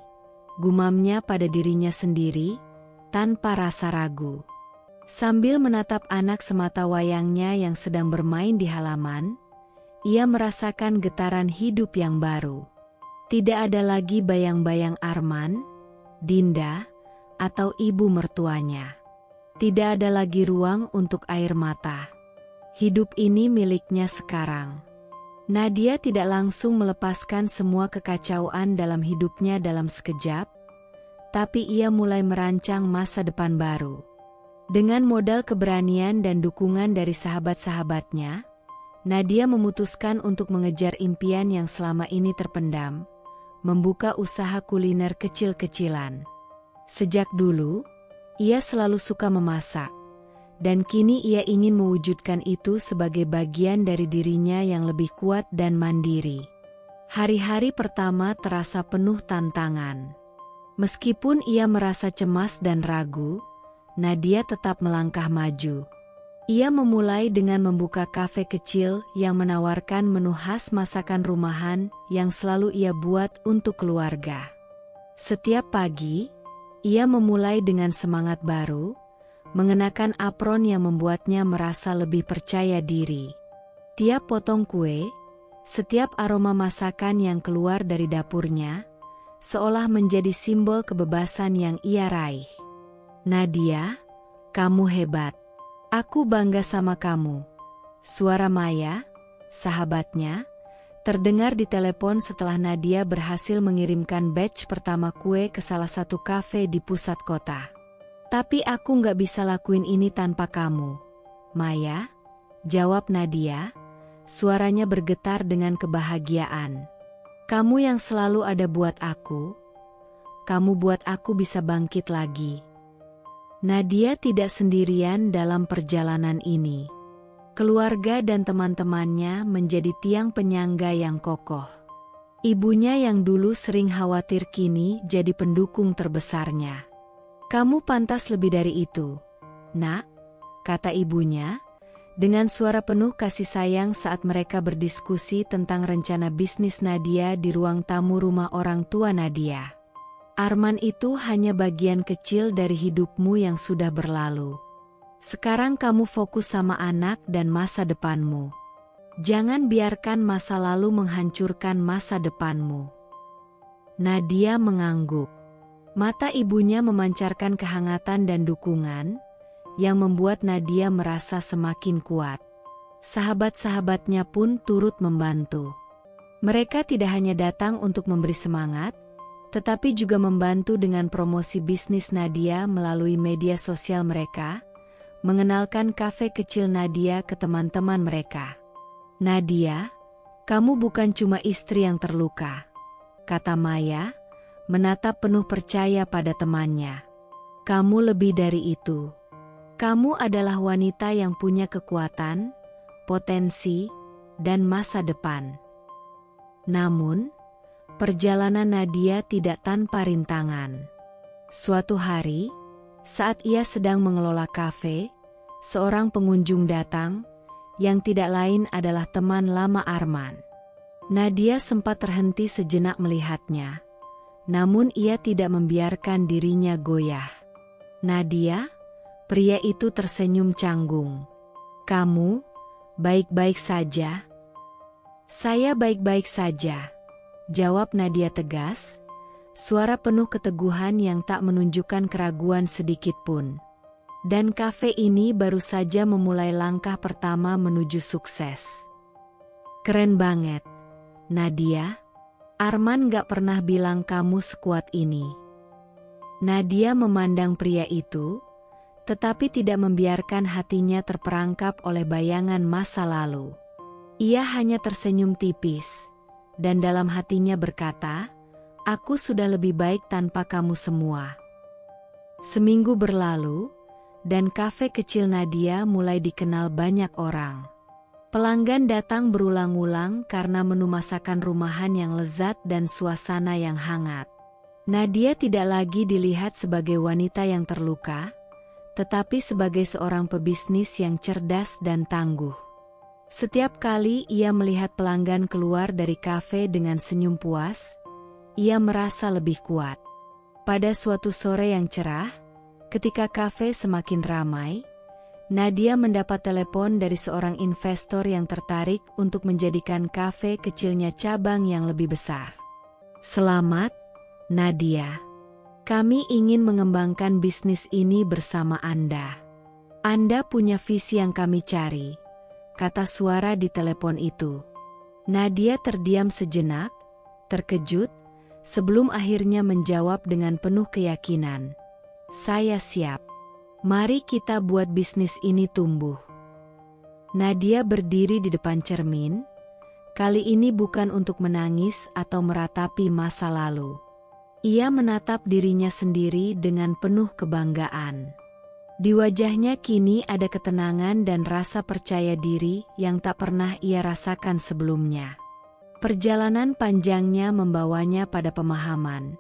gumamnya pada dirinya sendiri, tanpa rasa ragu. Sambil menatap anak sematawayangnya yang sedang bermain di halaman, ia merasakan getaran hidup yang baru. Tidak ada lagi bayang-bayang Arman, Dinda, atau ibu mertuanya. Tidak ada lagi ruang untuk air mata. Hidup ini miliknya sekarang. Nadia tidak langsung melepaskan semua kekacauan dalam hidupnya dalam sekejap, tapi ia mulai merancang masa depan baru. Dengan modal keberanian dan dukungan dari sahabat-sahabatnya, Nadia memutuskan untuk mengejar impian yang selama ini terpendam, membuka usaha kuliner kecil-kecilan. Sejak dulu, ia selalu suka memasak, dan kini ia ingin mewujudkan itu sebagai bagian dari dirinya yang lebih kuat dan mandiri. Hari-hari pertama terasa penuh tantangan. Meskipun ia merasa cemas dan ragu, Nadia tetap melangkah maju. Ia memulai dengan membuka kafe kecil yang menawarkan menu khas masakan rumahan yang selalu ia buat untuk keluarga. Setiap pagi, ia memulai dengan semangat baru, mengenakan apron yang membuatnya merasa lebih percaya diri. Tiap potong kue, setiap aroma masakan yang keluar dari dapurnya, seolah menjadi simbol kebebasan yang ia raih. "Nadia, kamu hebat. Aku bangga sama kamu." Suara Maya, sahabatnya, terdengar di telepon setelah Nadia berhasil mengirimkan batch pertama kue ke salah satu kafe di pusat kota. "Tapi aku nggak bisa lakuin ini tanpa kamu, Maya," jawab Nadia, suaranya bergetar dengan kebahagiaan. "Kamu yang selalu ada buat aku. Kamu buat aku bisa bangkit lagi." Nadia tidak sendirian dalam perjalanan ini. Keluarga dan teman-temannya menjadi tiang penyangga yang kokoh. Ibunya yang dulu sering khawatir kini jadi pendukung terbesarnya. "Kamu pantas lebih dari itu, Nak," kata ibunya, dengan suara penuh kasih sayang saat mereka berdiskusi tentang rencana bisnis Nadia di ruang tamu rumah orang tua Nadia. "Arman itu hanya bagian kecil dari hidupmu yang sudah berlalu. Sekarang kamu fokus sama anak dan masa depanmu. Jangan biarkan masa lalu menghancurkan masa depanmu." Nadia mengangguk. Mata ibunya memancarkan kehangatan dan dukungan, yang membuat Nadia merasa semakin kuat. Sahabat-sahabatnya pun turut membantu. Mereka tidak hanya datang untuk memberi semangat, tetapi juga membantu dengan promosi bisnis Nadia melalui media sosial mereka, mengenalkan kafe kecil Nadia ke teman-teman mereka. "Nadia, kamu bukan cuma istri yang terluka," kata Maya, menatap penuh percaya pada temannya. "Kamu lebih dari itu. Kamu adalah wanita yang punya kekuatan, potensi, dan masa depan." Namun, perjalanan Nadia tidak tanpa rintangan. Suatu hari, saat ia sedang mengelola kafe, seorang pengunjung datang, yang tidak lain adalah teman lama Arman. Nadia sempat terhenti sejenak melihatnya, namun ia tidak membiarkan dirinya goyah. "Nadia," pria itu tersenyum canggung. "Kamu baik-baik saja?" "Saya baik-baik saja," jawab Nadia tegas, suara penuh keteguhan yang tak menunjukkan keraguan sedikit pun. "Dan kafe ini baru saja memulai langkah pertama menuju sukses." "Keren banget, Nadia. Arman gak pernah bilang kamu sekuat ini." Nadia memandang pria itu, tetapi tidak membiarkan hatinya terperangkap oleh bayangan masa lalu. Ia hanya tersenyum tipis, dan dalam hatinya berkata, "Aku sudah lebih baik tanpa kamu semua." Seminggu berlalu, dan kafe kecil Nadia mulai dikenal banyak orang. Pelanggan datang berulang-ulang karena menu masakan rumahan yang lezat dan suasana yang hangat. Nadia tidak lagi dilihat sebagai wanita yang terluka, tetapi sebagai seorang pebisnis yang cerdas dan tangguh. Setiap kali ia melihat pelanggan keluar dari kafe dengan senyum puas, ia merasa lebih kuat. Pada suatu sore yang cerah, ketika kafe semakin ramai, Nadia mendapat telepon dari seorang investor yang tertarik untuk menjadikan kafe kecilnya cabang yang lebih besar. "Selamat, Nadia. Kami ingin mengembangkan bisnis ini bersama Anda. Anda punya visi yang kami cari," kata suara di telepon itu. Nadia terdiam sejenak, terkejut, sebelum akhirnya menjawab dengan penuh keyakinan. "Saya siap. Mari kita buat bisnis ini tumbuh." Nadia berdiri di depan cermin, kali ini bukan untuk menangis atau meratapi masa lalu. Ia menatap dirinya sendiri dengan penuh kebanggaan. Di wajahnya kini ada ketenangan dan rasa percaya diri yang tak pernah ia rasakan sebelumnya. Perjalanan panjangnya membawanya pada pemahaman.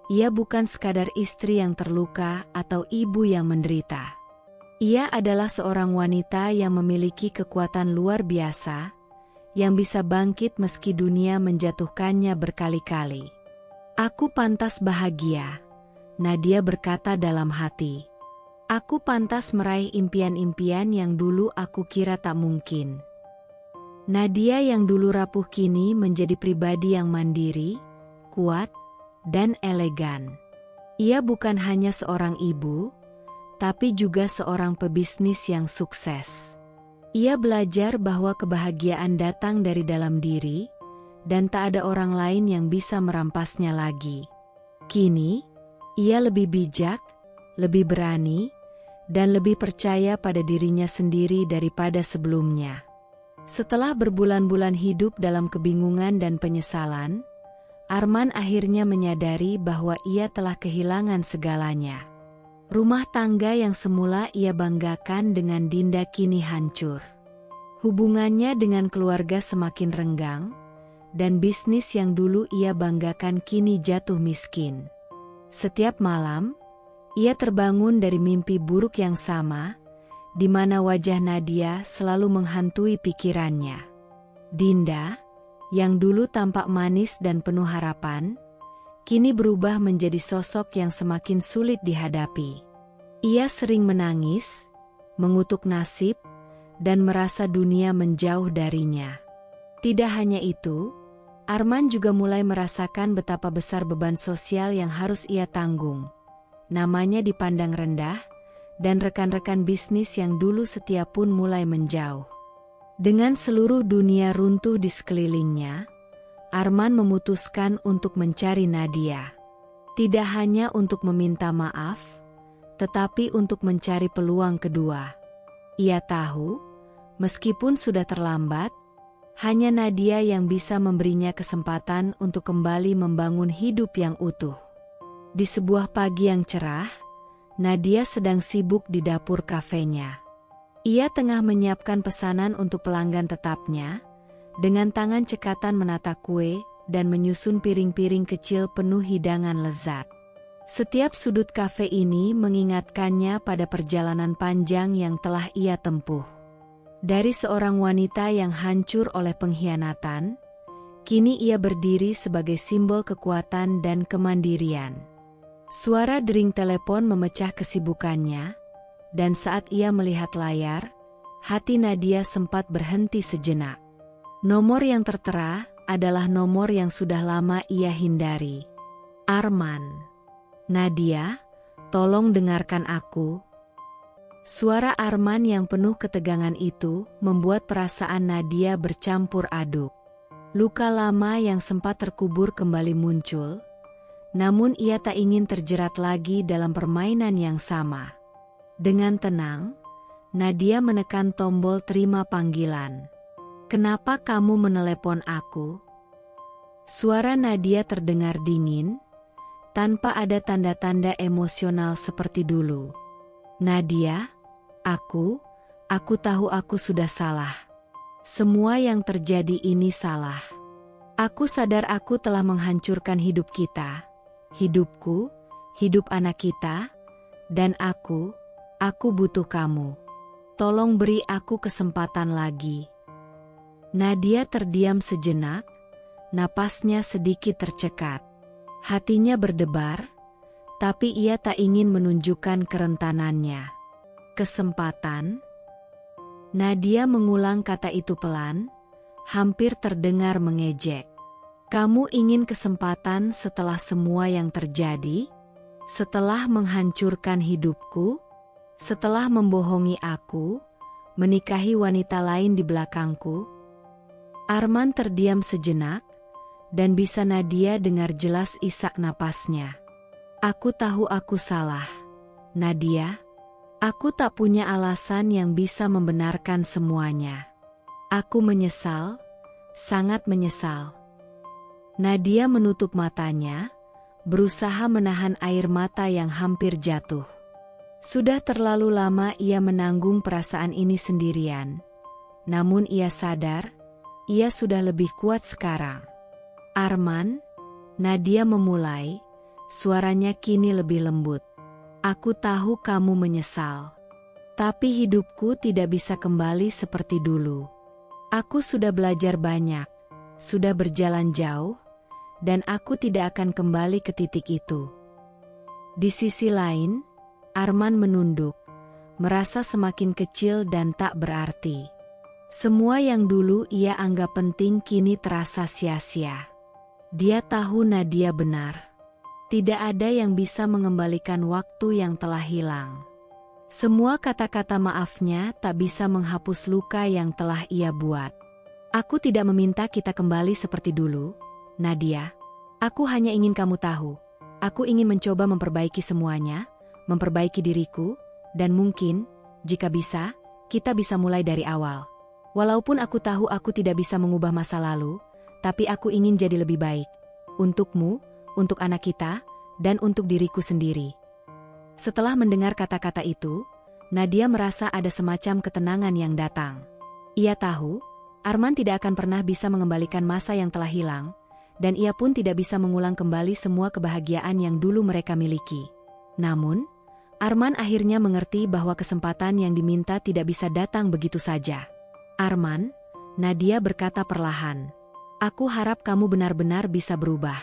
Ia bukan sekadar istri yang terluka atau ibu yang menderita. Ia adalah seorang wanita yang memiliki kekuatan luar biasa, yang bisa bangkit meski dunia menjatuhkannya berkali-kali. "Aku pantas bahagia," Nadia berkata dalam hati. "Aku pantas meraih impian-impian yang dulu aku kira tak mungkin." Nadia yang dulu rapuh kini menjadi pribadi yang mandiri, kuat, dan elegan. Ia bukan hanya seorang ibu, tapi juga seorang pebisnis yang sukses. Ia belajar bahwa kebahagiaan datang dari dalam diri, dan tak ada orang lain yang bisa merampasnya lagi. Kini, ia lebih bijak, lebih berani, dan lebih percaya pada dirinya sendiri daripada sebelumnya. Setelah berbulan-bulan hidup dalam kebingungan dan penyesalan, Arman akhirnya menyadari bahwa ia telah kehilangan segalanya. Rumah tangga yang semula ia banggakan dengan Dinda kini hancur. Hubungannya dengan keluarga semakin renggang, dan bisnis yang dulu ia banggakan kini jatuh miskin. Setiap malam, ia terbangun dari mimpi buruk yang sama, di mana wajah Nadia selalu menghantui pikirannya. Dinda, yang dulu tampak manis dan penuh harapan, kini berubah menjadi sosok yang semakin sulit dihadapi. Ia sering menangis, mengutuk nasib, dan merasa dunia menjauh darinya. Tidak hanya itu, Arman juga mulai merasakan betapa besar beban sosial yang harus ia tanggung. Namanya dipandang rendah, dan rekan-rekan bisnis yang dulu setia pun mulai menjauh. Dengan seluruh dunia runtuh di sekelilingnya, Arman memutuskan untuk mencari Nadia. Tidak hanya untuk meminta maaf, tetapi untuk mencari peluang kedua. Ia tahu, meskipun sudah terlambat, hanya Nadia yang bisa memberinya kesempatan untuk kembali membangun hidup yang utuh. Di sebuah pagi yang cerah, Nadia sedang sibuk di dapur kafenya. Ia tengah menyiapkan pesanan untuk pelanggan tetapnya, dengan tangan cekatan menata kue dan menyusun piring-piring kecil penuh hidangan lezat. Setiap sudut kafe ini mengingatkannya pada perjalanan panjang yang telah ia tempuh. Dari seorang wanita yang hancur oleh pengkhianatan, kini ia berdiri sebagai simbol kekuatan dan kemandirian. Suara dering telepon memecah kesibukannya, dan saat ia melihat layar, hati Nadia sempat berhenti sejenak. Nomor yang tertera adalah nomor yang sudah lama ia hindari. "Arman." "Nadia, tolong dengarkan aku." Suara Arman yang penuh ketegangan itu membuat perasaan Nadia bercampur aduk. Luka lama yang sempat terkubur kembali muncul, namun ia tak ingin terjerat lagi dalam permainan yang sama. Dengan tenang, Nadia menekan tombol terima panggilan. "Kenapa kamu menelepon aku?" Suara Nadia terdengar dingin, tanpa ada tanda-tanda emosional seperti dulu. Nadia, aku tahu aku sudah salah. Semua yang terjadi ini salah. Aku sadar aku telah menghancurkan hidup kita, hidupku, hidup anak kita, dan aku butuh kamu. Tolong beri aku kesempatan lagi. Nadia terdiam sejenak, napasnya sedikit tercekat. Hatinya berdebar, tapi ia tak ingin menunjukkan kerentanannya. Kesempatan? Nadia mengulang kata itu pelan, hampir terdengar mengejek. Kamu ingin kesempatan setelah semua yang terjadi? Setelah menghancurkan hidupku? Setelah membohongi aku? Menikahi wanita lain di belakangku? Arman terdiam sejenak, dan bisa Nadia dengar jelas isak napasnya. Aku tahu aku salah, Nadia. Aku tak punya alasan yang bisa membenarkan semuanya. Aku menyesal, sangat menyesal. Nadia menutup matanya, berusaha menahan air mata yang hampir jatuh. Sudah terlalu lama ia menanggung perasaan ini sendirian. Namun ia sadar, ia sudah lebih kuat sekarang. Arman, Nadia memulai, suaranya kini lebih lembut. Aku tahu kamu menyesal. Tapi hidupku tidak bisa kembali seperti dulu. Aku sudah belajar banyak, sudah berjalan jauh, dan aku tidak akan kembali ke titik itu. Di sisi lain, Arman menunduk, merasa semakin kecil dan tak berarti. Semua yang dulu ia anggap penting kini terasa sia-sia. Dia tahu Nadia benar. Tidak ada yang bisa mengembalikan waktu yang telah hilang. Semua kata-kata maafnya tak bisa menghapus luka yang telah ia buat. Aku tidak meminta kita kembali seperti dulu, Nadia. Aku hanya ingin kamu tahu. Aku ingin mencoba memperbaiki semuanya, memperbaiki diriku, dan mungkin, jika bisa, kita bisa mulai dari awal. Walaupun aku tahu aku tidak bisa mengubah masa lalu, tapi aku ingin jadi lebih baik. Untukmu, untuk anak kita, dan untuk diriku sendiri. Setelah mendengar kata-kata itu, Nadia merasa ada semacam ketenangan yang datang. Ia tahu, Arman tidak akan pernah bisa mengembalikan masa yang telah hilang, dan ia pun tidak bisa mengulang kembali semua kebahagiaan yang dulu mereka miliki. Namun, Arman akhirnya mengerti bahwa kesempatan yang diminta tidak bisa datang begitu saja. Arman, Nadia berkata perlahan, aku harap kamu benar-benar bisa berubah.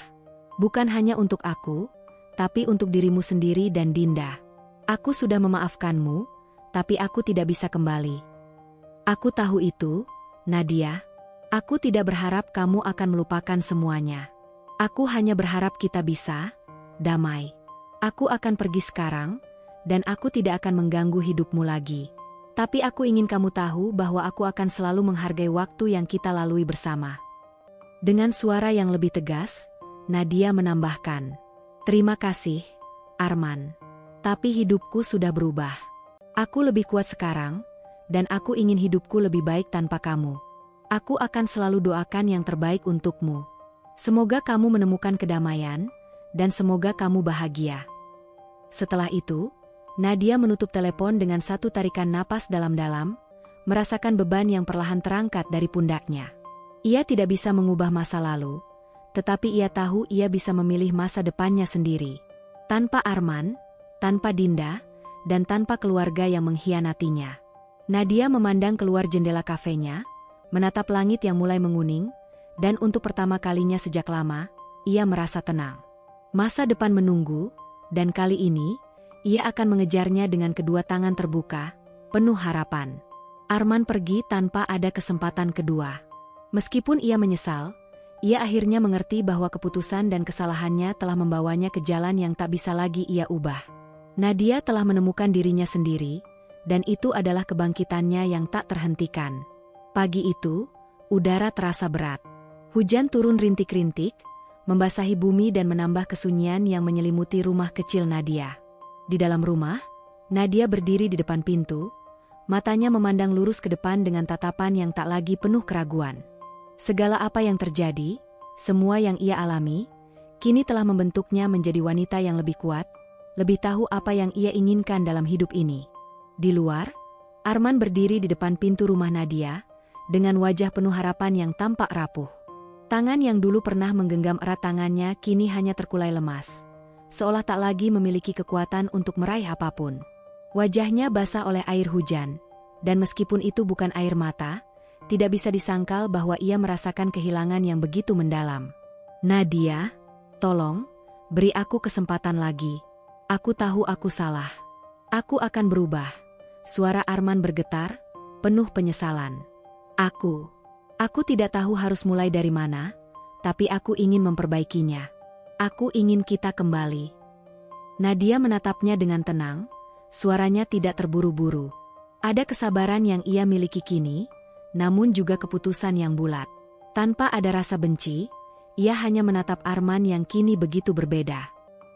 Bukan hanya untuk aku, tapi untuk dirimu sendiri dan Dinda. Aku sudah memaafkanmu, tapi aku tidak bisa kembali. Aku tahu itu, Nadia. Aku tidak berharap kamu akan melupakan semuanya. Aku hanya berharap kita bisa damai. Aku akan pergi sekarang, dan aku tidak akan mengganggu hidupmu lagi. Tapi aku ingin kamu tahu bahwa aku akan selalu menghargai waktu yang kita lalui bersama. Dengan suara yang lebih tegas, Nadia menambahkan, terima kasih, Arman. Tapi hidupku sudah berubah. Aku lebih kuat sekarang, dan aku ingin hidupku lebih baik tanpa kamu. Aku akan selalu doakan yang terbaik untukmu. Semoga kamu menemukan kedamaian, dan semoga kamu bahagia. Setelah itu, Nadia menutup telepon dengan satu tarikan napas dalam-dalam, merasakan beban yang perlahan terangkat dari pundaknya. Ia tidak bisa mengubah masa lalu, tetapi ia tahu ia bisa memilih masa depannya sendiri. Tanpa Arman, tanpa Dinda, dan tanpa keluarga yang mengkhianatinya. Nadia memandang keluar jendela kafenya, menatap langit yang mulai menguning, dan untuk pertama kalinya sejak lama, ia merasa tenang. Masa depan menunggu, dan kali ini, ia akan mengejarnya dengan kedua tangan terbuka, penuh harapan. Arman pergi tanpa ada kesempatan kedua. Meskipun ia menyesal, ia akhirnya mengerti bahwa keputusan dan kesalahannya telah membawanya ke jalan yang tak bisa lagi ia ubah. Nadia telah menemukan dirinya sendiri, dan itu adalah kebangkitannya yang tak terhentikan. Pagi itu, udara terasa berat. Hujan turun rintik-rintik, membasahi bumi dan menambah kesunyian yang menyelimuti rumah kecil Nadia. Di dalam rumah, Nadia berdiri di depan pintu, matanya memandang lurus ke depan dengan tatapan yang tak lagi penuh keraguan. Segala apa yang terjadi, semua yang ia alami, kini telah membentuknya menjadi wanita yang lebih kuat, lebih tahu apa yang ia inginkan dalam hidup ini. Di luar, Arman berdiri di depan pintu rumah Nadia, dengan wajah penuh harapan yang tampak rapuh. Tangan yang dulu pernah menggenggam erat tangannya kini hanya terkulai lemas, seolah tak lagi memiliki kekuatan untuk meraih apapun. Wajahnya basah oleh air hujan, dan meskipun itu bukan air mata, tidak bisa disangkal bahwa ia merasakan kehilangan yang begitu mendalam. Nadia, tolong, beri aku kesempatan lagi. Aku tahu aku salah. Aku akan berubah. Suara Arman bergetar, penuh penyesalan. Aku tidak tahu harus mulai dari mana, tapi aku ingin memperbaikinya. Aku ingin kita kembali. Nadia menatapnya dengan tenang, suaranya tidak terburu-buru. Ada kesabaran yang ia miliki kini, namun juga keputusan yang bulat. Tanpa ada rasa benci, ia hanya menatap Arman yang kini begitu berbeda.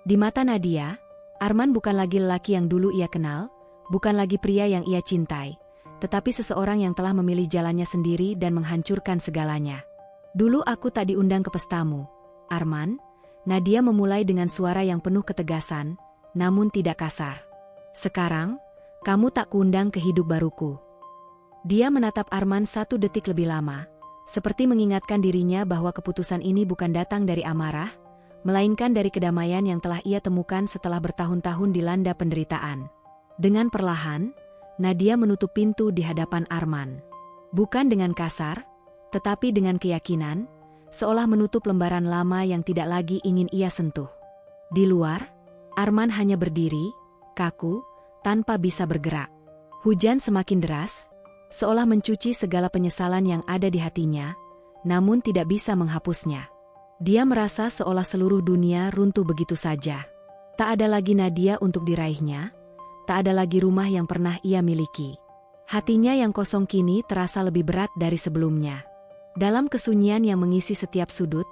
Di mata Nadia, Arman bukan lagi lelaki yang dulu ia kenal, bukan lagi pria yang ia cintai, tetapi seseorang yang telah memilih jalannya sendiri dan menghancurkan segalanya. Dulu aku tak diundang ke pestamu, Arman. Nadia memulai dengan suara yang penuh ketegasan, namun tidak kasar. Sekarang, kamu tak kuundang ke hidup baruku. Dia menatap Arman 1 detik lebih lama, seperti mengingatkan dirinya bahwa keputusan ini bukan datang dari amarah, melainkan dari kedamaian yang telah ia temukan setelah bertahun-tahun dilanda penderitaan. Dengan perlahan, Nadia menutup pintu di hadapan Arman. Bukan dengan kasar, tetapi dengan keyakinan, seolah menutup lembaran lama yang tidak lagi ingin ia sentuh. Di luar, Arman hanya berdiri, kaku, tanpa bisa bergerak. Hujan semakin deras, seolah mencuci segala penyesalan yang ada di hatinya, namun tidak bisa menghapusnya. Dia merasa seolah seluruh dunia runtuh begitu saja. Tak ada lagi Nadia untuk diraihnya, tak ada lagi rumah yang pernah ia miliki. Hatinya yang kosong kini terasa lebih berat dari sebelumnya. Dalam kesunyian yang mengisi setiap sudut,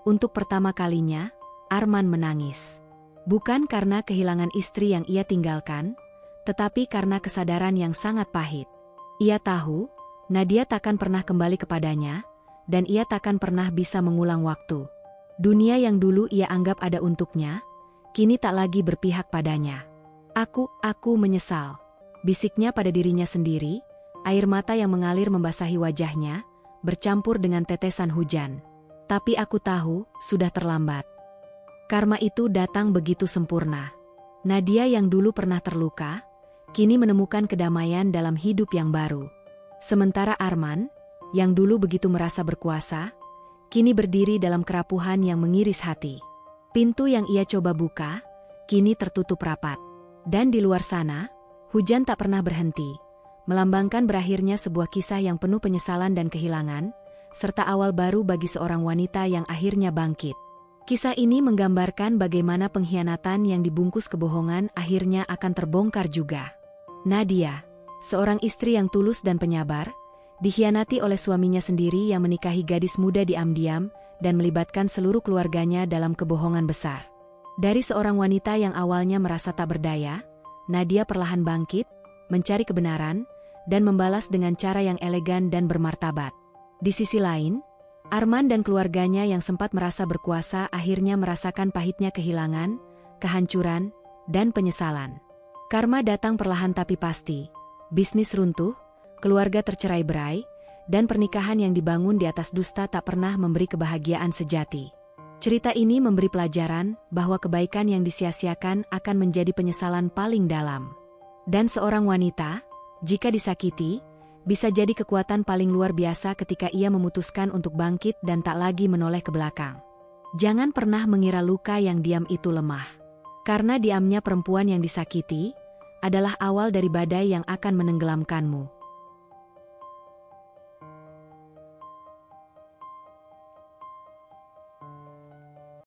untuk pertama kalinya, Arman menangis. Bukan karena kehilangan istri yang ia tinggalkan, tetapi karena kesadaran yang sangat pahit. Ia tahu, Nadia takkan pernah kembali kepadanya, dan ia takkan pernah bisa mengulang waktu. Dunia yang dulu ia anggap ada untuknya, kini tak lagi berpihak padanya. Aku menyesal, bisiknya pada dirinya sendiri, air mata yang mengalir membasahi wajahnya, bercampur dengan tetesan hujan. Tapi aku tahu, sudah terlambat. Karma itu datang begitu sempurna. Nadia yang dulu pernah terluka, kini menemukan kedamaian dalam hidup yang baru. Sementara Arman, yang dulu begitu merasa berkuasa, kini berdiri dalam kerapuhan yang mengiris hati. Pintu yang ia coba buka, kini tertutup rapat. Dan di luar sana, hujan tak pernah berhenti, melambangkan berakhirnya sebuah kisah yang penuh penyesalan dan kehilangan, serta awal baru bagi seorang wanita yang akhirnya bangkit. Kisah ini menggambarkan bagaimana pengkhianatan yang dibungkus kebohongan akhirnya akan terbongkar juga. Nadia, seorang istri yang tulus dan penyabar, dikhianati oleh suaminya sendiri yang menikahi gadis muda diam-diam dan melibatkan seluruh keluarganya dalam kebohongan besar. Dari seorang wanita yang awalnya merasa tak berdaya, Nadia perlahan bangkit, mencari kebenaran, dan membalas dengan cara yang elegan dan bermartabat. Di sisi lain, Arman dan keluarganya yang sempat merasa berkuasa akhirnya merasakan pahitnya kehilangan, kehancuran, dan penyesalan. Karma datang perlahan tapi pasti. Bisnis runtuh, keluarga tercerai-berai, dan pernikahan yang dibangun di atas dusta tak pernah memberi kebahagiaan sejati. Cerita ini memberi pelajaran bahwa kebaikan yang disia-siakan akan menjadi penyesalan paling dalam. Dan seorang wanita, jika disakiti, bisa jadi kekuatan paling luar biasa ketika ia memutuskan untuk bangkit dan tak lagi menoleh ke belakang. Jangan pernah mengira luka yang diam itu lemah. Karena diamnya perempuan yang disakiti adalah awal dari badai yang akan menenggelamkanmu.